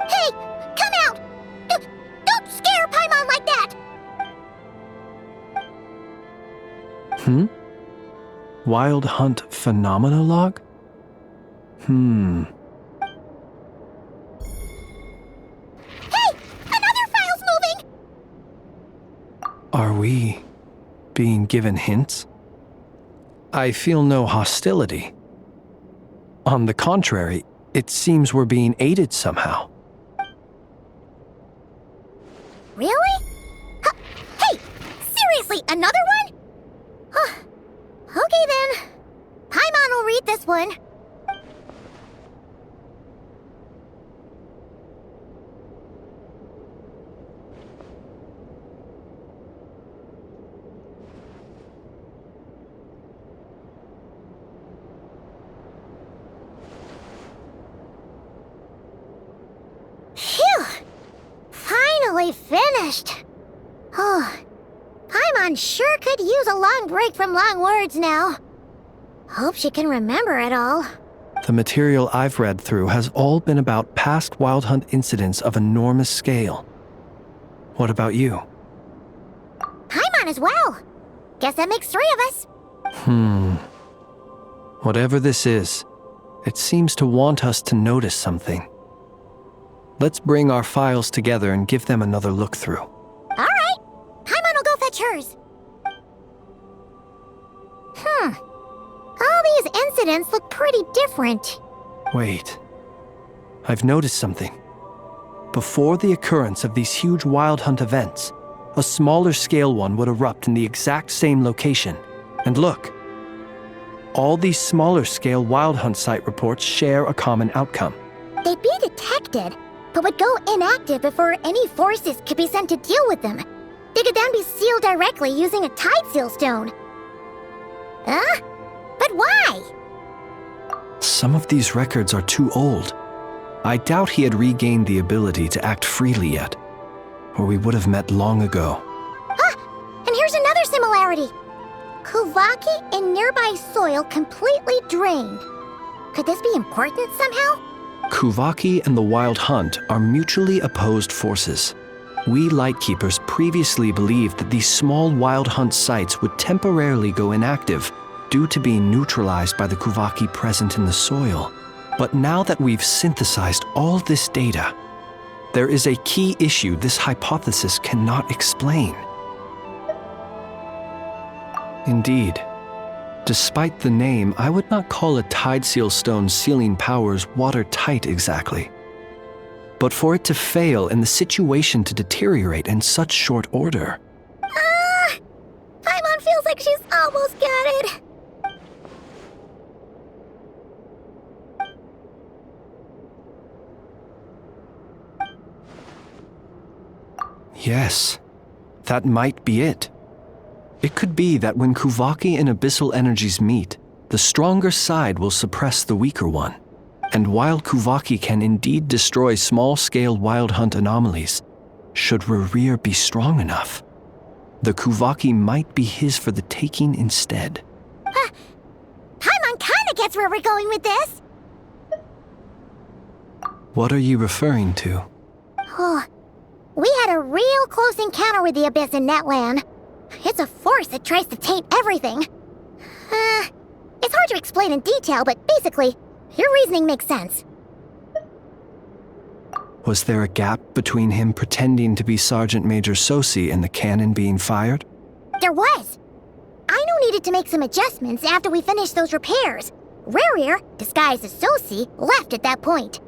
Hey, come out! Don't scare Paimon like that! Wild Hunt Phenomenologue? Hey! Another file's moving! Are we being given hints? I feel no hostility. On the contrary, it seems we're being aided somehow. Really? Hey! Seriously, another one? Okay then. Paimon will read this one. Phew! Finally finished. Oh, Paimon sure could use a long break from long words now. Hope she can remember it all. The material I've read through has all been about past Wild Hunt incidents of enormous scale. What about you? Paimon as well. Guess that makes 3 of us. Whatever this is, it seems to want us to notice something. Let's bring our files together and give them another look through. All right. Paimon will go fetch hers. All these incidents look pretty different. Wait. I've noticed something. Before the occurrence of these huge Wild Hunt events, a smaller scale one would erupt in the exact same location. And look. All these smaller scale Wild Hunt site reports share a common outcome. They'd be detected, but would go inactive before any forces could be sent to deal with them. They could then be sealed directly using a tide seal stone. Huh? But why? Some of these records are too old. I doubt he had regained the ability to act freely yet, or we would have met long ago. And here's another similarity. Kuvaki and nearby soil completely drained. Could this be important somehow? Kuvaki and the Wild Hunt are mutually opposed forces. We Lightkeepers previously believed that these small Wild Hunt sites would temporarily go inactive due to being neutralized by the Kuvaki present in the soil. But now that we've synthesized all this data, there is a key issue this hypothesis cannot explain. Indeed, despite the name, I would not call a tide seal stone's sealing powers watertight exactly. But for it to fail and the situation to deteriorate in such short order. Paimon feels like she's almost got it. Yes, that might be it. It could be that when Kuvaki and abyssal energies meet, the stronger side will suppress the weaker one. And while Kuvaki can indeed destroy small-scale Wild Hunt anomalies, should Rerir be strong enough, the Kuvaki might be his for the taking instead. Paimon kinda gets where we're going with this. What are you referring to? Oh, we had a real close encounter with the Abyss in Natlan. It's a force that tries to taint everything. It's hard to explain in detail, but basically, your reasoning makes sense. Was there a gap between him pretending to be Sergeant Major Sosi and the cannon being fired? There was. Aino needed to make some adjustments after we finished those repairs. Rerir, disguised as Sosi, left at that point,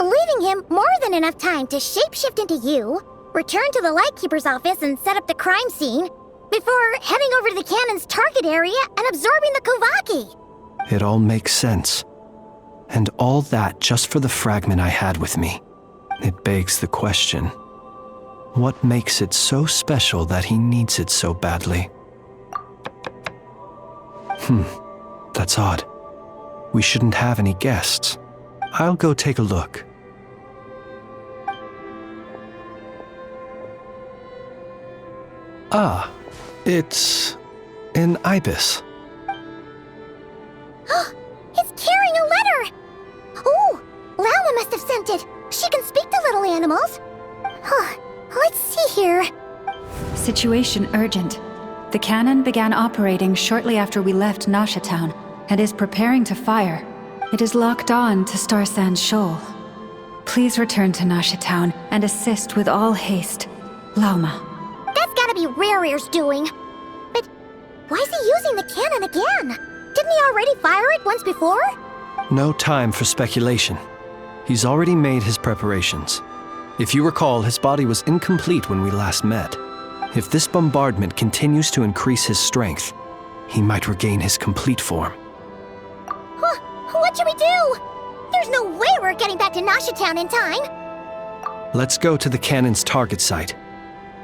leaving him more than enough time to shapeshift into you, return to the Lightkeeper's office and set up the crime scene, before heading over to the cannon's target area and absorbing the Kuvaki. It all makes sense. And all that just for the fragment I had with me. It begs the question, what makes it so special that he needs it so badly? That's odd. We shouldn't have any guests. I'll go take a look. It's an ibis. It's carrying a letter! Ooh, Lala must have sent it. She can speak to little animals. Let's see here. Situation urgent. The cannon began operating shortly after we left Nasha Town and is preparing to fire. It is locked on to Star Sand Shoal. Please return to Nasha Town and assist with all haste. Lauma. That's gotta be Rare's doing. But why is he using the cannon again? Didn't he already fire it once before? No time for speculation. He's already made his preparations. If you recall, his body was incomplete when we last met. If this bombardment continues to increase his strength, he might regain his complete form. What should we do? There's no way we're getting back to Nasha Town in time. Let's go to the cannon's target site.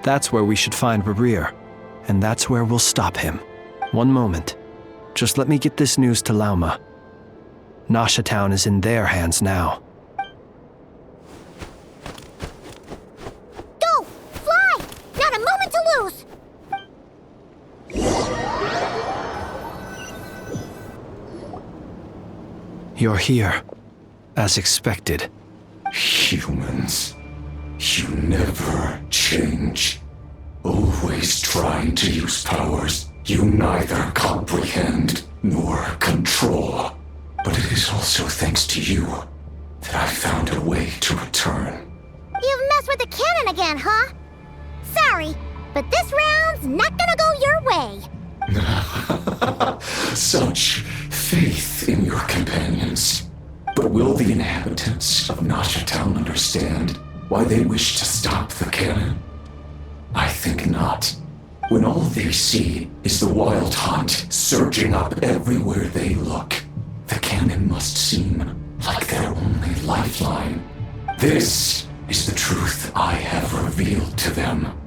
That's where we should find Rarir, and that's where we'll stop him. One moment. Just let me get this news to Lauma. Nasha Town is in their hands now. Go! Fly! Not a moment to lose! You're here, as expected. Humans, you never change. Always trying to use powers you neither comprehend nor control. But it is also thanks to you that I found a way to return. You've messed with the cannon again, huh? Sorry, but this round's not gonna go your way. Such faith in your companions. But will the inhabitants of Nasha Town understand why they wish to stop the cannon? I think not. When all they see is the wild hunt surging up everywhere they look, the cannon must seem like their only lifeline. This is the truth I have revealed to them.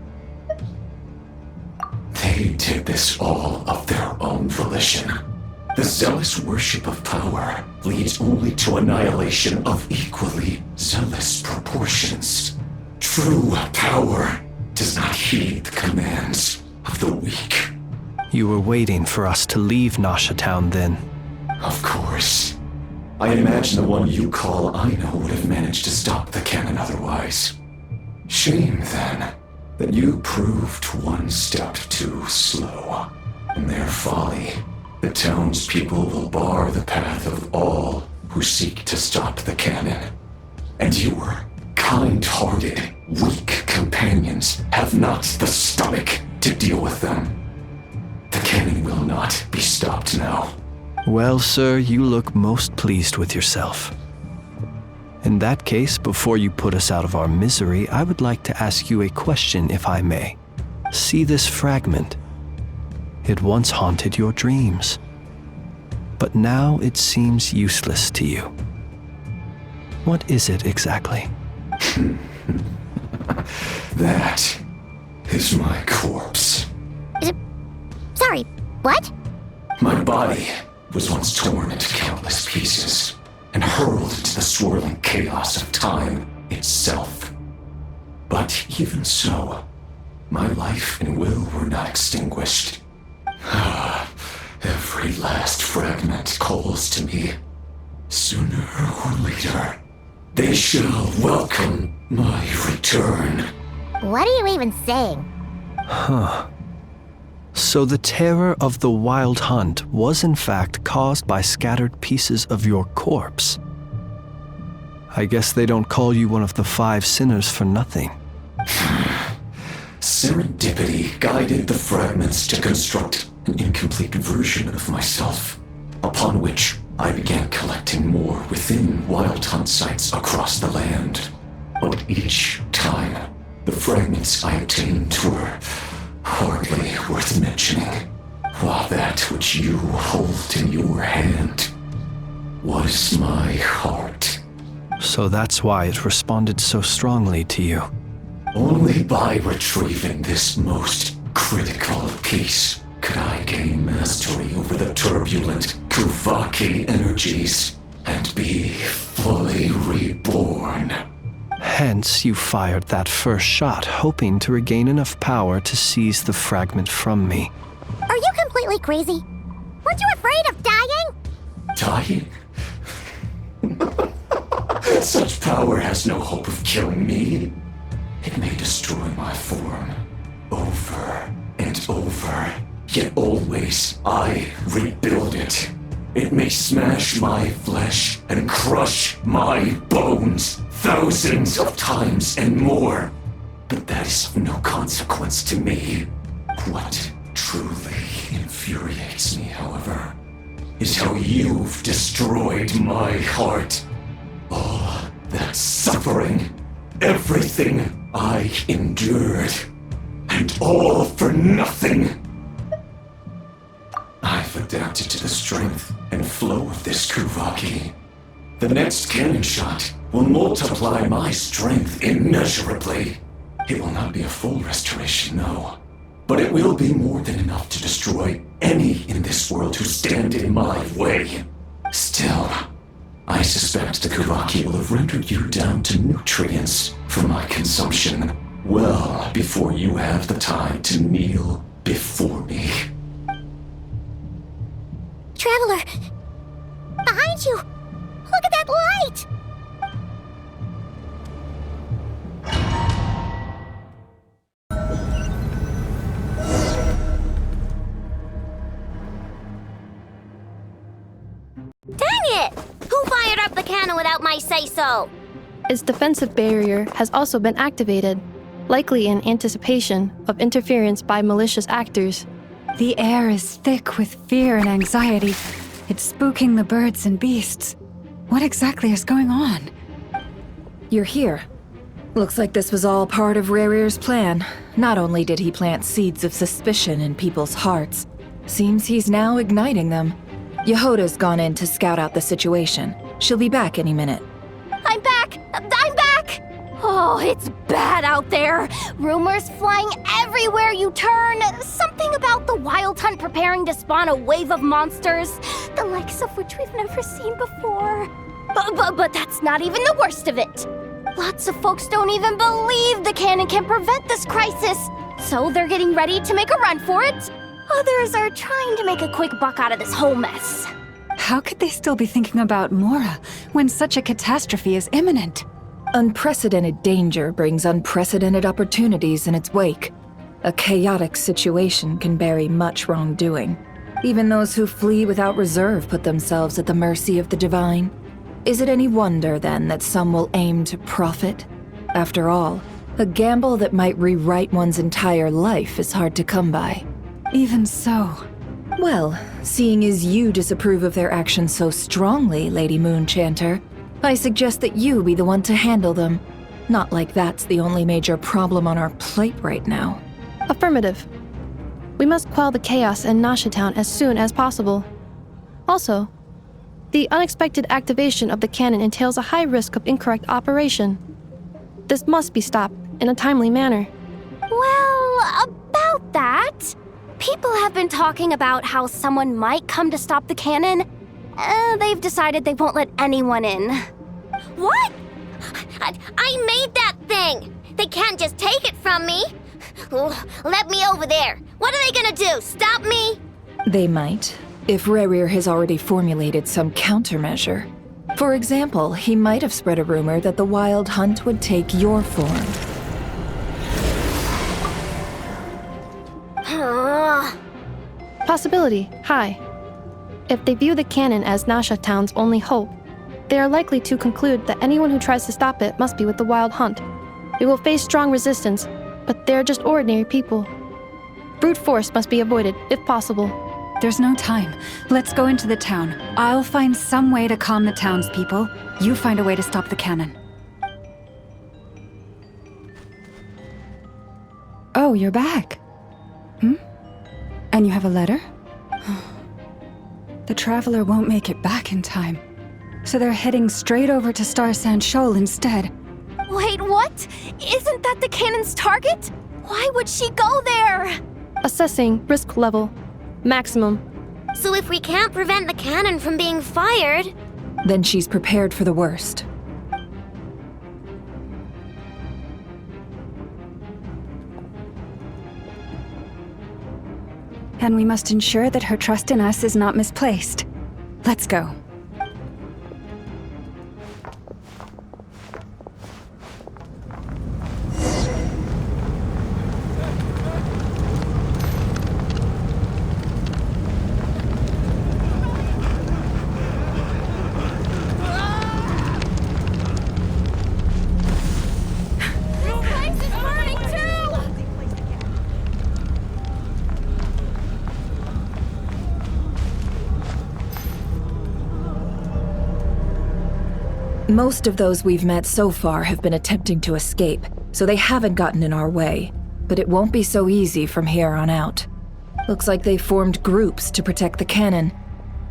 They did this all of their own volition. The zealous worship of power leads only to annihilation of equally zealous proportions. True power does not heed the commands of the weak. You were waiting for us to leave Nasha Town then. Of course. I imagine the one you call Aino would have managed to stop the cannon otherwise. Shame, then, that you proved one step too slow. In their folly, the townspeople will bar the path of all who seek to stop the cannon. And your kind-hearted, weak companions have not the stomach to deal with them. The cannon will not be stopped now. Well, sir, you look most pleased with yourself. In that case, before you put us out of our misery, I would like to ask you a question, if I may. See this fragment? It once haunted your dreams, but now it seems useless to you. What is it exactly? That is my corpse. Sorry, what? My body was once torn into countless pieces and hurled into the swirling chaos of time itself. But even so, my life and will were not extinguished. Every last fragment calls to me. Sooner or later, they shall welcome my return. What are you even saying? Huh. So the terror of the wild hunt was in fact caused by scattered pieces of your corpse. I guess they don't call you one of the 5 sinners for nothing. Serendipity guided the fragments to construct an incomplete version of myself, upon which I began collecting more within wild hunt sites across the land. But each time, the fragments I obtained were hardly worth mentioning, while that which you hold in your hand was my heart. So that's why it responded so strongly to you. Only by retrieving this most critical piece could I gain mastery over the turbulent Kuvaki energies and be fully reborn. Hence, you fired that first shot, hoping to regain enough power to seize the fragment from me. Are you completely crazy? Weren't you afraid of dying? Dying? Such power has no hope of killing me. It may destroy my form over and over, yet always I rebuild it. It may smash my flesh and crush my bones thousands of times and more, but that is of no consequence to me. What truly infuriates me, however, is how you've destroyed my heart. All that suffering, everything I endured, and all for nothing. I've adapted to the strength and flow of this Kuvaki. The next cannon shot will multiply my strength immeasurably. It will not be a full restoration, no, but it will be more than enough to destroy any in this world who stand in my way. Still, I suspect the Kuvaki will have rendered you down to nutrients for my consumption well before you have the time to kneel before me. Traveler! Behind you! Look at that light! Dang it! Who fired up the cannon without my say-so? Its defensive barrier has also been activated, likely in anticipation of interference by malicious actors. The air is thick with fear and anxiety. It's spooking the birds and beasts. What exactly is going on? You're here. Looks like this was all part of Rerir's plan. Not only did he plant seeds of suspicion in people's hearts, seems he's now igniting them. Yehoda's gone in to scout out the situation. She'll be back any minute. I'm back! I'm back! Oh, it's bad out there. Rumors flying everywhere you turn. Something about the Wild Hunt preparing to spawn a wave of monsters, the likes of which we've never seen before. But that's not even the worst of it. Lots of folks don't even believe the cannon can prevent this crisis, so they're getting ready to make a run for it. Others are trying to make a quick buck out of this whole mess. How could they still be thinking about Mora when such a catastrophe is imminent? Unprecedented danger brings unprecedented opportunities in its wake. A chaotic situation can bury much wrongdoing. Even those who flee without reserve put themselves at the mercy of the divine. Is it any wonder, then, that some will aim to profit? After all, a gamble that might rewrite one's entire life is hard to come by. Even so. Well, seeing as you disapprove of their actions so strongly, Lady Moonchanter, I suggest that you be the one to handle them. Not like that's the only major problem on our plate right now. Affirmative. We must quell the chaos in Nasha Town as soon as possible. Also, the unexpected activation of the cannon entails a high risk of incorrect operation. This must be stopped in a timely manner. Well, about that, people have been talking about how someone might come to stop the cannon. They've decided they won't let anyone in. What? I made that thing! They can't just take it from me! Let me over there! What are they gonna do? Stop me? They might, if Rerir has already formulated some countermeasure. For example, he might have spread a rumor that the Wild Hunt would take your form. Possibility high. If they view the cannon as Nasha Town's only hope, they are likely to conclude that anyone who tries to stop it must be with the Wild Hunt. We will face strong resistance, but they're just ordinary people. Brute force must be avoided, if possible. There's no time. Let's go into the town. I'll find some way to calm the townspeople. You find a way to stop the cannon. Oh, you're back. And you have a letter? The Traveler won't make it back in time. So they're heading straight over to Star Sand Shoal instead. Wait, what? Isn't that the cannon's target? Why would she go there? Assessing risk level. Maximum. So if we can't prevent the cannon from being fired... Then she's prepared for the worst. and we must ensure that her trust in us is not misplaced. Let's go. Most of those we've met so far have been attempting to escape, so they haven't gotten in our way. But it won't be so easy from here on out. Looks like they formed groups to protect the cannon.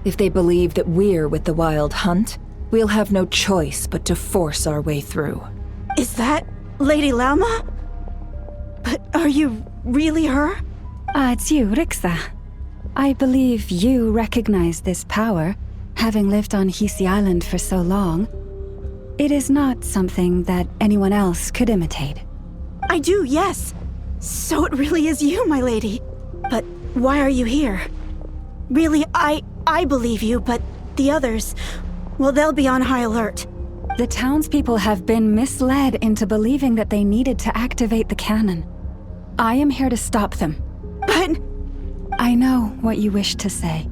If they believe that we're with the Wild Hunt, we'll have no choice but to force our way through. Is that Lady Lama? But are you really her? It's you, Rixa. I believe you recognize this power, having lived on Hisi Island for so long. It is not something that anyone else could imitate. I do, yes. So it really is you, my lady. But why are you here? Really, I believe you, but the others, well, they'll be on high alert. The townspeople have been misled into believing that they needed to activate the cannon. I am here to stop them. But... I know what you wish to say.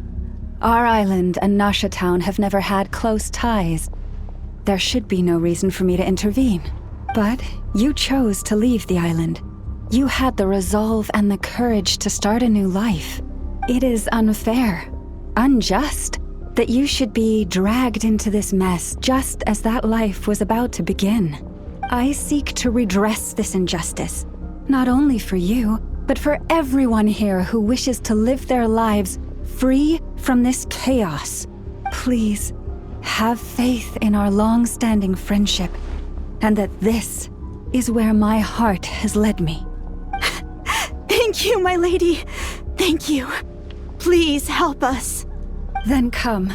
Our island and Nasha Town have never had close ties. There should be no reason for me to intervene. But you chose to leave the island. You had the resolve and the courage to start a new life. It is unfair, unjust, that you should be dragged into this mess just as that life was about to begin. I seek to redress this injustice, not only for you, but for everyone here who wishes to live their lives free from this chaos. Please, have faith in our long-standing friendship, and that this is where my heart has led me. Thank you, my lady. Thank you. Please help us. Then come.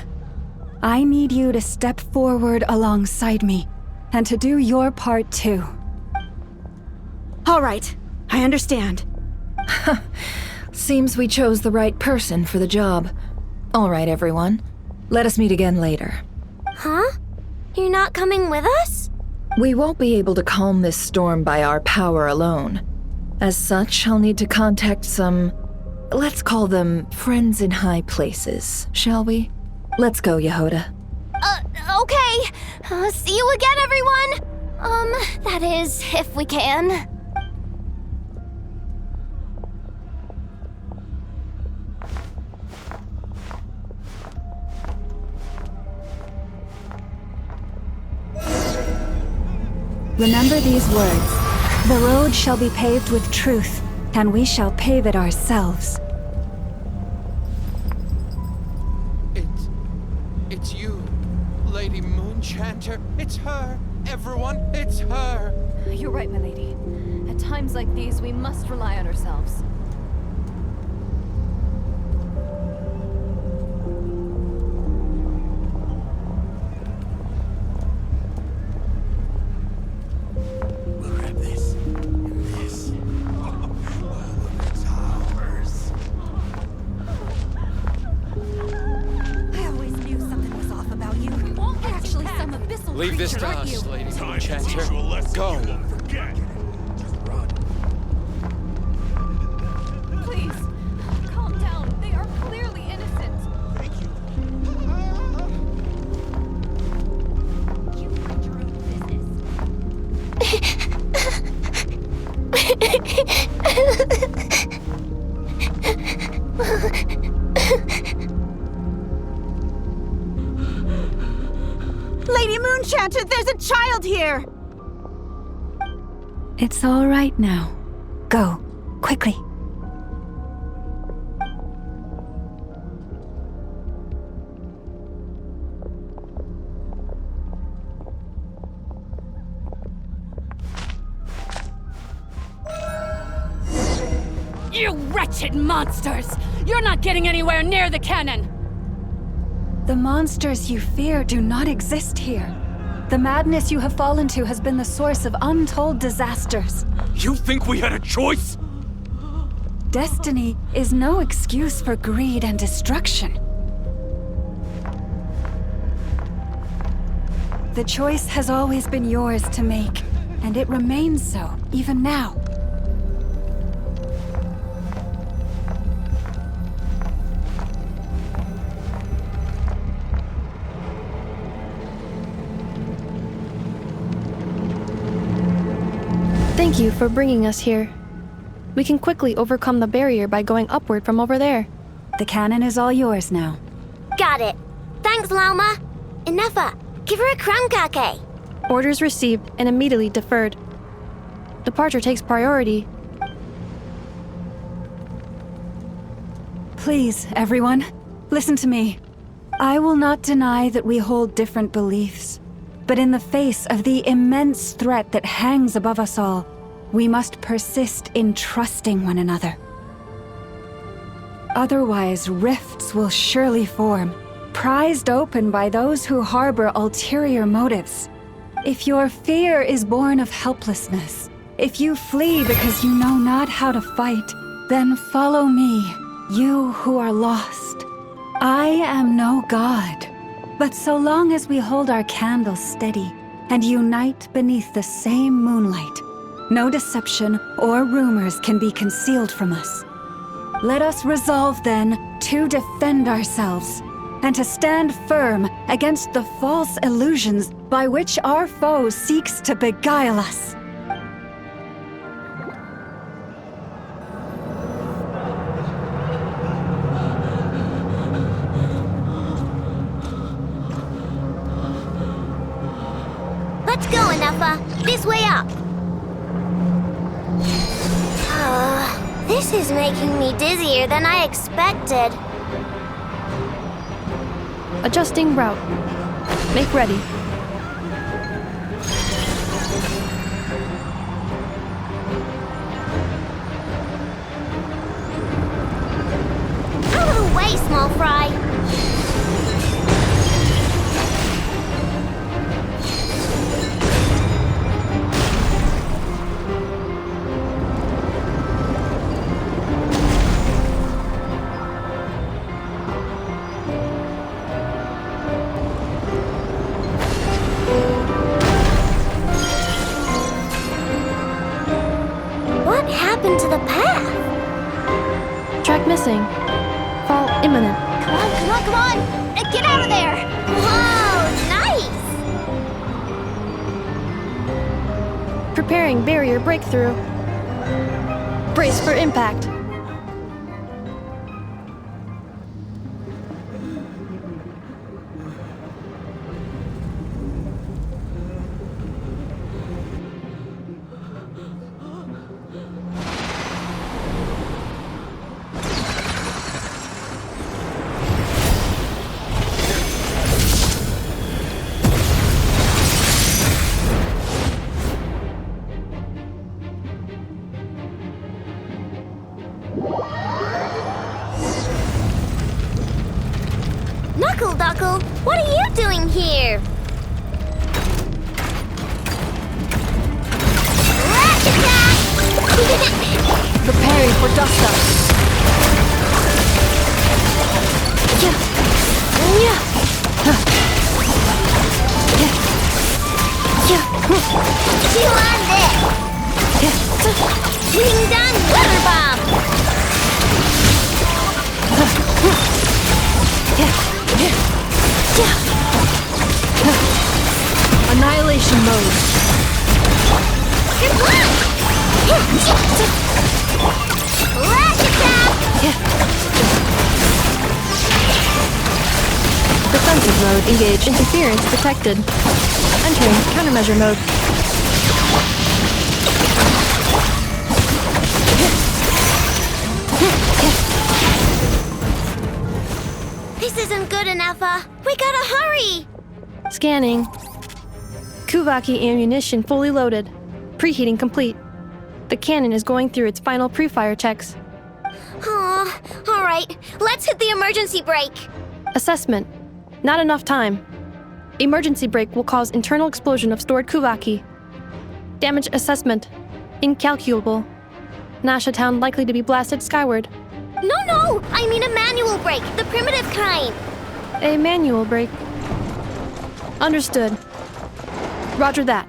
I need you to step forward alongside me, and to do your part too. All right, I understand. Seems we chose the right person for the job. All right, everyone. Let us meet again later. Huh? You're not coming with us? We won't be able to calm this storm by our power alone. As such, I'll need to contact some... let's call them friends in high places, shall we? Let's go, Yehoda. Okay. See you again, everyone! That is, if we can. Remember these words. The road shall be paved with truth, and we shall pave it ourselves. It's you, Lady Moonchanter. It's her. Everyone, it's her. You're right, my lady. At times like these, we must rely on ourselves. Leave this to us, Lady Moonchanter. Go. Please, calm down. They are clearly innocent. Thank you. You mind your own Lady Moonchanter, there's a child here! It's all right now. Go, quickly. You wretched monsters! You're not getting anywhere near the cannon! The monsters you fear do not exist here. The madness you have fallen to has been the source of untold disasters. You think we had a choice? Destiny is no excuse for greed and destruction. The choice has always been yours to make, and it remains so, even now. Thank you for bringing us here. We can quickly overcome the barrier by going upward from over there. The cannon is all yours now. Got it. Thanks, Lauma. Enougha, give her a crumb cake. Orders received and immediately deferred. Departure takes priority. Please, everyone, listen to me. I will not deny that we hold different beliefs, but in the face of the immense threat that hangs above us all, we must persist in trusting one another. Otherwise, rifts will surely form, prized open by those who harbor ulterior motives. If your fear is born of helplessness, if you flee because you know not how to fight, then follow me, you who are lost. I am no god, but so long as we hold our candles steady and unite beneath the same moonlight, no deception or rumors can be concealed from us. Let us resolve then to defend ourselves and to stand firm against the false illusions by which our foe seeks to beguile us. Let's go, Enougha. This way up. This is making me dizzier than I expected. Adjusting route. Make ready. Out of the way, small fry. Missing. Fall imminent. Come on, come on, come on! Get out of there! Whoa, nice! Preparing barrier breakthrough. Brace for impact. Knuckle, what are you doing here? Rash attack! Preparing for dust-up. She landed! Ding dong, weather bomb! Annihilation mode. Good luck! Lash attack! Defensive mode engaged. Interference detected. Entering countermeasure mode. This isn't good enough, we gotta hurry! Scanning. Kuvaki ammunition fully loaded. Preheating complete. The cannon is going through its final pre-fire checks. Aw, alright, let's hit the emergency brake. Assessment. Not enough time. Emergency brake will cause internal explosion of stored Kuvaki. Damage assessment. Incalculable. Nasha Town likely to be blasted skyward. No, I mean a manual break, the primitive kind. A manual break. Understood. Roger that.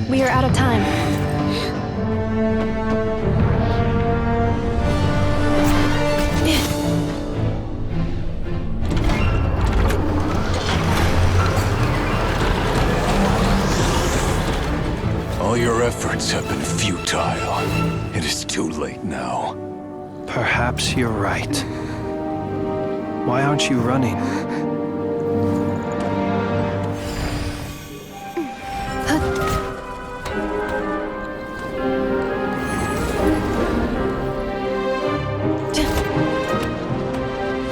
We are out of time. All your efforts have been futile. It is too late now. Perhaps you're right. Why aren't you running?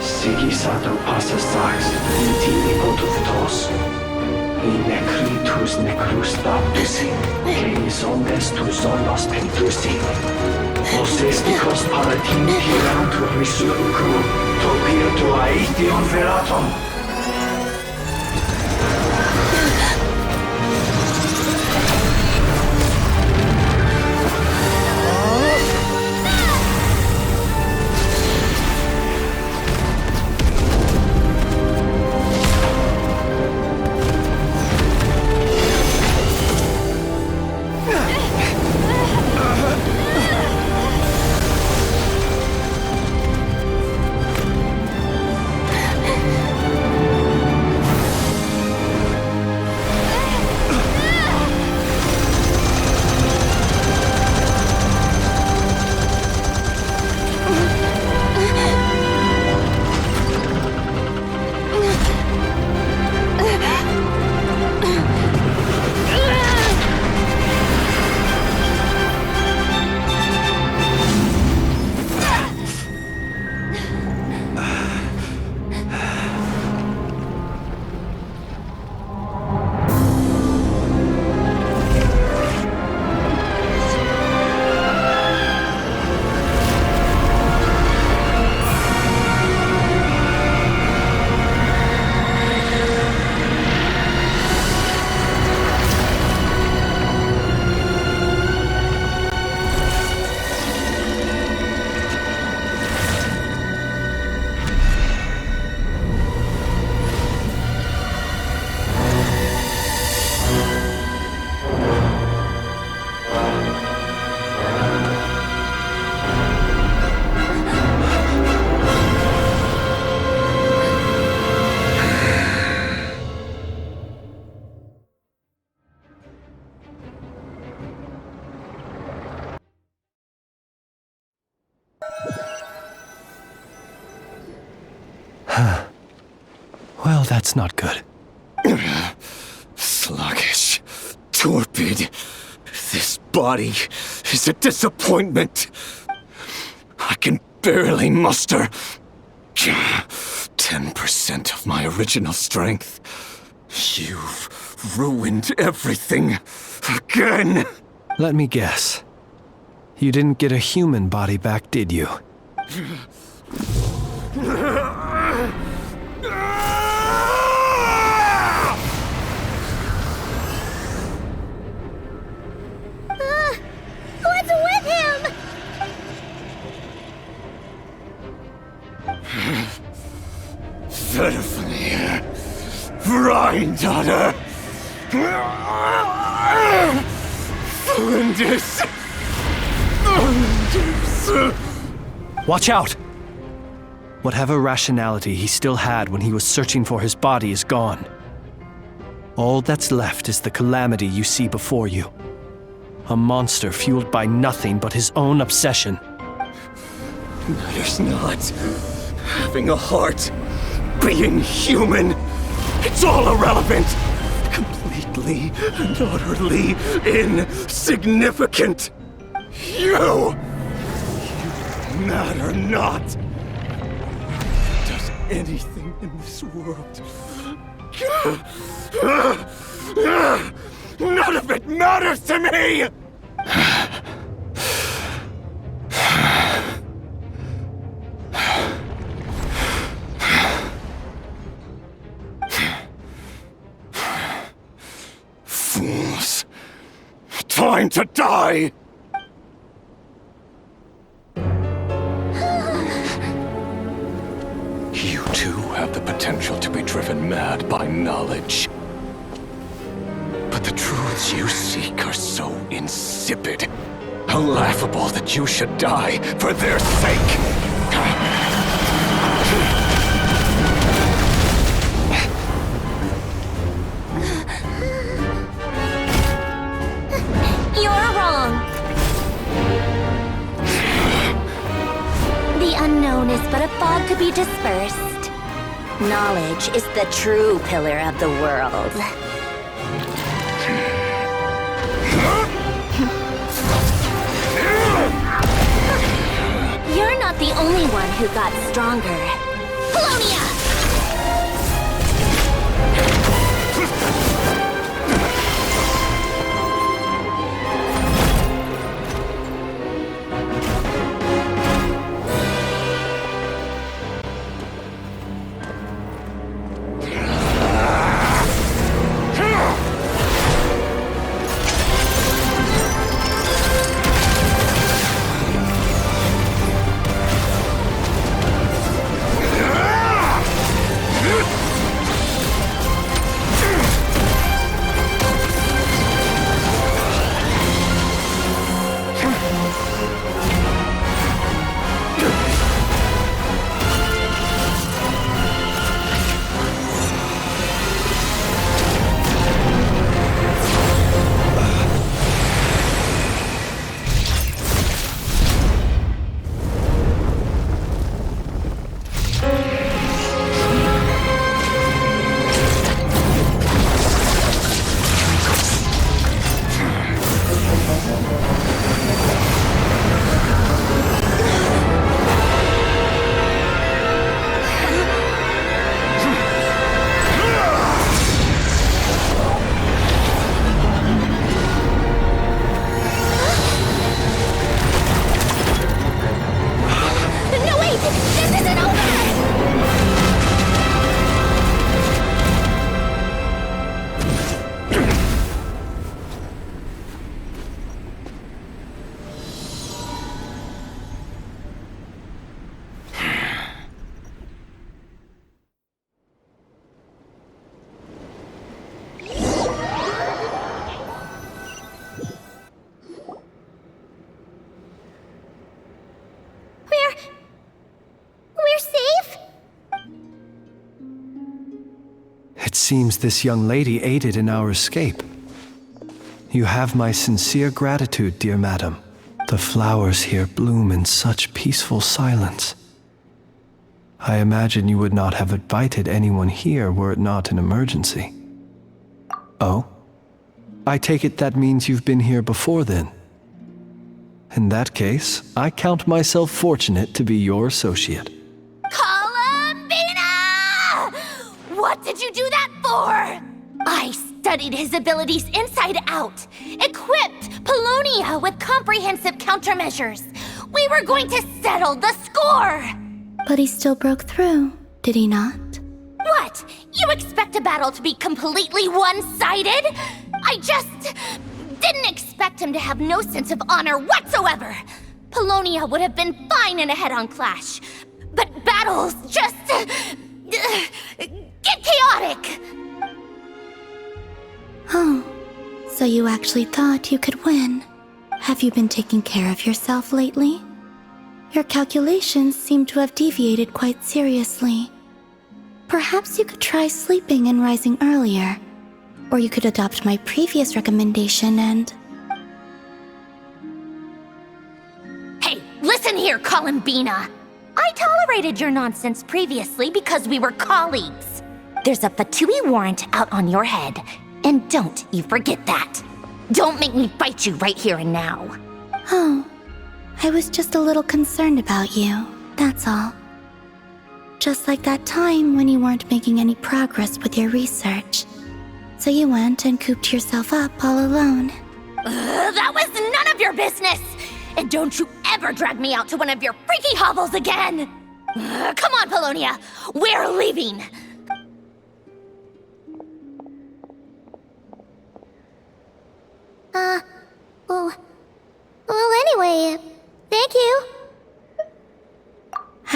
Sigisato passa sax, intimi potuvitos. In necritus necrus baptusi, que ondes tu zonos pentusi. Osesticos palatin pirantur resurcu, topir tu aetion veratum. Well, that's not good. Sluggish. Torpid. This body is a disappointment. I can barely muster 10% of my original strength. You've ruined everything again. Let me guess. You didn't get a human body back, did you? What's with him? Verfnir. Rheindaughter. Flinders. Watch out! Whatever rationality he still had when he was searching for his body is gone. All that's left is the calamity you see before you. A monster fueled by nothing but his own obsession. Matters not. Having a heart. Being human. It's all irrelevant. Completely and utterly insignificant. You matter not. Does anything in this world. None of it matters to me! Fools. time to die! You too have the potential to be driven mad by knowledge. But the truths you seek are so insipid, laughable that you should die for their sake. You're wrong. The unknown is but a fog to be dispersed. Knowledge is the true pillar of the world. You're not the only one who got stronger. Polonia! It seems this young lady aided in our escape. You have my sincere gratitude, dear madam. The flowers here bloom in such peaceful silence. I imagine you would not have invited anyone here were it not an emergency. Oh? I take it that means you've been here before then. In that case, I count myself fortunate to be your associate. What did you do that for? I studied his abilities inside out, equipped Polonia with comprehensive countermeasures. We were going to settle the score! But he still broke through, did he not? What? You expect a battle to be completely one-sided? I just didn't expect him to have no sense of honor whatsoever. Polonia would have been fine in a head-on clash, but battles just get chaotic! Oh, so you actually thought you could win. Have you been taking care of yourself lately? Your calculations seem to have deviated quite seriously. Perhaps you could try sleeping and rising earlier. Or you could adopt my previous recommendation and... Hey, listen here, Columbina! I tolerated your nonsense previously because we were colleagues. There's a Fatui warrant out on your head, and don't you forget that. Don't make me fight you right here and now. Oh, I was just a little concerned about you, that's all. Just like that time when you weren't making any progress with your research. So you went and cooped yourself up all alone. That was none of your business! And don't you ever drag me out to one of your freaky hovels again! Come on, Polonia! We're leaving!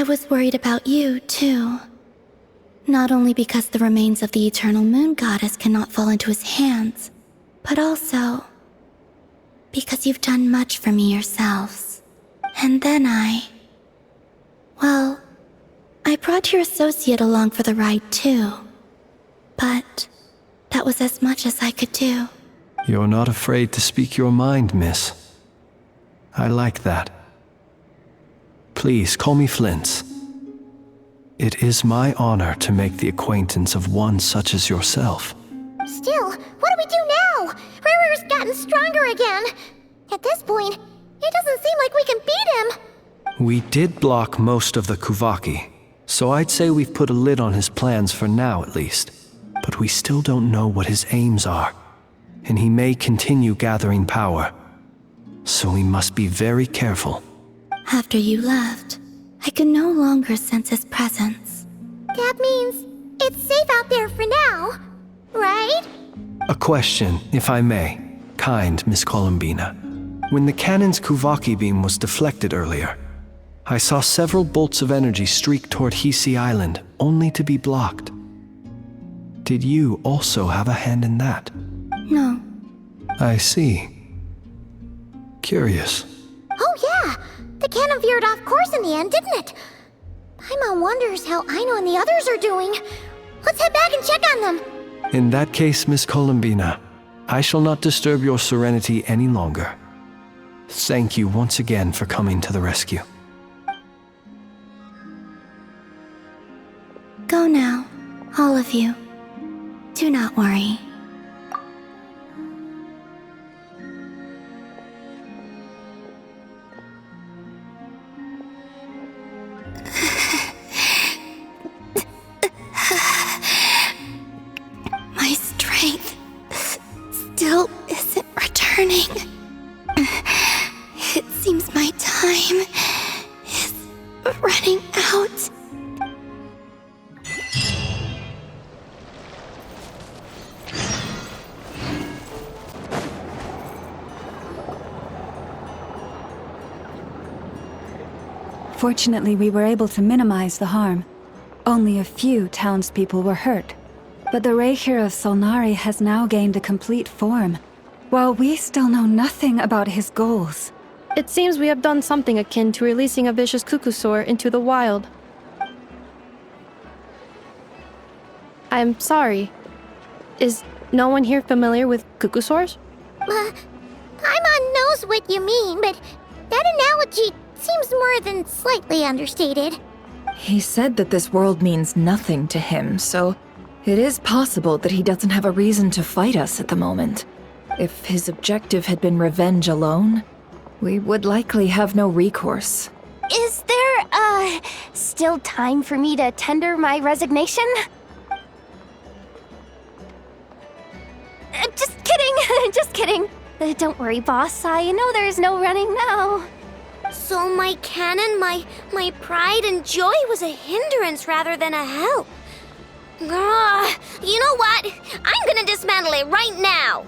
was worried about you, too. Not only because the remains of the eternal moon goddess cannot fall into his hands, but also because you've done much for me yourselves. And then well, I brought your associate along for the ride too. But that was as much as I could do. You're not afraid to speak your mind, miss. I like that. Please call me Flint. It is my honor to make the acquaintance of one such as yourself. Still, what do we do now? Riri's gotten stronger again. At this point, it doesn't seem like we can beat him. We did block most of the Kuvaki, so I'd say we've put a lid on his plans for now at least. But we still don't know what his aims are, and he may continue gathering power. So we must be very careful. After you left, I could no longer sense his presence. That means it's safe out there for now, right? A question, if I may, kind Miss Columbina. When the cannon's Kuvaki beam was deflected earlier, I saw several bolts of energy streak toward Hisi Island, only to be blocked. Did you also have a hand in that? No. I see. Curious. Oh yeah, the cannon veered off course in the end, didn't it? Paimon wonders how Aino and the others are doing. Let's head back and check on them. In that case, Miss Columbina, I shall not disturb your serenity any longer. Thank you once again for coming to the rescue. Go now, all of you. Do not worry. My strength still isn't returning. It seems my time is running out. Fortunately, we were able to minimize the harm. Only a few townspeople were hurt. But the Reikir of Solnari has now gained a complete form, while we still know nothing about his goals. It seems we have done something akin to releasing a vicious Kukusaur into the wild. I'm sorry. Is no one here familiar with Kukusaurs? Paimon knows what you mean, but that analogy seems more than slightly understated. He said that this world means nothing to him, so it is possible that he doesn't have a reason to fight us at the moment. If his objective had been revenge alone, we would likely have no recourse. Is there, still time for me to tender my resignation? Just kidding, just kidding. Don't worry, boss. I know there's no running now. So my cannon, my pride and joy was a hindrance rather than a help. Ugh, you know what? I'm gonna dismantle it right now.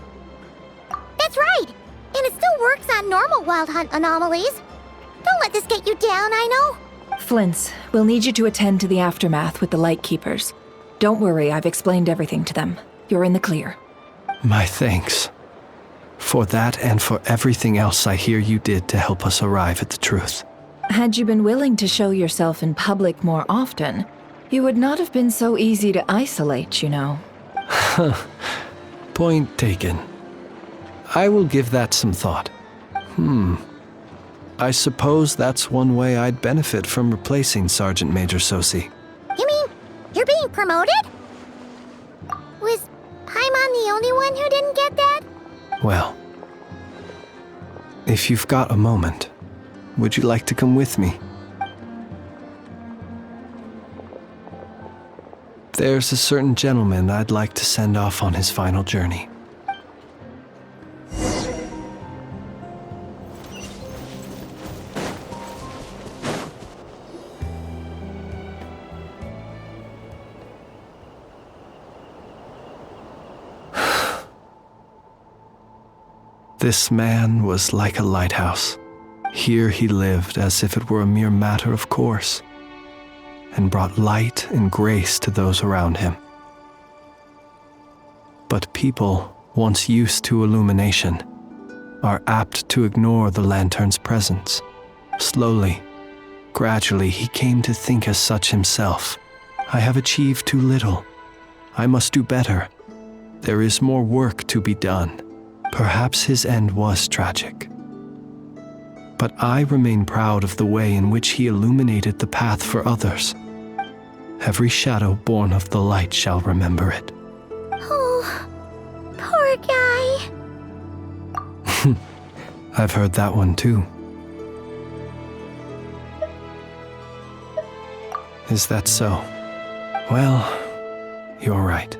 That's right. And it still works on normal wild hunt anomalies. Don't let this get you down, I know. Flint, we'll need you to attend to the aftermath with the Lightkeepers. Don't worry, I've explained everything to them. You're in the clear. My thanks. For that and for everything else I hear you did to help us arrive at the truth. Had you been willing to show yourself in public more often, you would not have been so easy to isolate, you know. Point taken. I will give that some thought. I suppose that's one way I'd benefit from replacing Sergeant Major Sosi. You mean you're being promoted? Was Paimon the only one who didn't get that? Well, if you've got a moment, would you like to come with me? There's a certain gentleman I'd like to send off on his final journey. This man was like a lighthouse. Here he lived as if it were a mere matter of course. and brought light and grace to those around him. But people, once used to illumination, are apt to ignore the lantern's presence. Slowly, gradually, he came to think as such himself. I have achieved too little. I must do better. There is more work to be done. Perhaps his end was tragic. But I remain proud of the way in which he illuminated the path for others. Every shadow born of the light shall remember it. Oh, poor guy. I've heard that one too. Is that so? Well, you're right.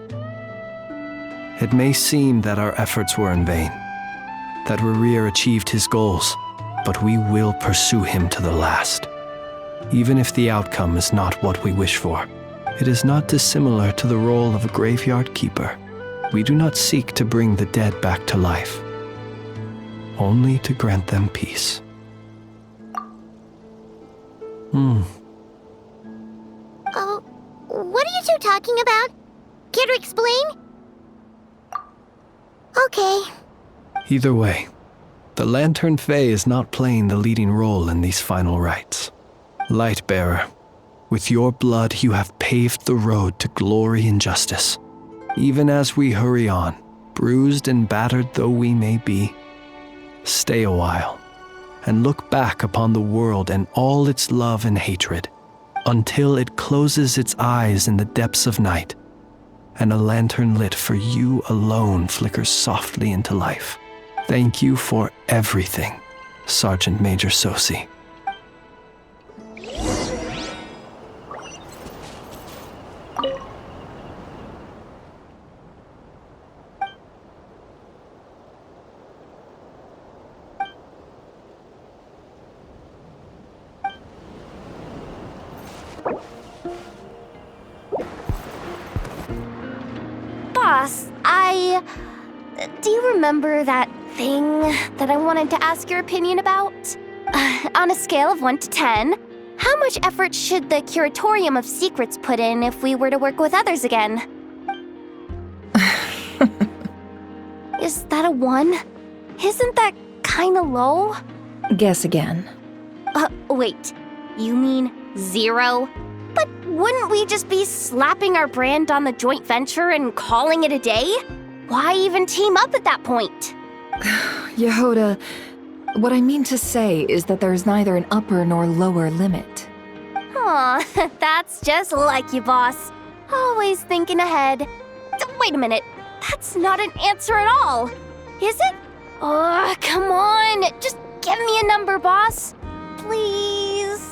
It may seem that our efforts were in vain, that Rerir achieved his goals, but we will pursue him to the last. Even if the outcome is not what we wish for, it is not dissimilar to the role of a graveyard keeper. We do not seek to bring the dead back to life, only to grant them peace. Oh, what are you two talking about? Care to explain? Okay. Either way, the Lantern Fae is not playing the leading role in these final rites. Lightbearer, with your blood you have paved the road to glory and justice. Even as we hurry on, bruised and battered though we may be, stay a while and look back upon the world and all its love and hatred until it closes its eyes in the depths of night and a lantern lit for you alone flickers softly into life. Thank you for everything, Sergeant Major Sosi. Boss, do you remember that thing that I wanted to ask your opinion about? On a scale of 1 to 10, how much effort should the Curatorium of Secrets put in if we were to work with others again? Is that a 1? Isn't that kinda low? Guess again. Wait, you mean 0? But wouldn't we just be slapping our brand on the joint venture and calling it a day? Why even team up at that point? Yehoda, what I mean to say is that there's neither an upper nor lower limit. Aw, that's just like you, boss. Always thinking ahead. Wait a minute, that's not an answer at all. Is it? Oh, come on, just give me a number, boss. Please.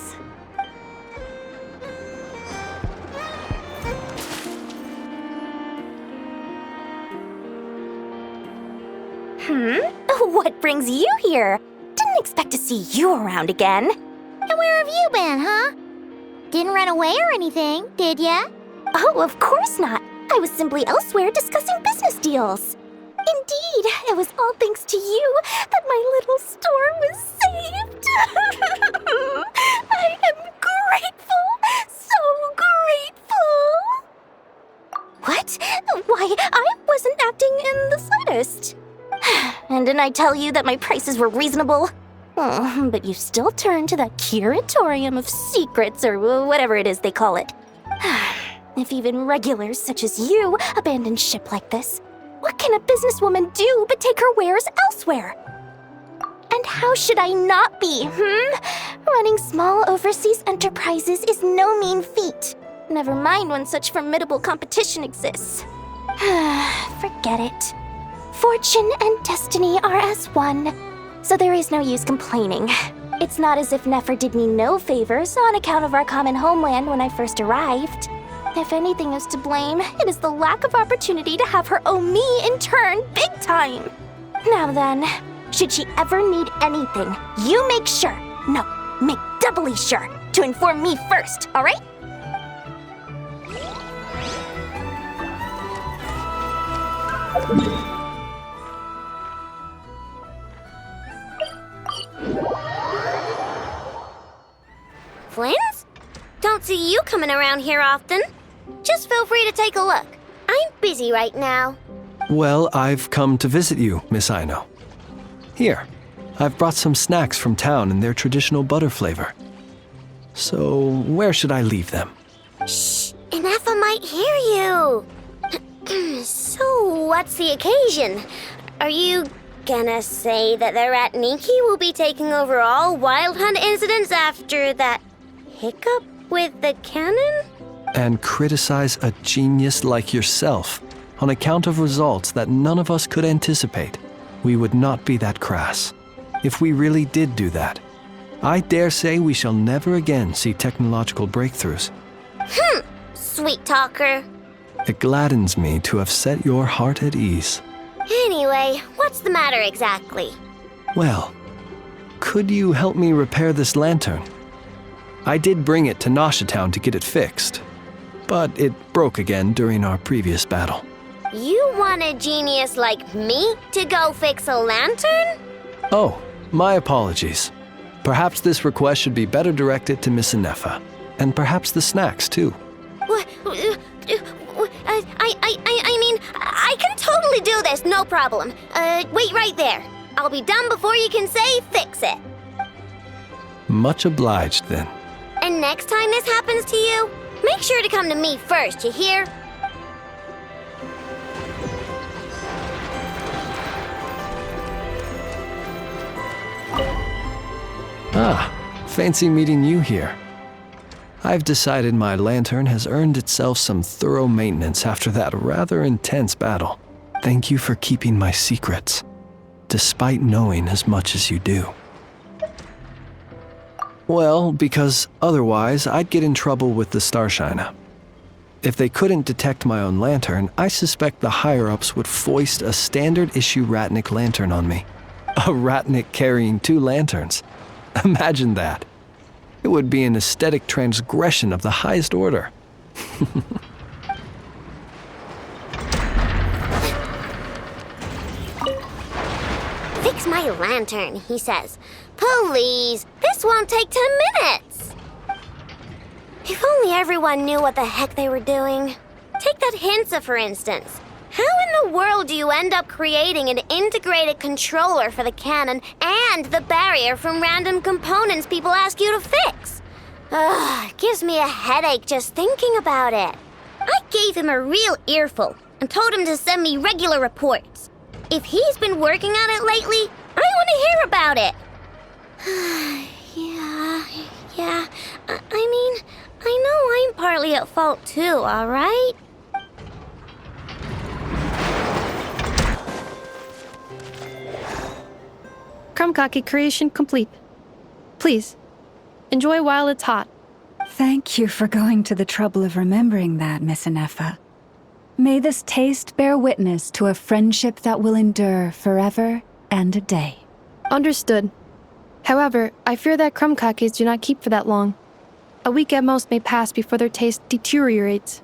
What brings you here? Didn't expect to see you around again. And where have you been, huh? Didn't run away or anything, did ya? Oh, of course not. I was simply elsewhere discussing business deals. Indeed, it was all thanks to you that my little store was saved. I am grateful, so grateful. What? Why, I wasn't acting in the slightest. And didn't I tell you that my prices were reasonable? Oh, but you still turn to the Curatorium of Secrets, or whatever it is they call it. If even regulars such as you abandon ship like this, what can a businesswoman do but take her wares elsewhere? And how should I not be, Running small overseas enterprises is no mean feat. Never mind when such formidable competition exists. Forget it. Fortune and destiny are as one, so there is no use complaining. It's not as if Nefer did me no favors on account of our common homeland when I first arrived. If anything is to blame, it is the lack of opportunity to have her owe me in turn big time. Now then, should she ever need anything, you make sure, make doubly sure, to inform me first, alright? Flins? Don't see you coming coming around here often. Just feel free to take a look. I'm busy right now. Well, I've come to visit you, Miss Aino. Here, I've brought some snacks from town in their traditional butter flavor. So, where should I leave them? Shh, Ineffa might hear you. So, what's the occasion? Are you gonna say that the Rat Niki will be taking over all Wild Hunt incidents after that hiccup with the cannon? And criticize a genius like yourself on account of results that none of us could anticipate. We would not be that crass if we really did do that. I dare say we shall never again see technological breakthroughs. Sweet talker. It gladdens me to have set your heart at ease. Anyway, what's the matter exactly? Well, could you help me repair this lantern? I did bring it to Nasha Town to get it fixed, but it broke again during our previous battle. You want a genius like me to go fix a lantern? Oh, my apologies. Perhaps this request should be better directed to Miss Ineffa, and perhaps the snacks too. What? I mean, I can totally do this, no problem. Wait right there. I'll be done before you can say fix it. Much obliged then. And next time this happens to you, make sure to come to me first, you hear? Ah, fancy meeting you here. I've decided my lantern has earned itself some thorough maintenance after that rather intense battle. Thank you for keeping my secrets, despite knowing as much as you do. Well, because otherwise I'd get in trouble with the Starshiner. If they couldn't detect my own lantern, I suspect the higher-ups would foist a standard-issue Ratnik lantern on me. A Ratnik carrying 2 lanterns. Imagine that. It would be an aesthetic transgression of the highest order. Fix my lantern, he says. Please, this won't take 10 minutes. If only everyone knew what the heck they were doing. Take that Hinsa, for instance. How in the world do you end up creating an integrated controller for the cannon and the barrier from random components people ask you to fix? Ugh, it gives me a headache just thinking about it. I gave him a real earful and told him to send me regular reports. If he's been working on it lately, I want to hear about it. Yeah. I mean, I know I'm partly at fault too, all right? Krumkake creation complete. Please, enjoy while it's hot. Thank you for going to the trouble of remembering that, Miss Ineffa. May this taste bear witness to a friendship that will endure forever and a day. Understood. However, I fear that krumkakes do not keep for that long. A week at most may pass before their taste deteriorates.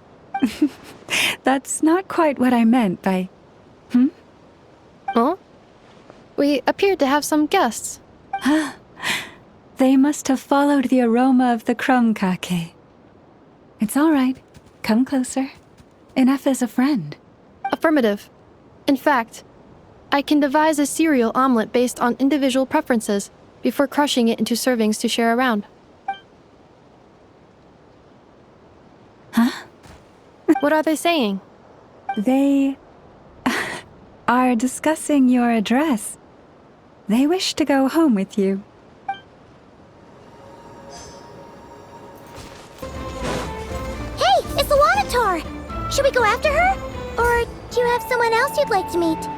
That's not quite what I meant by... Oh? We appeared to have some guests. They must have followed the aroma of the krumkake. It's all right. Come closer. Ineffa's a friend. Affirmative. In fact, I can devise a cereal omelet based on individual preferences before crushing it into servings to share around. Huh? What are they saying? They are discussing your address. They wish to go home with you. Hey, it's Lanatar! Should we go after her? Or do you have someone else you'd like to meet?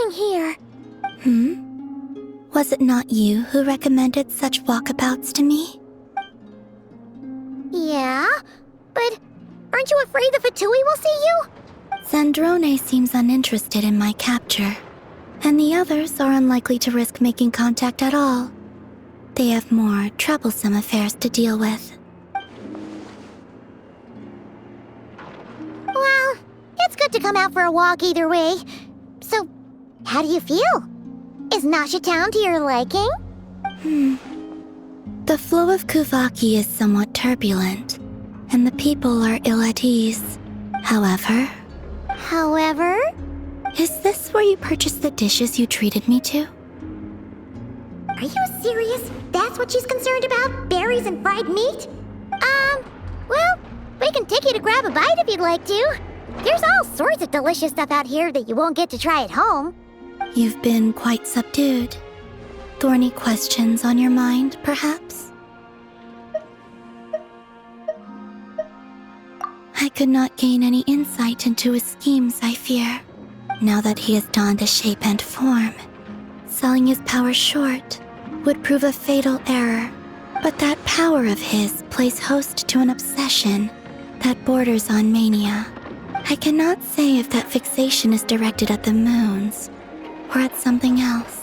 doing here? Was it not you who recommended such walkabouts to me? Yeah, but aren't you afraid the Fatui will see you? Zandrone seems uninterested in my capture, and the others are unlikely to risk making contact at all. They have more troublesome affairs to deal with. Well, it's good to come out for a walk either way. So, how do you feel? Is Nasha Town to your liking? The flow of Kuvaki is somewhat turbulent, and the people are ill at ease. However... Is this where you purchased the dishes you treated me to? Are you serious? That's what she's concerned about? Berries and fried meat? Well, we can take you to grab a bite if you'd like to. There's all sorts of delicious stuff out here that you won't get to try at home. You've been quite subdued. Thorny questions on your mind, perhaps? I could not gain any insight into his schemes, I fear. Now that he has donned a shape and form, selling his power short would prove a fatal error. But that power of his plays host to an obsession that borders on mania. I cannot say if that fixation is directed at the moons or at something else.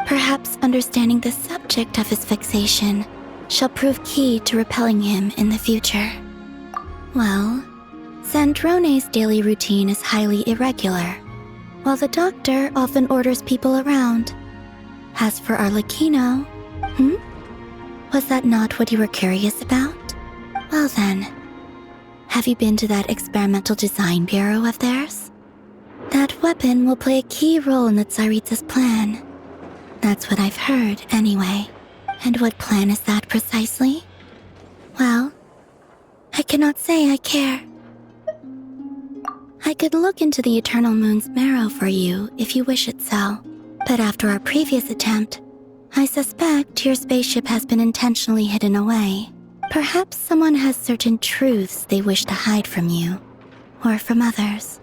Perhaps understanding the subject of his fixation shall prove key to repelling him in the future. Well, Zandrone's daily routine is highly irregular, while the doctor often orders people around. As for Arlecchino, was that not what you were curious about? Well then, have you been to that experimental design bureau of theirs? That weapon will play a key role in the Tsaritsa's plan. That's what I've heard, anyway. And what plan is that precisely? Well, I cannot say I care. I could look into the Eternal Moon's marrow for you if you wish it so. But after our previous attempt, I suspect your spaceship has been intentionally hidden away. Perhaps someone has certain truths they wish to hide from you, or from others.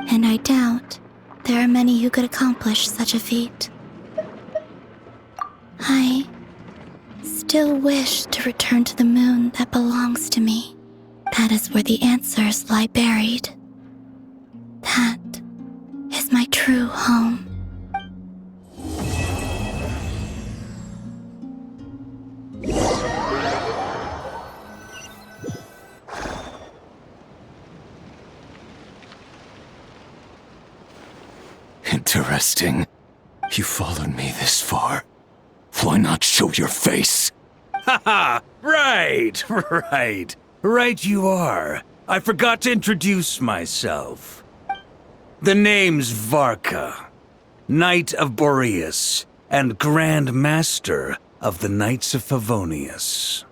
And I doubt there are many who could accomplish such a feat. I still wish to return to the moon that belongs to me. That is where the answers lie buried. That is my true home. Interesting. You followed me this far. Why not show your face? Haha! Right! Right you are. I forgot to introduce myself. The name's Varka, Knight of Boreas, and Grand Master of the Knights of Favonius.